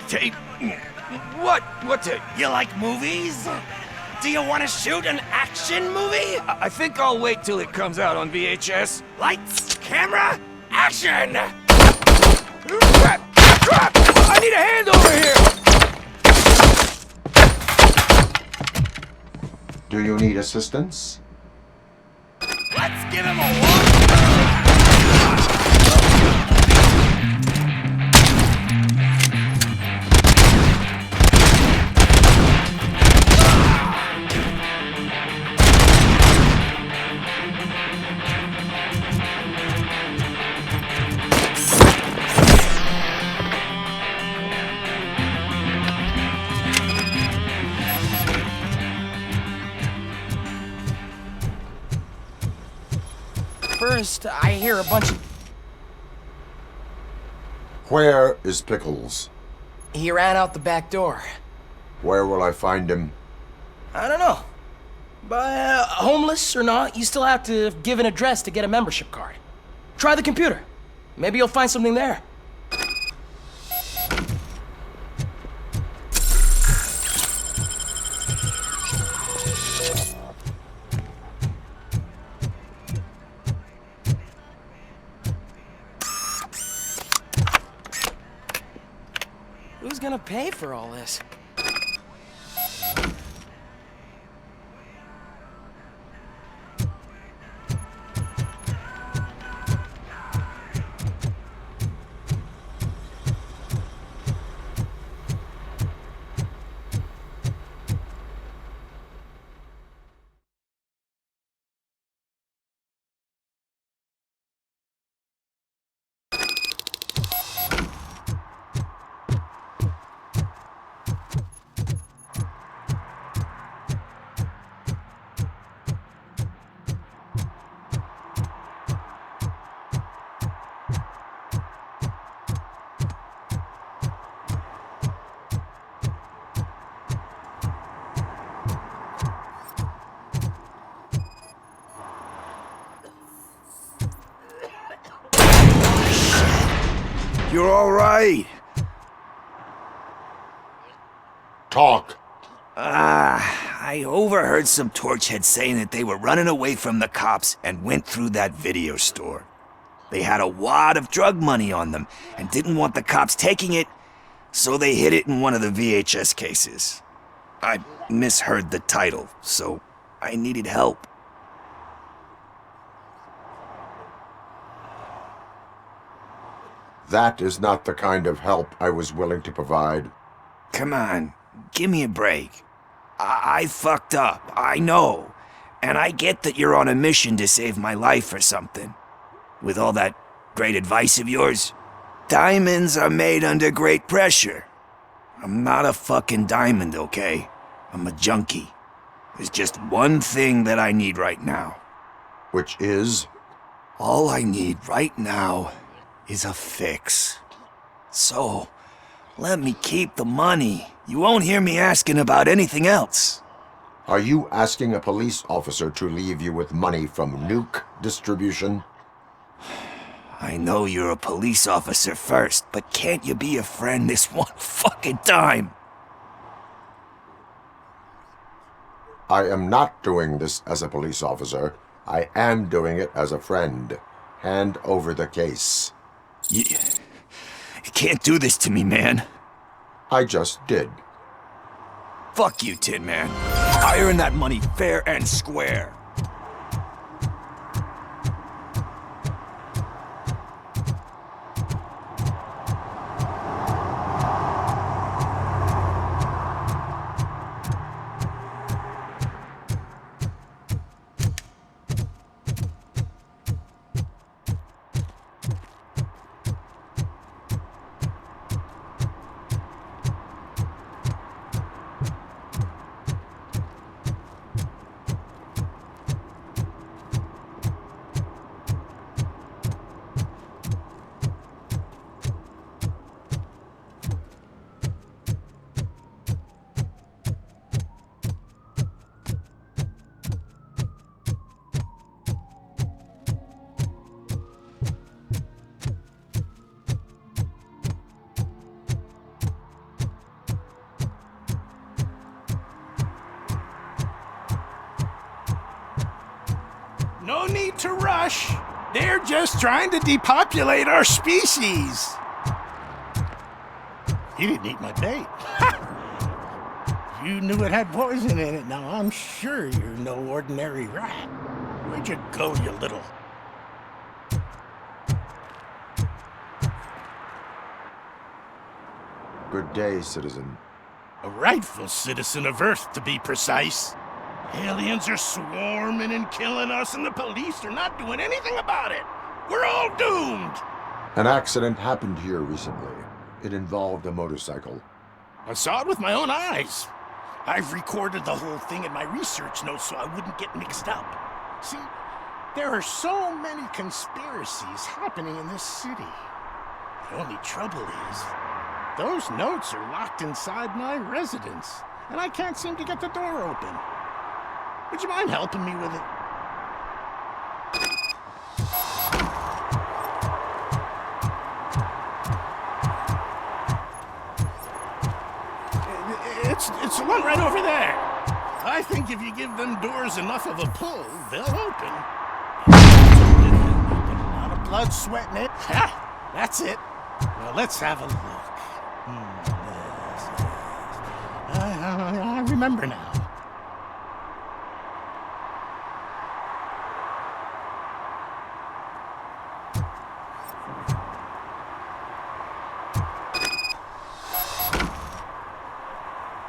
Tape? What? What tape? You like movies? Do you want to shoot an action movie? I think I'll wait till it comes out on VHS. Lights, camera, action! Crap! Crap! I need a hand over here! Do you need assistance? Let's give him a walk! First, I hear a bunch of... Where is Pickles? He ran out the back door. Where will I find him? I don't know. But homeless or not, you still have to give an address to get a membership card. Try the computer. Maybe you'll find something there. Who's gonna pay for all this? You're all right. Talk. I overheard some torchheads saying that they were running away from the cops and went through that video store. They had a wad of drug money on them and didn't want the cops taking it, so they hid it in one of the VHS cases. I misheard the title, so I needed help. That is not the kind of help I was willing to provide. Come on, give me a break. I fucked up, I know. And I get that you're on a mission to save my life or something. With all that great advice of yours, diamonds are made under great pressure. I'm not a fucking diamond, okay? I'm a junkie. There's just one thing that I need right now. Which is? All I need right now is a fix. So, let me keep the money. You won't hear me asking about anything else. Are you asking a police officer to leave you with money from nuke distribution? I know you're a police officer first, but can't you be a friend this one fucking time? I am not doing this as a police officer. I am doing it as a friend. Hand over the case. You can't do this to me, man. I just did. Fuck you, Tin Man. I earned that money fair and square. No need to rush. They're just trying to depopulate our species. You didn't eat my bait. You knew it had poison in it. Now I'm sure you're no ordinary rat. Where'd you go, you little... Good day, citizen. A rightful citizen of Earth, to be precise. Aliens are swarming and killing us, and the police are not doing anything about it. We're all doomed. An accident happened here recently. It involved a motorcycle. I saw it with my own eyes. I've recorded the whole thing in my research notes so I wouldn't get mixed up. See, there are so many conspiracies happening in this city. The only trouble is, Those notes are locked inside my residence, and I can't seem to get the door open. Would you mind helping me with it? It's the one right over there. I think if you give them doors enough of a pull, they'll open. A lot of blood, sweat, and it. Ha! That's it. Well, let's have a look. I remember now.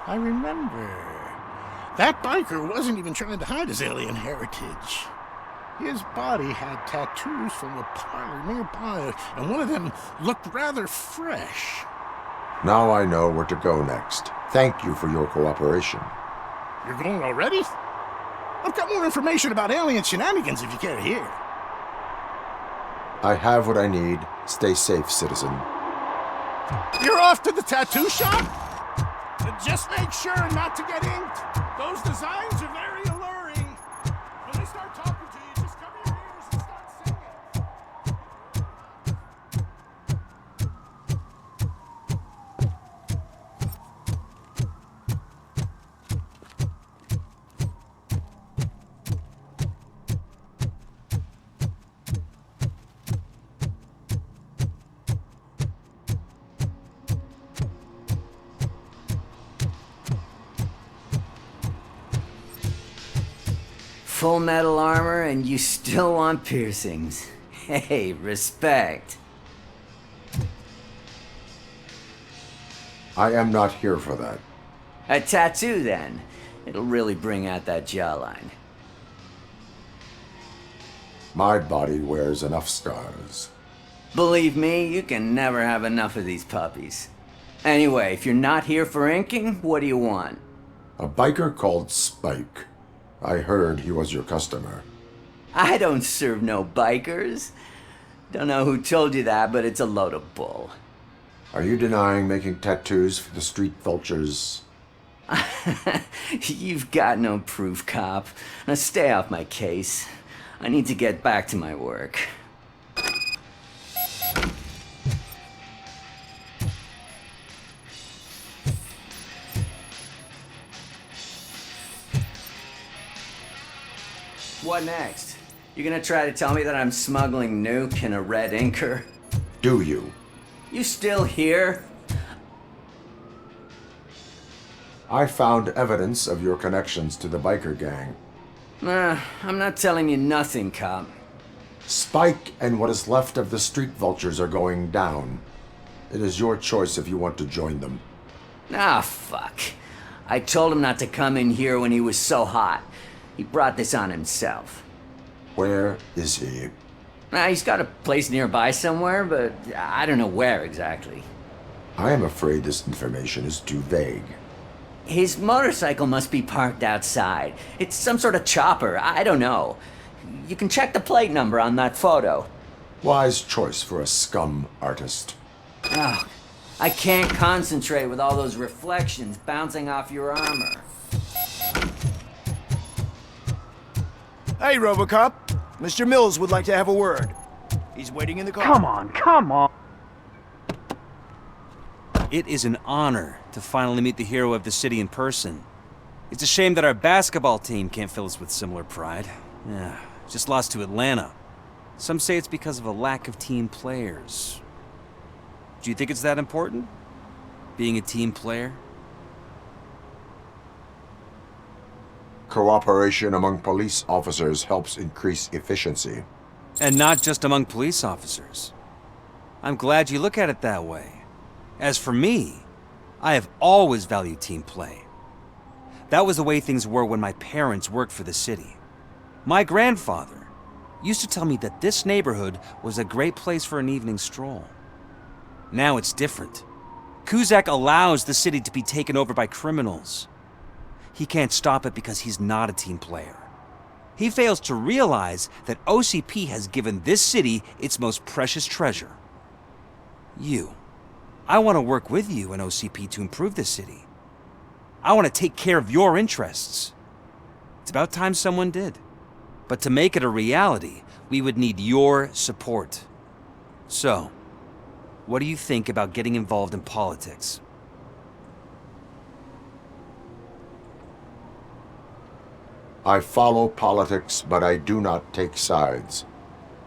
I remember. That biker wasn't even trying to hide his alien heritage. His body had tattoos from a parlor nearby, and one of them looked rather fresh. Now I know where to go next. Thank you for your cooperation. You're going already? I've got more information about alien shenanigans if you care to hear. I have what I need. Stay safe, citizen. You're off to the tattoo shop? Just make sure not to get inked. Those designs are very alluring. When they start talking to you, just cover your ears and start singing. Full metal armor and you still want piercings. Hey, respect. I am not here for that. A tattoo, then. It'll really bring out that jawline. My body wears enough scars. Believe me, you can never have enough of these puppies. Anyway, if you're not here for inking, what do you want? A biker called Spike. I heard he was your customer. I don't serve no bikers. Don't know who told you that, but it's a load of bull. Are you denying making tattoos for the street vultures? You've got no proof, cop. Now stay off my case. I need to get back to my work. What next? You gonna try to tell me that I'm smuggling nuke in a red inker? Do you? You still here? I found evidence of your connections to the biker gang. I'm not telling you nothing, cop. Spike and what is left of the street vultures are going down. It is your choice if you want to join them. Ah, fuck. I told him not to come in here when he was so hot. He brought this on himself. Where is he? He's got a place nearby somewhere, but I don't know where exactly. I am afraid this information is too vague. His motorcycle must be parked outside. It's some sort of chopper. I don't know. You can check the plate number on that photo. Wise choice for a scum artist. Oh, I can't concentrate with all those reflections bouncing off your armor. Hey, Robocop. Mr. Mills would like to have a word. He's waiting in the car. Come on. It is an honor to finally meet the hero of the city in person. It's a shame that our basketball team can't fill us with similar pride. Yeah, just lost to Atlanta. Some say it's because of a lack of team players. Do you think it's that important? Being a team player? Cooperation among police officers helps increase efficiency. And not just among police officers. I'm glad you look at it that way. As for me, I have always valued team play. That was the way things were when my parents worked for the city. My grandfather used to tell me that this neighborhood was a great place for an evening stroll. Now it's different. Kuzak allows the city to be taken over by criminals. He can't stop it because he's not a team player. He fails to realize that OCP has given this city its most precious treasure. You. I want to work with you and OCP to improve the city. I want to take care of your interests. It's about time someone did. But to make it a reality, we would need your support. So, what do you think about getting involved in politics? I follow politics, but I do not take sides.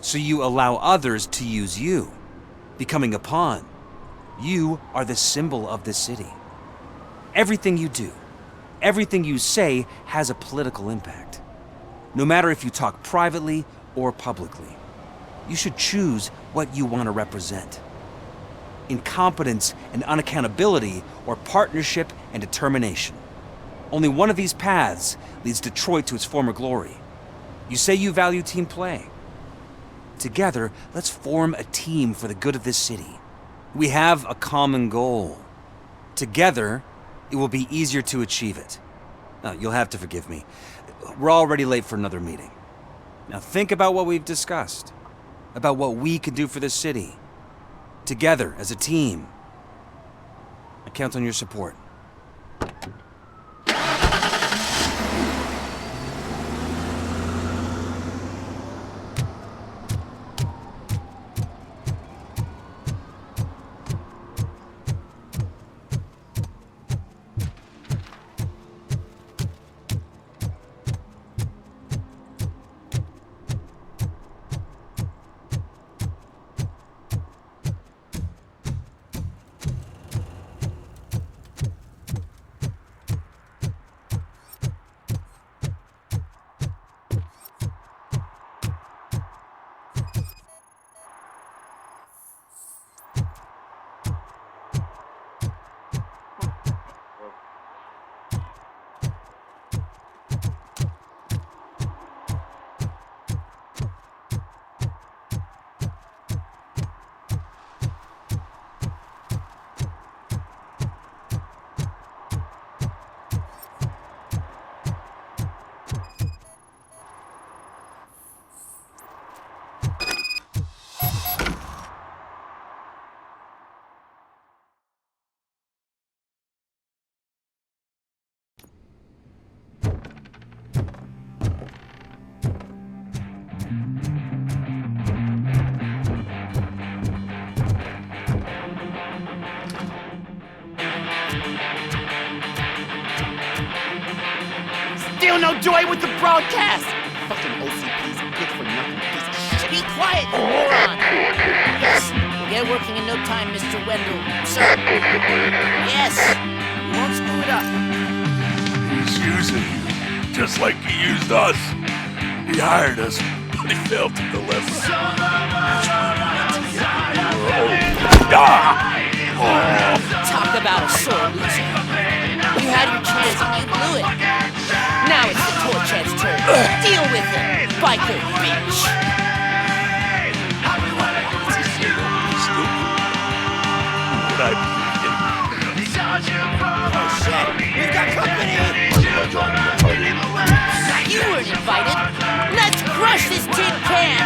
So you allow others to use you, becoming a pawn. You are the symbol of the city. Everything you do, everything you say has a political impact. No matter if you talk privately or publicly, you should choose what you want to represent. Incompetence and unaccountability, or partnership and determination. Only one of these paths leads Detroit to its former glory. You say you value team play. Together, let's form a team for the good of this city. We have a common goal. Together, it will be easier to achieve it. Now, you'll have to forgive me. We're already late for another meeting. Now think about what we've discussed. About what we can do for this city. Together, as a team. I count on your support. Still no joy with the broadcast! Fucking OCP's a good for nothing piece of shit. Be quiet, you moron! Yes, we'll get working in no time, Mr. Wendell. Sir. Yes, we won't screw it up. He's using you, just like he used us. He hired us, but he failed to deliver. Talk about a sore loser. You had your chance and you blew it. Now it's the Torchhead's turn. Deal with it, biker bitch. Oh shit, we've got company. You weren't invited. Let's crush this tin can.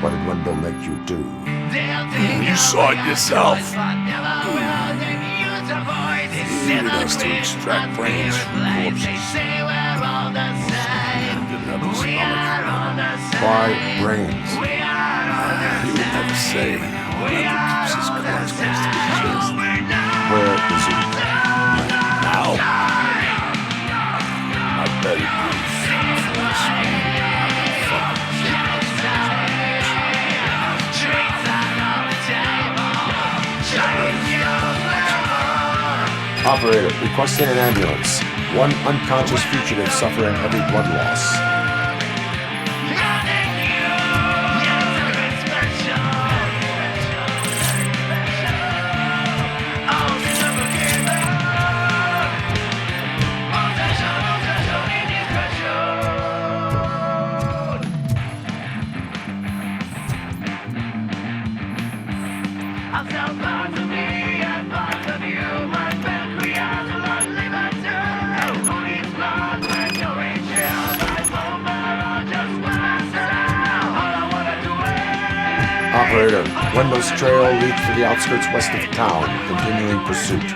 What did Wendell make you do? You saw it yourself. He needed us to extract brains from corpses. Why brains? He would never say. Wendell keeps his cards close to his chest. Where is he? Now? I bet he Operator, requesting an ambulance. One unconscious fugitive suffering heavy blood loss. Operator, Wendell's trail leads to the outskirts west of town, continuing pursuit.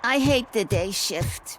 I hate the day shift.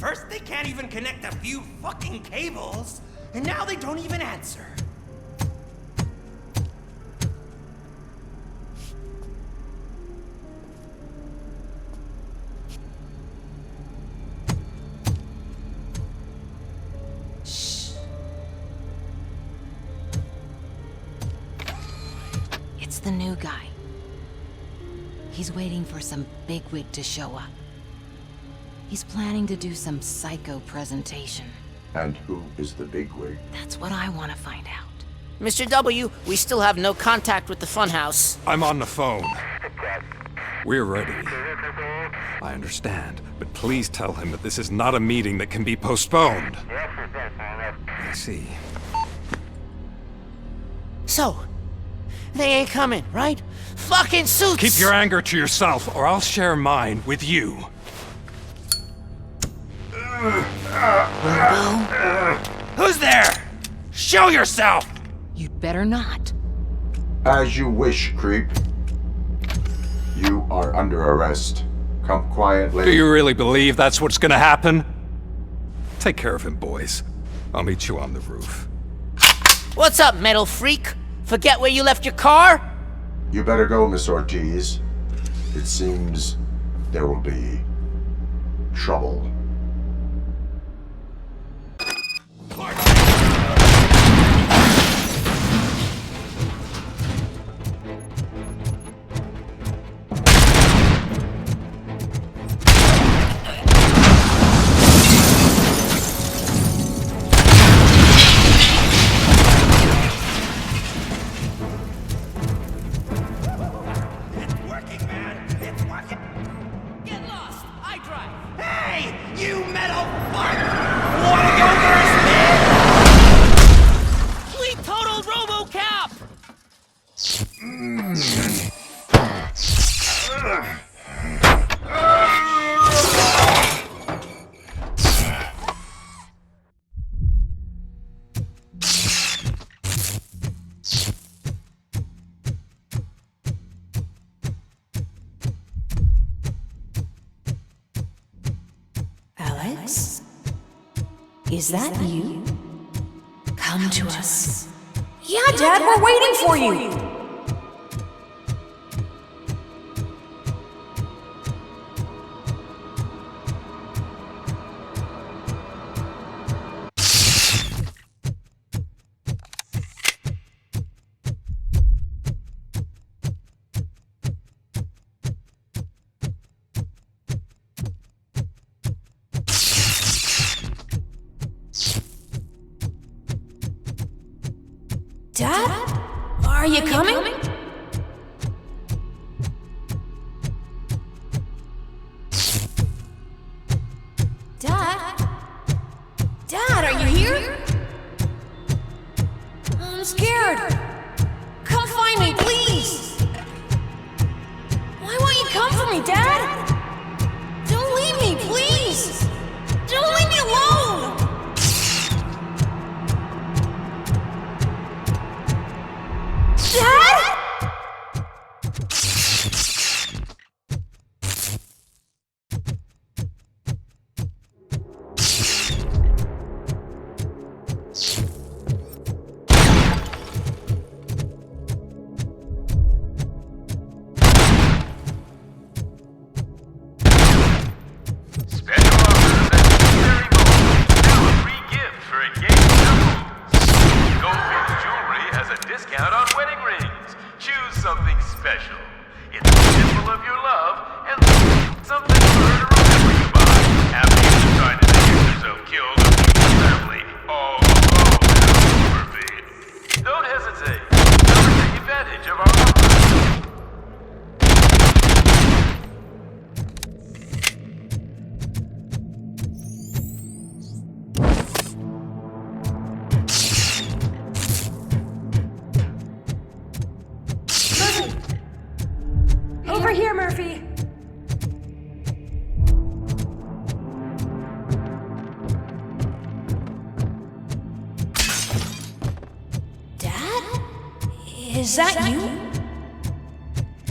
First, they can't even connect a few fucking cables, and now they don't even answer. Shh. It's the new guy. He's waiting for some bigwig to show up. He's planning to do some psycho presentation. And who is the bigwig? That's what I want to find out. Mr. W, we still have no contact with the funhouse. I'm on the phone. We're ready. I understand, but please tell him that this is not a meeting that can be postponed. I see. So, they ain't coming, right? Fucking suits! Keep your anger to yourself, or I'll share mine with you. Who's there? Show yourself! You'd better not. As you wish, creep. You are under arrest. Come quietly. Do you really believe that's what's gonna happen? Take care of him, boys. I'll meet you on the roof. What's up, metal freak? Forget where you left your car? You better go, Miss Ortiz. It seems there will be trouble. Alex? Is that you? Come to us. Yeah, Dad, we're waiting for you! Dad? Are you coming? Dad? Dad, are you here? I'm scared. Come find me, please. Why won't you come for me, Dad? Don't leave me, please. Don't leave me alone. Dad? Over here, Murphy. Dad? Is that you?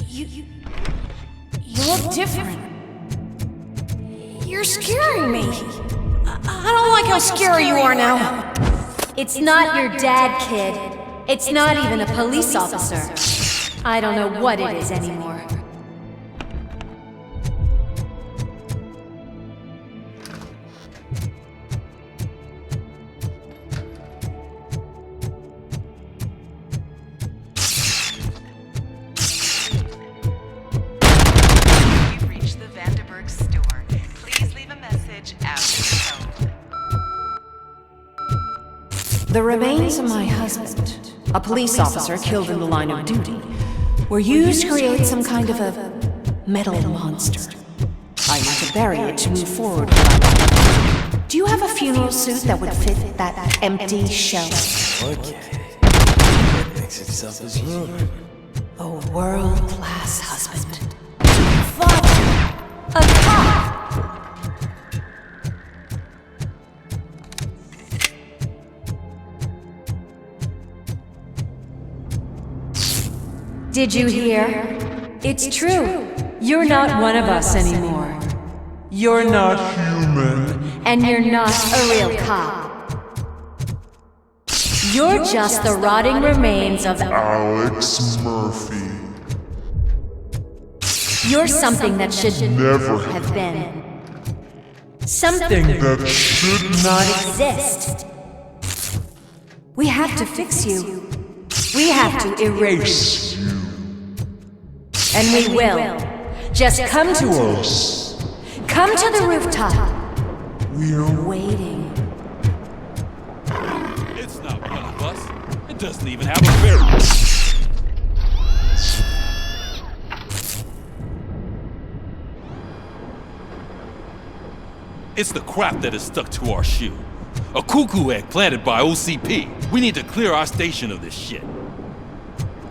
You look different. You're scaring me. I don't like how scary you are now. It's not your dad, kid. It's not even a police officer. I don't know what it is anymore. The remains of my husband, a police officer killed in the line of duty, were used to create some kind of a metal monster. I need to bury it to move forward. Do you have a funeral suit that would fit that empty shell? Okay. It makes itself as human. A world-class husband. Father! A cop! Did you hear? It's true. You're not one of us anymore. You're not human. And you're not a real cop. You're just the rotting remains of Alex Murphy. You're something that should Never have been. Something that should not exist. We have to fix you. We have to erase you. And we will. Just come to us. Come to the rooftop. We're waiting. It's not one of us. It doesn't even have a bearing. It's the crap that is stuck to our shoe. A cuckoo egg planted by OCP. We need to clear our station of this shit.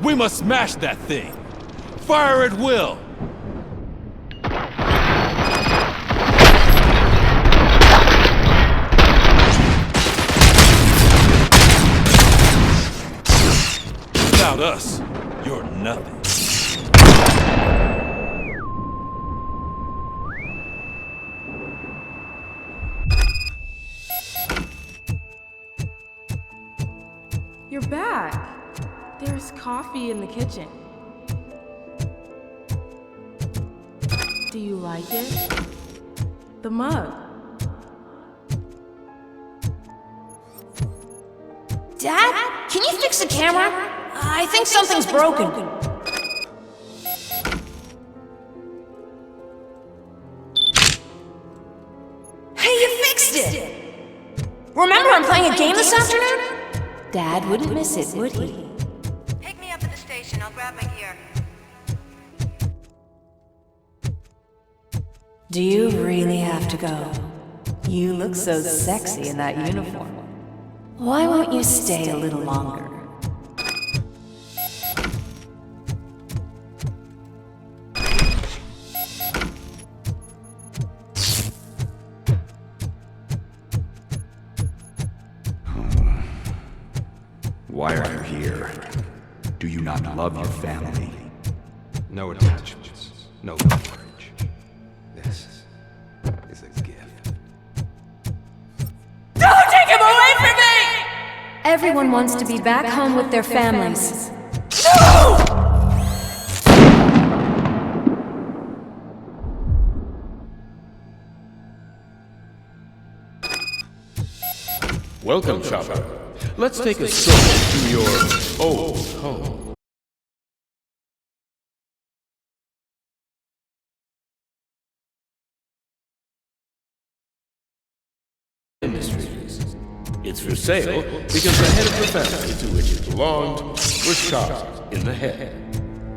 We must smash that thing. Fire at will. Without us, you're nothing. You're back. There's coffee in the kitchen. Do you like it? The mug. Dad? Can you fix the camera? I think something's broken. Hey, you fixed it! Remember I'm playing a game this afternoon? Dad wouldn't miss it, would he? Do you really have to go? You look so sexy in that uniform. Why won't you stay a little longer? Why are you here? Do you not love your family? No attachments, no courage. This is a gift. Don't take him away from me! Everyone wants to be back home with their families. No! Welcome, Chopper. Let's take a stroll to your old home. Industries. It's for sale because the head of the family to which it belonged was shot in the head.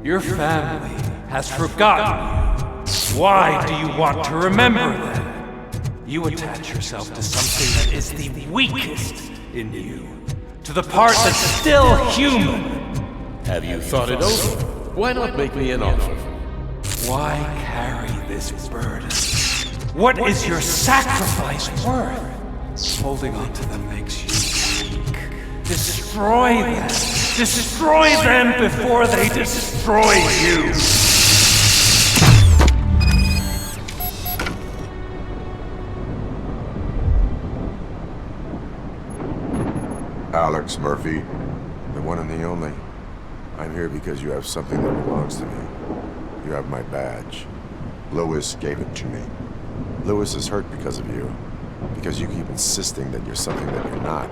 Your family has forgotten you. Why do you want to remember them? You attach yourself to something that is the weakest in you. To the part that's still human. Have you thought it over? Why not make me an offer? Why carry this burden? What is your sacrifice worth? Holding on to them makes you weak. Destroy them. Destroy them before they destroy you. Alex Murphy, the one and the only. I'm here because you have something that belongs to me. You have my badge. Lewis gave it to me. Lewis is hurt because of you. Because you keep insisting that you're something that you're not.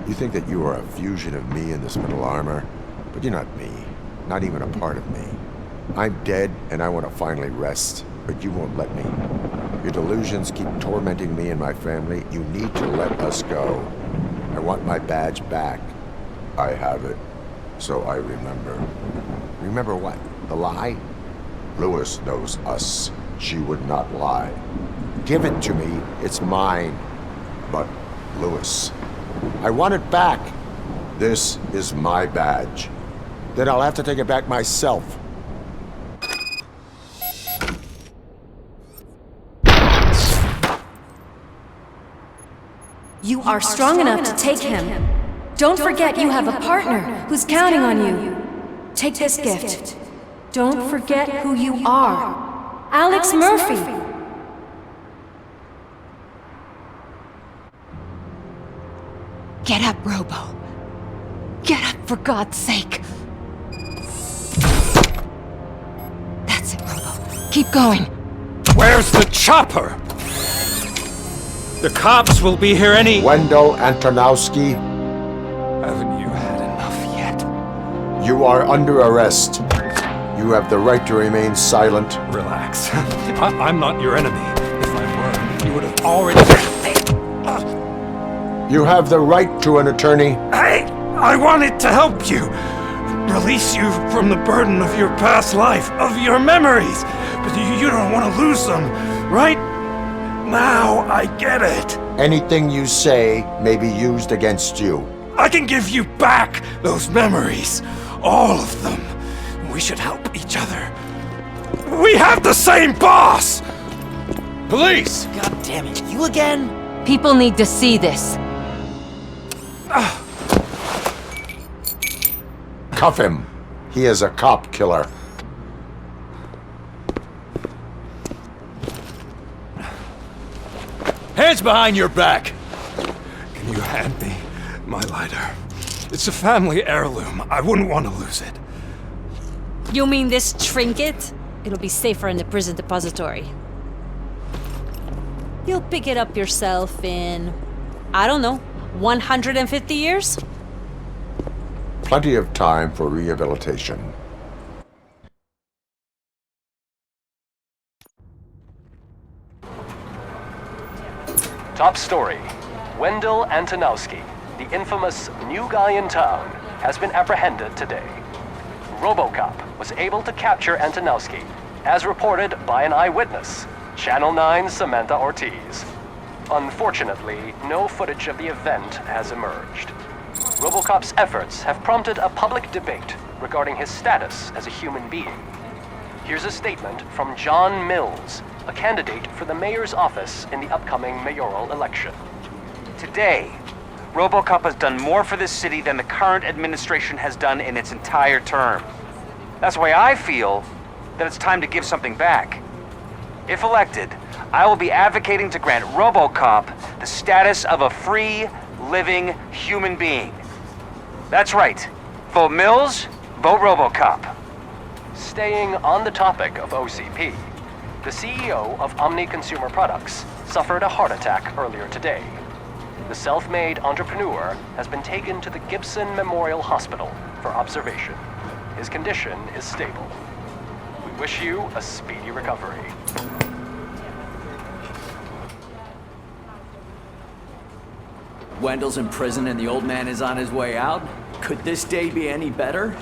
You think that you are a fusion of me in this metal armor, but you're not me. Not even a part of me. I'm dead and I want to finally rest, but you won't let me. Your delusions keep tormenting me and my family. You need to let us go. I want my badge back. I have it, so I remember. Remember what? The lie? Lewis knows us. She would not lie. Give it to me. It's mine. But, Lewis, I want it back. This is my badge. Then I'll have to take it back myself. You are strong enough to take him. Don't forget you have a partner who's counting on you. Take this gift. Don't forget who you are. Alex Murphy. Get up, Robo. Get up, for God's sake. That's it, Robo. Keep going. Where's the chopper? The cops will be here any— Wendell Antonowski. Haven't you had enough yet? You are under arrest. You have the right to remain silent. Relax. I'm not your enemy. If I were, you would have already— You have the right to an attorney. I wanted to help you. Release you from the burden of your past life, of your memories. But you don't want to lose them, right? Now I get it. Anything you say may be used against you. I can give you back those memories. All of them. We should help each other. We have the same boss! Police! God damn it, you again? People need to see this. Cuff him. He is a cop killer. Hands behind your back! Can you hand me my lighter? It's a family heirloom. I wouldn't want to lose it. You mean this trinket? It'll be safer in the prison depository. You'll pick it up yourself in, I don't know, 150 years? Plenty of time for rehabilitation. Top story. Wendell Antonowski, the infamous new guy in town, has been apprehended today. Robocop was able to capture Antonowski, as reported by an eyewitness, Channel 9's Samantha Ortiz. Unfortunately, no footage of the event has emerged. Robocop's efforts have prompted a public debate regarding his status as a human being. Here's a statement from John Mills, a candidate for the mayor's office in the upcoming mayoral election. Today, Robocop has done more for this city than the current administration has done in its entire term. That's why I feel that it's time to give something back. If elected, I will be advocating to grant Robocop the status of a free, living human being. That's right. Vote Mills, vote Robocop. Staying on the topic of OCP, the CEO of Omni Consumer Products suffered a heart attack earlier today. The self-made entrepreneur has been taken to the Gibson Memorial Hospital for observation. His condition is stable. We wish you a speedy recovery. Wendell's in prison and the old man is on his way out? Could this day be any better?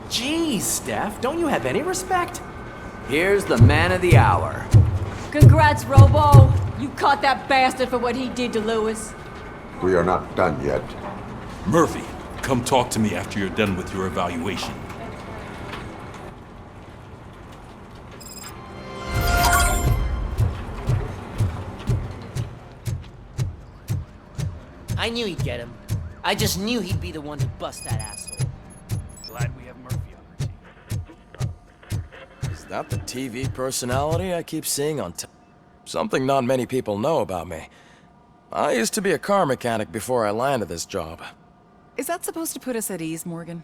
Jeez, Steph, don't you have any respect? Here's the man of the hour. Congrats, Robo! You caught that bastard for what he did to Lewis. We are not done yet. Murphy, come talk to me after you're done with your evaluation. I knew he'd get him. I just knew he'd be the one to bust that asshole. Glad we have Murphy on our team. Is that the TV personality I keep seeing on Something not many people know about me. I used to be a car mechanic before I landed this job. Is that supposed to put us at ease, Morgan?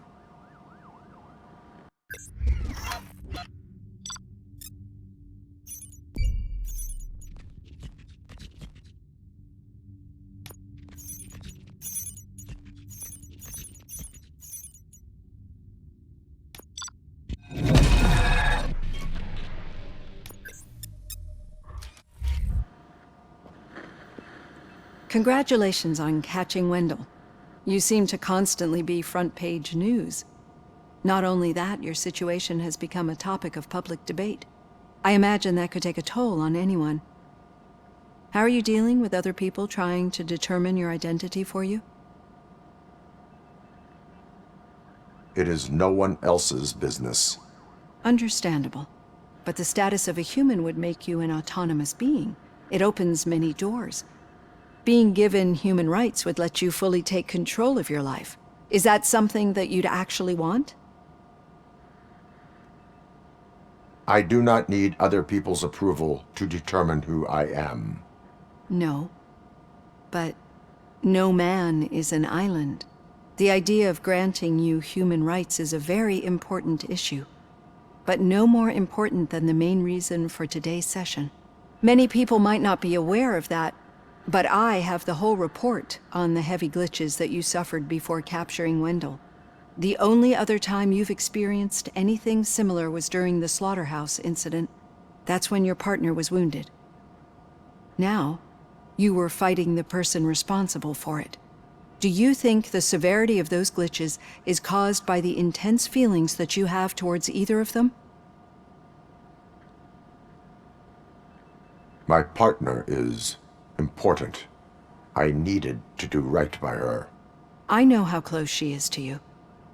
Congratulations on catching Wendell. You seem to constantly be front-page news. Not only that, your situation has become a topic of public debate. I imagine that could take a toll on anyone. How are you dealing with other people trying to determine your identity for you? It is no one else's business. Understandable. But the status of a human would make you an autonomous being. It opens many doors. Being given human rights would let you fully take control of your life. Is that something that you'd actually want? I do not need other people's approval to determine who I am. No. But no man is an island. The idea of granting you human rights is a very important issue. But no more important than the main reason for today's session. Many people might not be aware of that, but I have the whole report on the heavy glitches that you suffered before capturing Wendell. The only other time you've experienced anything similar was during the slaughterhouse incident. That's when your partner was wounded. Now, you were fighting the person responsible for it. Do you think the severity of those glitches is caused by the intense feelings that you have towards either of them? My partner is important. I needed to do right by her. I know how close she is to you.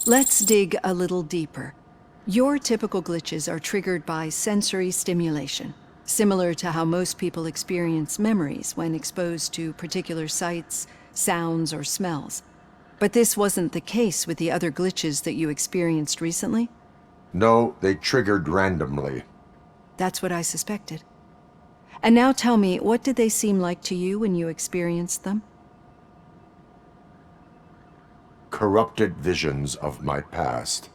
Let's dig a little deeper. Your typical glitches are triggered by sensory stimulation, similar to how most people experience memories when exposed to particular sights, sounds, or smells. But this wasn't the case with the other glitches that you experienced recently? No, they triggered randomly. That's what I suspected. And now tell me, what did they seem like to you when you experienced them? Corrupted visions of my past.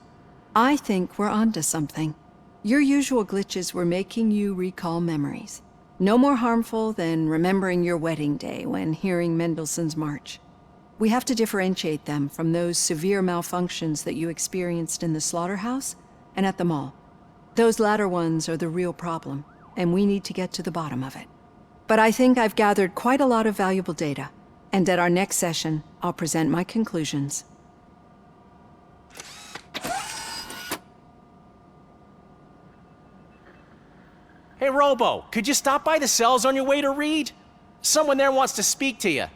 I think we're onto something. Your usual glitches were making you recall memories. No more harmful than remembering your wedding day when hearing Mendelssohn's March. We have to differentiate them from those severe malfunctions that you experienced in the slaughterhouse and at the mall. Those latter ones are the real problem, and we need to get to the bottom of it. But I think I've gathered quite a lot of valuable data, and at our next session, I'll present my conclusions. Hey, Robo, could you stop by the cells on your way to read? Someone there wants to speak to you.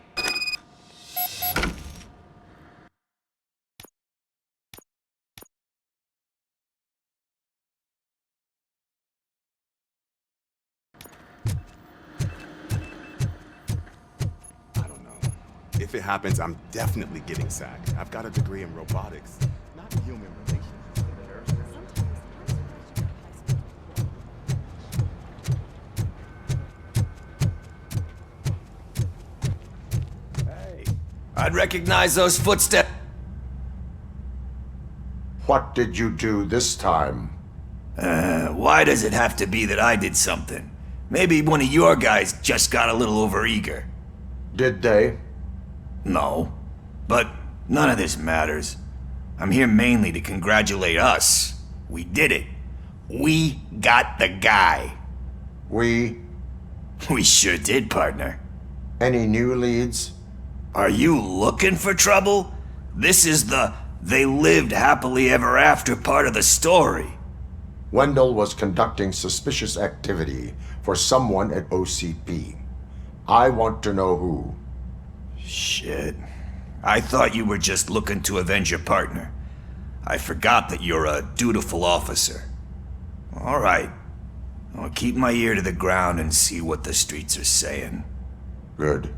If it happens, I'm definitely getting sacked. I've got a degree in robotics, not human relations. I'd recognize those footsteps. What did you do this time? Why does it have to be that I did something? Maybe one of your guys just got a little overeager. Did they? No. But none of this matters. I'm here mainly to congratulate us. We did it. We got the guy. We sure did, partner. Any new leads? Are you looking for trouble? This is the they lived happily ever after part of the story. Wendell was conducting suspicious activity for someone at OCP. I want to know who. Shit. I thought you were just looking to avenge your partner. I forgot that you're a dutiful officer. All right. I'll keep my ear to the ground and see what the streets are saying. Good.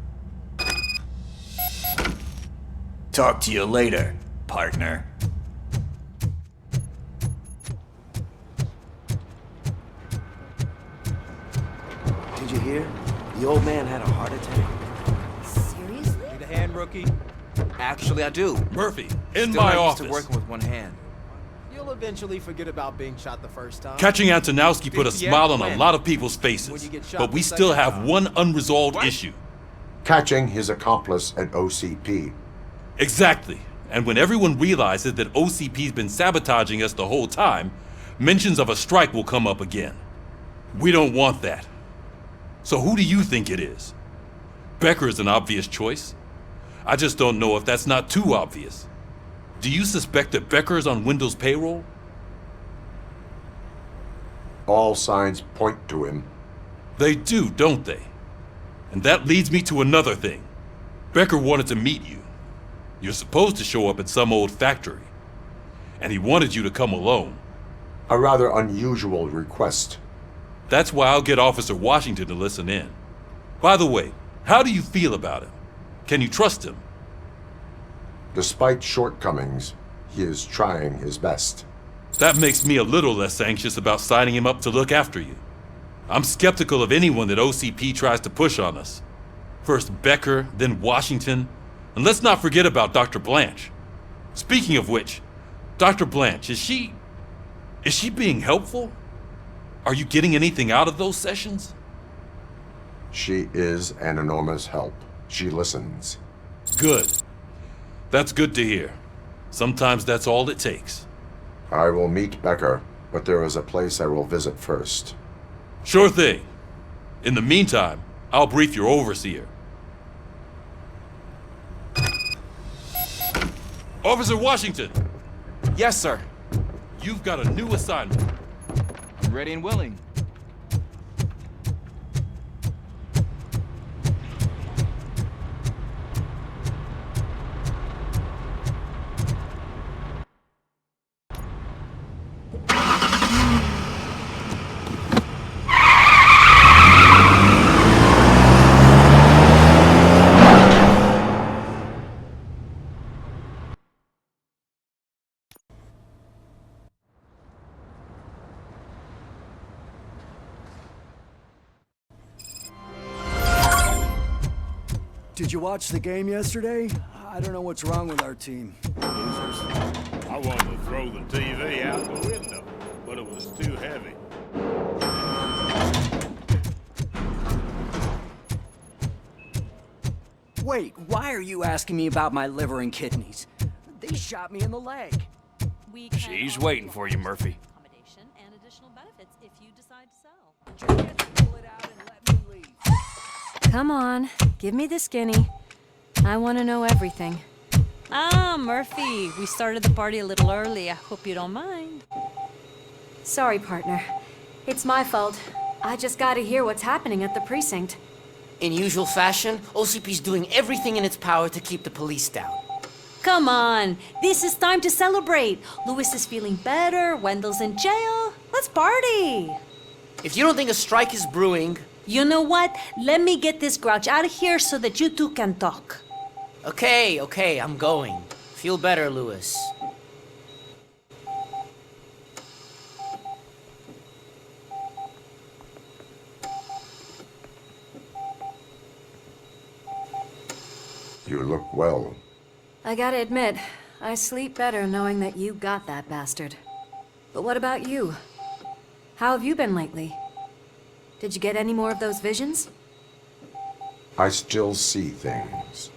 Talk to you later, partner. Did you hear? The old man had a heart attack. Seriously? Need a hand, rookie? Actually, I do. Murphy, in Still my not office. used to working with one hand. You'll eventually forget about being shot the first time. Catching Antonowski put a Yeah, smile on a when? lot of people's When faces, you get shot but we the still second have time. one unresolved issue. Catching his accomplice at OCP. Exactly. And when everyone realizes that OCP's been sabotaging us the whole time, mentions of a strike will come up again. We don't want that. So who do you think it is? Becker is an obvious choice. I just don't know if that's not too obvious. Do you suspect that Becker is on Wendell's payroll? All signs point to him. They do, don't they? And that leads me to another thing. Becker wanted to meet you. You're supposed to show up at some old factory. And he wanted you to come alone. A rather unusual request. That's why I'll get Officer Washington to listen in. By the way, how do you feel about him? Can you trust him? Despite shortcomings, he is trying his best. That makes me a little less anxious about signing him up to look after you. I'm skeptical of anyone that OCP tries to push on us. First Becker, then Washington, and let's not forget about Dr. Blanche. Speaking of which, Dr. Blanche, is she being helpful? Are you getting anything out of those sessions? She is an enormous help. She listens. Good. That's good to hear. Sometimes that's all it takes. I will meet Becker, but there is a place I will visit first. Sure thing. In the meantime, I'll brief your overseer. Officer Washington! Yes, sir. You've got a new assignment. I'm ready and willing. Did you watch the game yesterday? I don't know what's wrong with our team. Losers. I wanted to throw the TV out the window, but it was too heavy. Wait, why are you asking me about my liver and kidneys? They shot me in the leg. She's waiting for you, Murphy. Accommodation and additional benefits if you decide to sell. Come on, give me the skinny. I want to know everything. Ah, Murphy, we started the party a little early. I hope you don't mind. Sorry, partner. It's my fault. I just gotta hear what's happening at the precinct. In usual fashion, OCP's doing everything in its power to keep the police down. Come on, this is time to celebrate. Lewis is feeling better, Wendell's in jail. Let's party. If you don't think a strike is brewing... You know what? Let me get this grouch out of here so that you two can talk. Okay, I'm going. Feel better, Lewis. You look well. I gotta admit, I sleep better knowing that you got that bastard. But what about you? How have you been lately? Did you get any more of those visions? I still see things.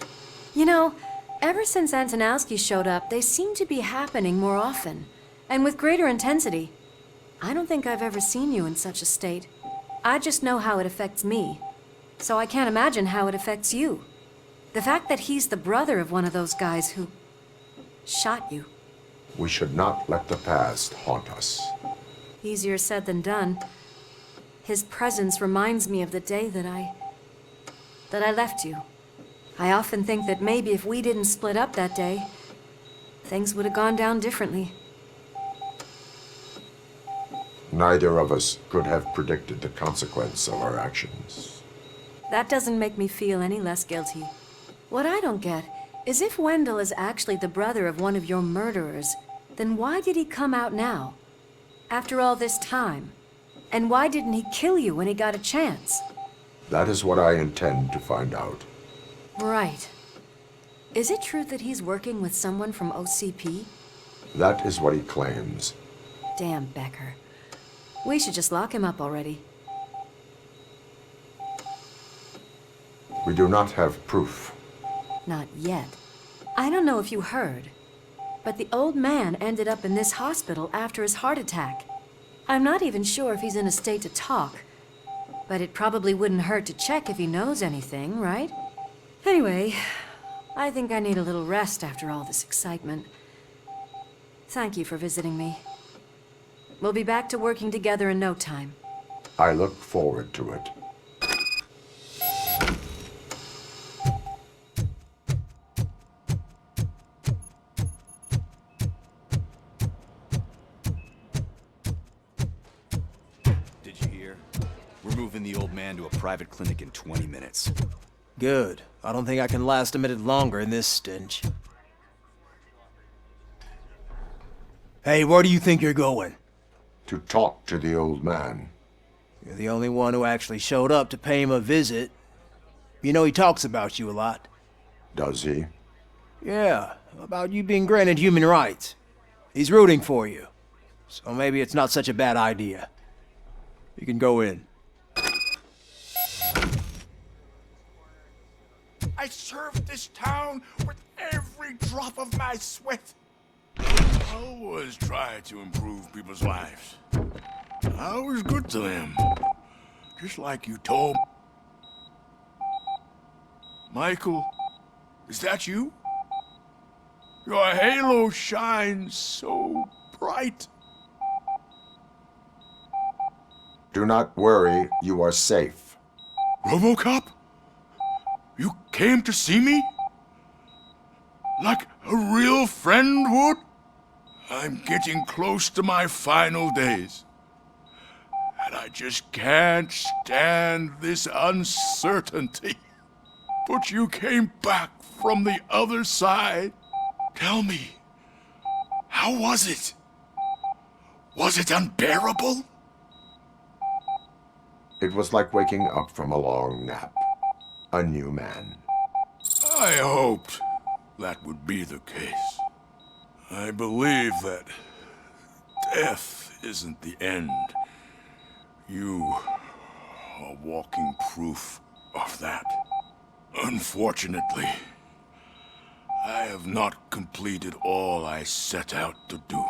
You know, ever since Antonowski showed up, they seem to be happening more often, and with greater intensity. I don't think I've ever seen you in such a state. I just know how it affects me, so I can't imagine how it affects you. The fact that he's the brother of one of those guys who shot you. We should not let the past haunt us. Easier said than done. His presence reminds me of the day that I left you. I often think that maybe if we didn't split up that day, things would have gone down differently. Neither of us could have predicted the consequence of our actions. That doesn't make me feel any less guilty. What I don't get is if Wendell is actually the brother of one of your murderers, then why did he come out now? After all this time? And why didn't he kill you when he got a chance? That is what I intend to find out. Right. Is it true that he's working with someone from OCP? That is what he claims. Damn Becker. We should just lock him up already. We do not have proof. Not yet. I don't know if you heard, but the old man ended up in this hospital after his heart attack. I'm not even sure if he's in a state to talk, but it probably wouldn't hurt to check if he knows anything, right? Anyway, I think I need a little rest after all this excitement. Thank you for visiting me. We'll be back to working together in no time. I look forward to it. The old man to a private clinic in 20 minutes. Good. I don't think I can last a minute longer in this stench. Hey, where do you think you're going? To talk to the old man. You're the only one who actually showed up to pay him a visit. You know he talks about you a lot. Does he? Yeah, about you being granted human rights. He's rooting for you. So maybe it's not such a bad idea. You can go in. I served this town with every drop of my sweat. I always try to improve people's lives. I was good to them. Just like you told me. Michael, is that you? Your halo shines so bright. Do not worry, you are safe. Robocop? You came to see me? Like a real friend would? I'm getting close to my final days. And I just can't stand this uncertainty. But you came back from the other side. Tell me, how was it? Was it unbearable? It was like waking up from a long nap. A new man. I hoped that would be the case. I believe that death isn't the end. You are walking proof of that. Unfortunately, I have not completed all I set out to do.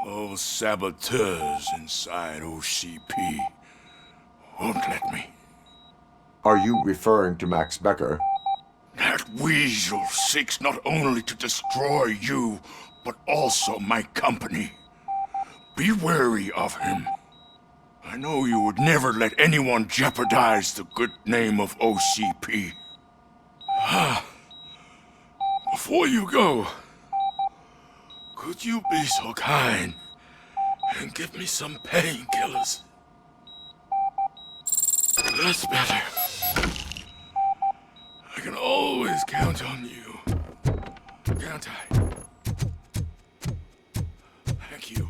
Those saboteurs inside OCP won't let me. Are you referring to Max Becker? That weasel seeks not only to destroy you, but also my company. Be wary of him. I know you would never let anyone jeopardize the good name of OCP. Before you go, could you be so kind and give me some painkillers? That's better. I can always count on you. Can't I? Thank you,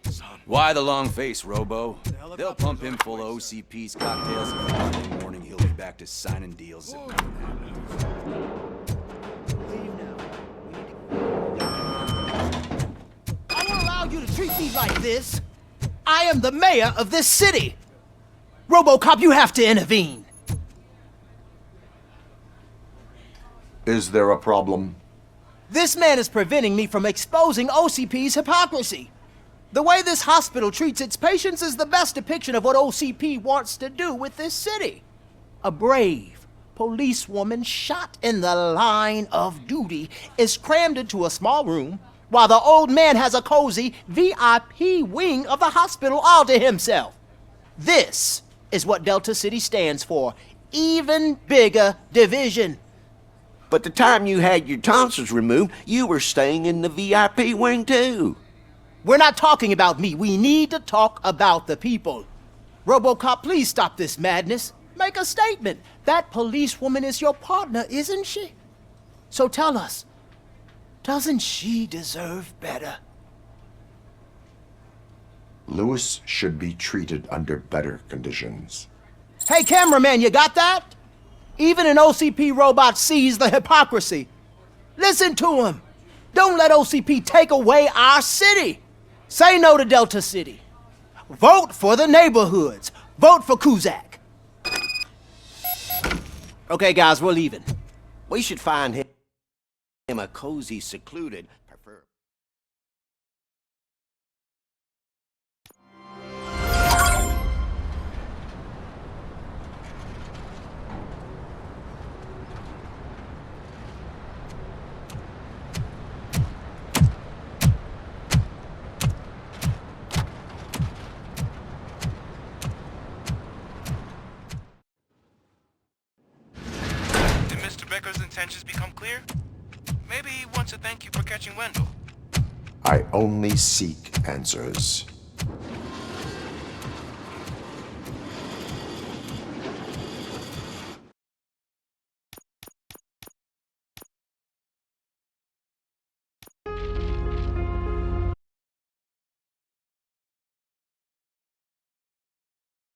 son. Why the long face, Robo? They'll pump him full of OCP's cocktails, and Friday morning he'll be back to signing deals. I won't allow you to treat me like this. I am the mayor of this city. Robocop, you have to intervene. Is there a problem? This man is preventing me from exposing OCP's hypocrisy. The way this hospital treats its patients is the best depiction of what OCP wants to do with this city. A brave policewoman shot in the line of duty is crammed into a small room while the old man has a cozy VIP wing of the hospital all to himself. This is what Delta City stands for. Even bigger division. But the time you had your tonsils removed, you were staying in the VIP wing too. We're not talking about me. We need to talk about the people. Robocop, please stop this madness. Make a statement. That policewoman is your partner, isn't she? So tell us, doesn't she deserve better? Lewis should be treated under better conditions. Hey, cameraman, you got that? Even an OCP robot sees the hypocrisy. Listen to him. Don't let OCP take away our city. Say no to Delta City. Vote for the neighborhoods. Vote for Kuzak. Okay, guys, we're leaving. We should find him a cozy, secluded, prefer. Becker's intentions become clear? Maybe he wants to thank you for catching Wendell. I only seek answers.